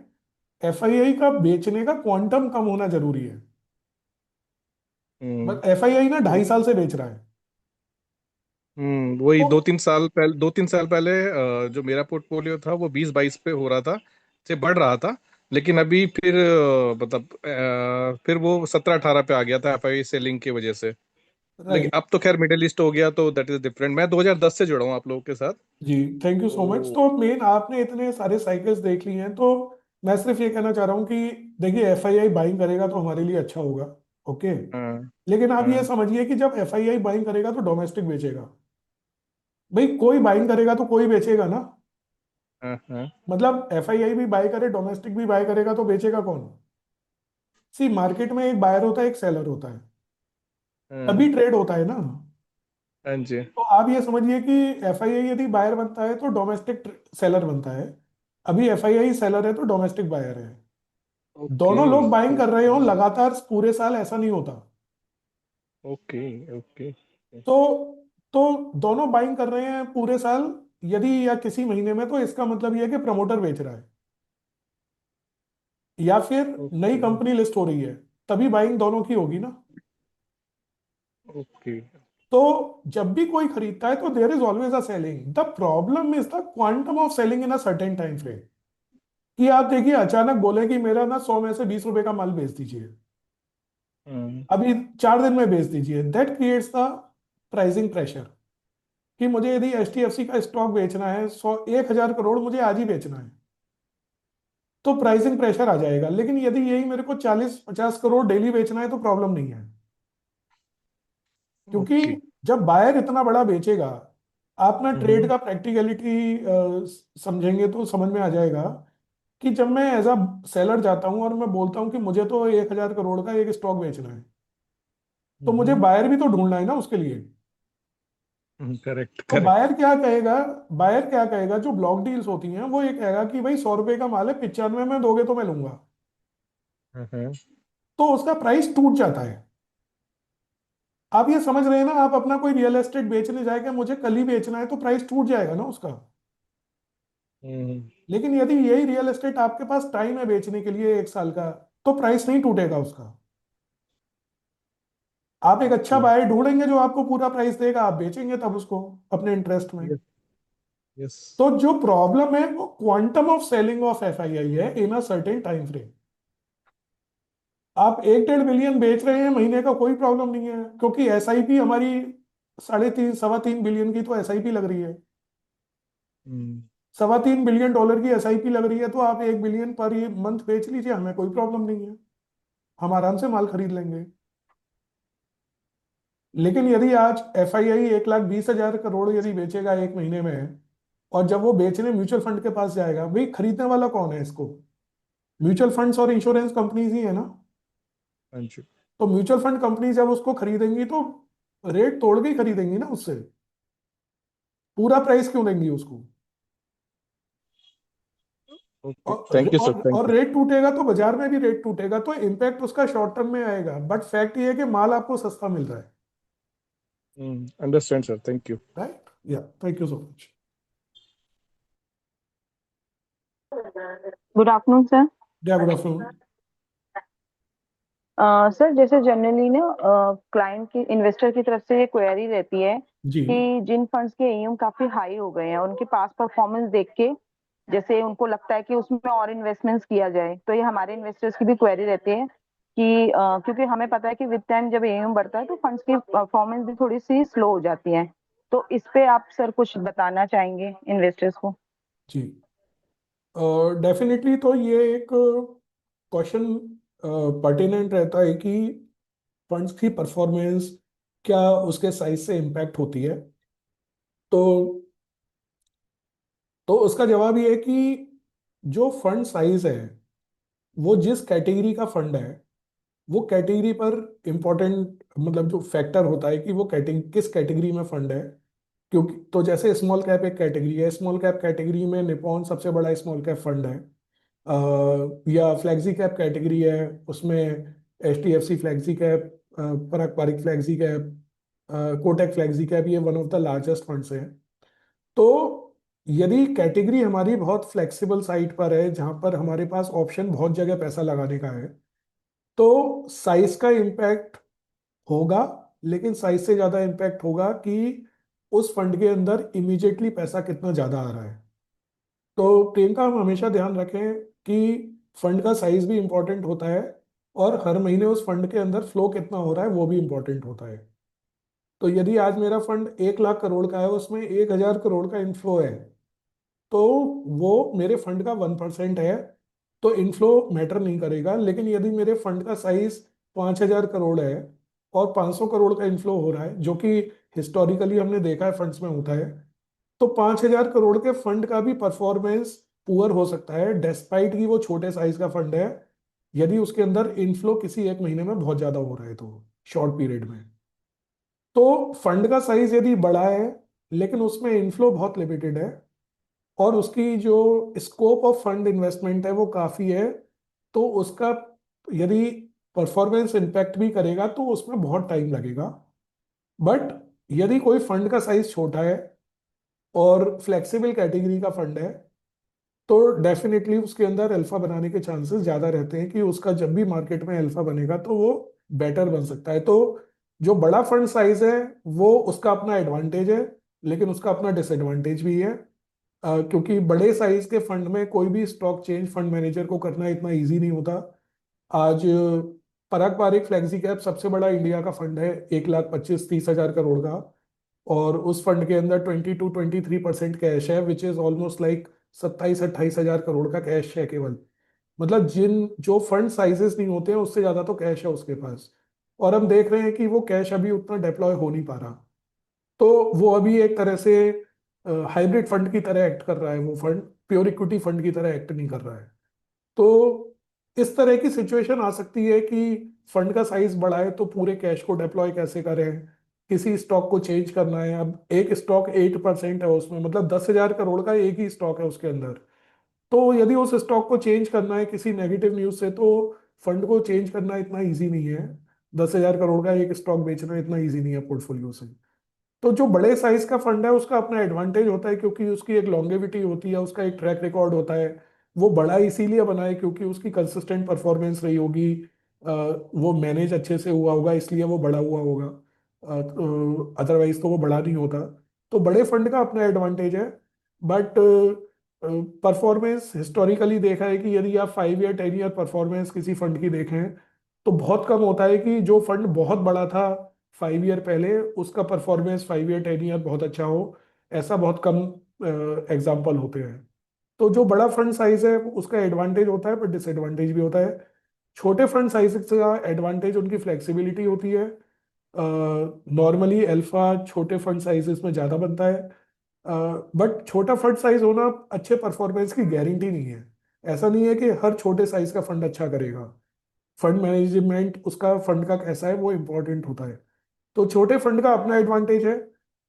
FII का बेचने का क्वांटम कम होना जरूरी है. बट FII ना 2.5 साल से बेच रहा है. वही तो 2-3 साल पहले जो मेरा पोर्टफोलियो था वो 20-22 पे हो रहा था, से बढ़ रहा था. लेकिन अभी फिर मतलब फिर वो 17-18 पे आ गया था FII सेलिंग की वजह से. लेकिन राइट. अब तो खैर मिडिल ईस्ट हो गया तो दैट इज डिफरेंट. मैं 2010 से जुड़ा हूँ आप लोगों के साथ. जी, थैंक यू सो मच. तो तो मेन आपने इतने सारे साइकिल्स देख लिए हैं, तो मैं सिर्फ ये कहना चाह रहा हूँ कि देखिए, FII बाइंग करेगा तो हमारे लिए अच्छा होगा. ओके. हाँ. लेकिन आप ये हाँ. समझिए कि जब FII बाइंग करेगा तो डोमेस्टिक बेचेगा. भाई कोई बाइंग करेगा तो कोई बेचेगा ना. हाँ. हाँ. मतलब FII भी बाय करे, डोमेस्टिक भी बाय करेगा तो बेचेगा कौन? सी, मार्केट में एक बायर होता है, एक सेलर होता है, हाँ. तभी ट्रेड होता है ना. हाँ जी. तो आप ये समझिए कि FII यदि बायर बनता है तो डोमेस्टिक सेलर बनता है. अभी FII सेलर है तो डोमेस्टिक बायर है. दोनों लोग ओके बाइंग कर रहे हो लगातार पूरे साल, ऐसा नहीं होता। ओके ओके तो तो दोनों बाइंग कर रहे हैं पूरे साल यदि या किसी महीने में, तो इसका मतलब यह है कि प्रमोटर बेच रहा है या फिर नई ओके कंपनी लिस्ट हो रही है, तभी बाइंग दोनों की होगी ना। ओके तो जब भी कोई खरीदता है तो there is always a selling, the problem is the quantum of selling in a certain time frame. कि आप देखिए अचानक बोले कि मेरा ना 100 में से 20 रुपए का माल बेच दीजिए, अभी 4 दिन में बेच दीजिए, that creates the pricing pressure. कि मुझे यदि HDFC का स्टॉक बेचना है, 1,000 करोड़ मुझे आज ही बेचना है, तो प्राइसिंग प्रेशर आ जाएगा। लेकिन यदि यही मेरे को 40-50 करोड़ डेली बेचना है तो प्रॉब्लम नहीं है, क्योंकि ओके जब बायर इतना बड़ा बेचेगा, आप ना ट्रेड हम्म का प्रैक्टिकलिटी समझेंगे तो समझ में आ जाएगा कि जब मैं एज अ सेलर जाता हूं और मैं बोलता हूं कि मुझे तो 1,000 करोड़ का एक स्टॉक बेचना है, तो मुझे बायर भी तो ढूंढना है ना उसके लिए। करेक्ट तो करेक्ट बायर क्या कहेगा, जो ब्लॉक डील्स होती हैं वो ये कहेगा कि भाई 100 रुपए का माल है, 95 में दोगे तो मैं लूंगा। तो उसका प्राइस टूट जाता है। आप ये समझ रहे हैं ना, आप अपना कोई रियल एस्टेट बेचने जाएगा, मुझे कल ही बेचना है, तो प्राइस टूट जाएगा ना उसका। लेकिन यदि यही रियल एस्टेट आपके पास टाइम है बेचने के लिए 1 साल का, तो प्राइस नहीं टूटेगा उसका। आप एक अच्छा ओके बायर ढूंढेंगे जो आपको पूरा प्राइस देगा, आप बेचेंगे तब उसको अपने इंटरेस्ट में। यस यस तो जो प्रॉब्लम है वो quantum of selling of FII है इन अ सर्टेन टाइम फ्रेम। आप 1-1.5 बिलियन बेच रहे हैं महीने का, कोई प्रॉब्लम नहीं है, क्योंकि SIP हमारी 3.5-3.25 बिलियन की तो SIP लग रही है। $3.25 बिलियन की SIP लग रही है, तो आप 1 बिलियन पर ये मंथ बेच लीजिए, हमें कोई प्रॉब्लम नहीं है, हम आराम से माल खरीद लेंगे। लेकिन यदि आज FII 1,20,000 करोड़ यदि बेचेगा एक महीने में, और जब वो बेचने म्यूचुअल फंड के पास जाएगा, भाई खरीदने वाला कौन है इसको? म्यूचुअल फंड्स और इंश्योरेंस कंपनीज ही है ना। हाँ जी तो म्यूचुअल फंड कंपनी जब उसको खरीदेंगी तो रेट तोड़ के ही खरीदेंगी ना उससे, पूरा प्राइस क्यों देंगी उसको? ओके और थैंक यू सर और थैंक और रेट टूटेगा तो बाजार में भी रेट टूटेगा, तो इम्पैक्ट उसका शॉर्ट टर्म में आएगा, बट फैक्ट ये है कि माल आपको सस्ता मिल रहा है। You understand sir thank you right, या thank you so much. Good afternoon sir. या गुड आफ्टरनून। सर जैसे जनरली ना क्लाइंट की इन्वेस्टर की तरफ से क्वेरी रहती है जी कि जिन फंड्स के AUM काफी हाई हो गए हैं उनके पास परफॉर्मेंस देख के जैसे उनको लगता है कि उसमें और इन्वेस्टमेंट्स किया जाए, तो ये हमारे इन्वेस्टर्स की भी क्वेरी रहती है कि क्योंकि हमें पता है कि विद टाइम जब AUM बढ़ता है तो फंड्स की परफॉर्मेंस भी थोड़ी सी स्लो हो जाती है। तो इस पे आप सर कुछ बताना चाहेंगे इन्वेस्टर्स को? जी, डेफिनेटली तो ये एक क्वेश्चन पर्टिनेंट रहता है कि फंड्स की परफॉर्मेंस क्या उसके साइज से इम्पैक्ट होती है। तो उसका जवाब ये है कि जो फंड साइज है वो जिस कैटेगरी का फंड है, वो कैटेगरी पर इम्पोर्टेंट, मतलब जो फैक्टर होता है कि वो कैटेगरी किस कैटेगरी में फंड है। क्योंकि तो जैसे स्मॉल कैप एक कैटेगरी है, स्मॉल कैप कैटेगरी में निपॉन सबसे बड़ा स्मॉल कैप फंड है। या फ्लैक्सी कैप कैटेगरी है, उसमें HDFC flexi cap, Parag Parikh flexi cap, Kotak flexi cap, ये one of the largest funds हैं। तो यदि कैटेगरी हमारी बहुत फ्लेक्सिबल साइट पर है, जहां पर हमारे पास ऑप्शन बहुत जगह पैसा लगाने का है, तो साइज का इम्पैक्ट होगा। लेकिन साइज से ज्यादा इम्पैक्ट होगा कि उस फंड के अंदर इमीडिएटली पैसा कितना ज्यादा आ रहा है। तो प्रियंका, हम हमेशा ध्यान रखें कि फंड का साइज भी इंपॉर्टेंट होता है, और हर महीने उस फंड के अंदर फ्लो कितना हो रहा है वो भी इंपॉर्टेंट होता है। तो यदि आज मेरा फंड 1 लाख करोड़ का है, उसमें 1,000 करोड़ का इनफ्लो है, तो वो मेरे फंड का 1% है, तो इनफ्लो मैटर नहीं करेगा। लेकिन यदि मेरे फंड का साइज 5,000 करोड़ है और 500 करोड़ का इनफ्लो हो रहा है, जो कि हिस्टोरिकली हमने देखा है फंड्स में होता है, तो 5,000 करोड़ के फंड का भी परफॉर्मेंस पुअर हो सकता है, डेस्पाइट कि वो छोटे साइज का फंड है, यदि उसके अंदर इनफ्लो किसी एक महीने में बहुत ज्यादा हो रहा है तो शॉर्ट पीरियड में। तो फंड का साइज यदि बड़ा है लेकिन उसमें इनफ्लो बहुत लिमिटेड है, और उसकी जो स्कोप ऑफ फंड इन्वेस्टमेंट है वो काफी है, तो उसका यदि परफॉर्मेंस इम्पैक्ट भी करेगा तो उसमें बहुत टाइम लगेगा। बट यदि कोई फंड का साइज छोटा है और फ्लेक्सिबल कैटेगरी का फंड है तो डेफिनेटली उसके अंदर अल्फा बनाने के चांसेस ज्यादा रहते हैं कि उसका जब भी मार्केट में अल्फा बनेगा तो वो बेटर बन सकता है। तो जो बड़ा फंड साइज है वो उसका अपना एडवांटेज है, लेकिन उसका अपना डिसएडवांटेज भी है। क्योंकि बड़े साइज के फंड में कोई भी स्टॉक चेंज फंड मैनेजर को करना इतना इजी नहीं होता। आज पराग पारिक फ्लेक्सी कैप सबसे बड़ा इंडिया का फंड है, 1,25,30,000 करोड़ का। और उस फंड के अंदर 20 to 23% कैश है, विच इज ऑलमोस्ट लाइक 27-28 हजार करोड़ का कैश है केवल। मतलब जिन जो फंड साइजेस नहीं होते हैं उससे ज्यादा तो कैश है उसके पास। और हम देख रहे हैं कि वो कैश अभी उतना डिप्लॉय हो नहीं पा रहा। तो वो अभी एक तरह से हाइब्रिड फंड की तरह एक्ट कर रहा है, वो फंड प्योर इक्विटी फंड की तरह एक्ट नहीं कर रहा है। तो इस तरह की सिचुएशन आ सकती है कि फंड का साइज बड़ा है तो पूरे कैश को डिप्लॉय कैसे करें, किसी स्टॉक को चेंज करना है। अब एक स्टॉक 8% है उसमें, मतलब 10,000 करोड़ का एक ही स्टॉक है उसके अंदर। तो यदि उस स्टॉक को चेंज करना है किसी नेगेटिव न्यूज से तो फंड को चेंज करना इतना इजी नहीं है। 10,000 करोड़ का एक स्टॉक बेचना इतना इजी नहीं है पोर्टफोलियो से। तो जो बड़े साइज का फंड है उसका अपना एडवांटेज होता है क्योंकि उसकी एक लॉन्गेविटी होती है, उसका एक ट्रैक रिकॉर्ड होता है। वो बड़ा इसीलिए बना है क्योंकि उसकी कंसिस्टेंट परफॉर्मेंस रही होगी, वो मैनेज अच्छे से हुआ होगा इसलिए वो बड़ा हुआ होगा, अदरवाइज तो वो बड़ा नहीं होता। तो बड़े फंड का अपना एडवांटेज है। बट परफॉर्मेंस हिस्टोरिकली देखा है कि यदि आप 5 ईयर 10 ईयर परफॉर्मेंस किसी फंड की देखें तो बहुत कम होता है कि जो फंड बहुत बड़ा था 5 ईयर पहले उसका परफॉर्मेंस 5 ईयर 10 ईयर बहुत अच्छा हो। ऐसा बहुत कम एग्जाम्पल होते हैं। तो जो बड़ा फंड साइज है उसका एडवांटेज होता है पर डिसएडवांटेज भी होता है। छोटे फंड साइज का एडवांटेज उनकी फ्लेक्सिबिलिटी होती है। नॉर्मली अल्फा छोटे फंड साइजेस में ज़्यादा बनता है। बट छोटा फंड साइज होना अच्छे परफॉर्मेंस की गारंटी नहीं है। ऐसा नहीं है कि हर छोटे साइज का फंड अच्छा करेगा। फंड मैनेजमेंट उसका फंड का कैसा है वो इम्पोर्टेंट होता है। तो छोटे फंड का अपना एडवांटेज है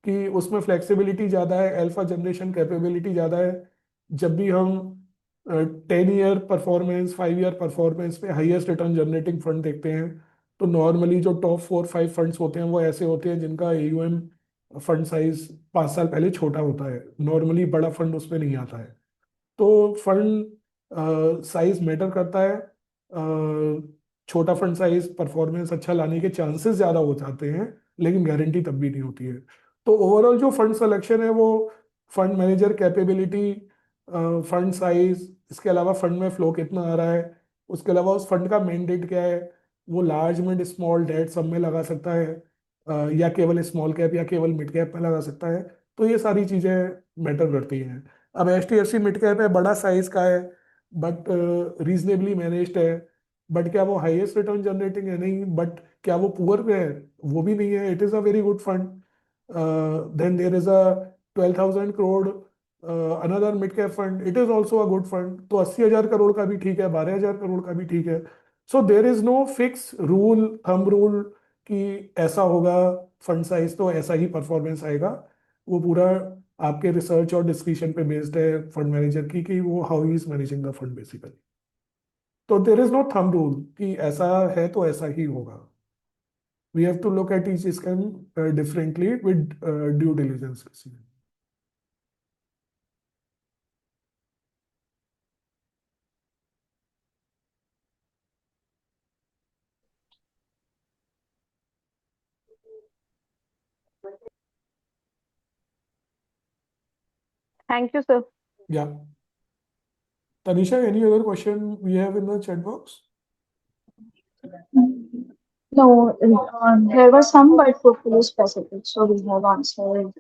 कि उसमें फ्लेक्सिबिलिटी ज़्यादा है, अल्फा जनरेशन कैपेबिलिटी ज़्यादा है। जब भी हम 10 ईयर परफॉर्मेंस 5 ईयर परफॉर्मेंस पे हाईएस्ट रिटर्न जनरेटिंग फंड देखते हैं तो नॉर्मली जो टॉप 4-5 फंड्स होते हैं वो ऐसे होते हैं जिनका AUM फंड साइज 5 साल पहले छोटा होता है। नॉर्मली बड़ा फंड उसमें नहीं आता है। तो फंड साइज मैटर करता है। छोटा फंड साइज परफॉर्मेंस अच्छा लाने के चांसेस ज़्यादा हो जाते हैं, लेकिन गारंटी तब भी नहीं होती है। तो ओवरऑल जो फंड सिलेक्शन है वो fund manager capability, fund size, इसके अलावा फंड में फ्लो कितना आ रहा है, उसके अलावा उस फंड का मैंडेट क्या है, वो लार्ज मिड स्मॉल डेट सब में लगा सकता है, या केवल स्मॉल कैप या केवल मिड कैप में लगा सकता है। तो ये सारी चीज़ें मैटर करती हैं। अब HDFC मिड कैप है, बड़ा साइज का है, बट रीजनेबली मैनेज्ड है। बट क्या वो हाईएस्ट रिटर्न जनरेटिंग है? नहीं। बट क्या वो पुअर पे है? वो भी नहीं है। It is a very good fund. Then there is a 12,000 crore another mid cap fund, it is also a good fund. तो 80,000 करोड़ का भी ठीक है, 12,000 करोड़ का भी ठीक है। So there is no fix rule, thumb rule कि ऐसा होगा फंड साइज तो ऐसा ही परफॉर्मेंस आएगा। वो पूरा आपके रिसर्च और डिस्कशन पे बेस्ड है फंड मैनेजर की कि वो how he is managing the fund basically. तो there is no thumb rule कि ऐसा है तो ऐसा ही होगा। We have to look at each scheme differently with due diligence. Thank you sir. Yeah. Tanisha, any other question we have in the chat box? No, there were some, but portfolio specific, so we have answered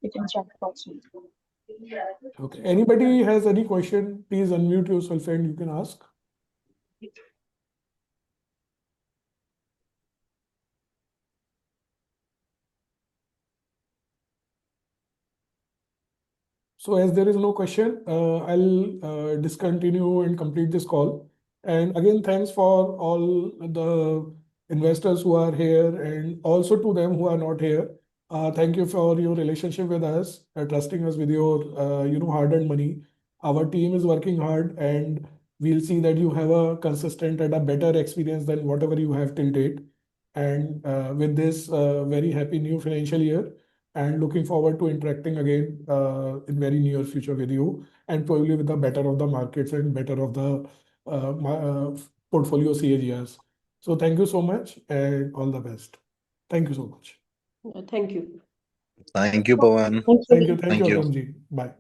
it in chat box. Okay. Anybody has any question, please unmute yourself and you can ask. So as there is no question, I'll discontinue and complete this call. And again, thanks for all the investors who are here and also to them who are not here. Thank you for your relationship with us, trusting us with your hard-earned money. Our team is working hard and we'll see that you have a consistent and a better experience than whatever you have till date. And with this, very happy new financial year, and looking forward to interacting again in very near future with you, and probably with the better of the markets and better of the portfolio CAGRs. So thank you so much and all the best. Thank you so much. Thank you. Thank you, Pawan. Thank you. Thank you, Thank you. Atamji. Bye.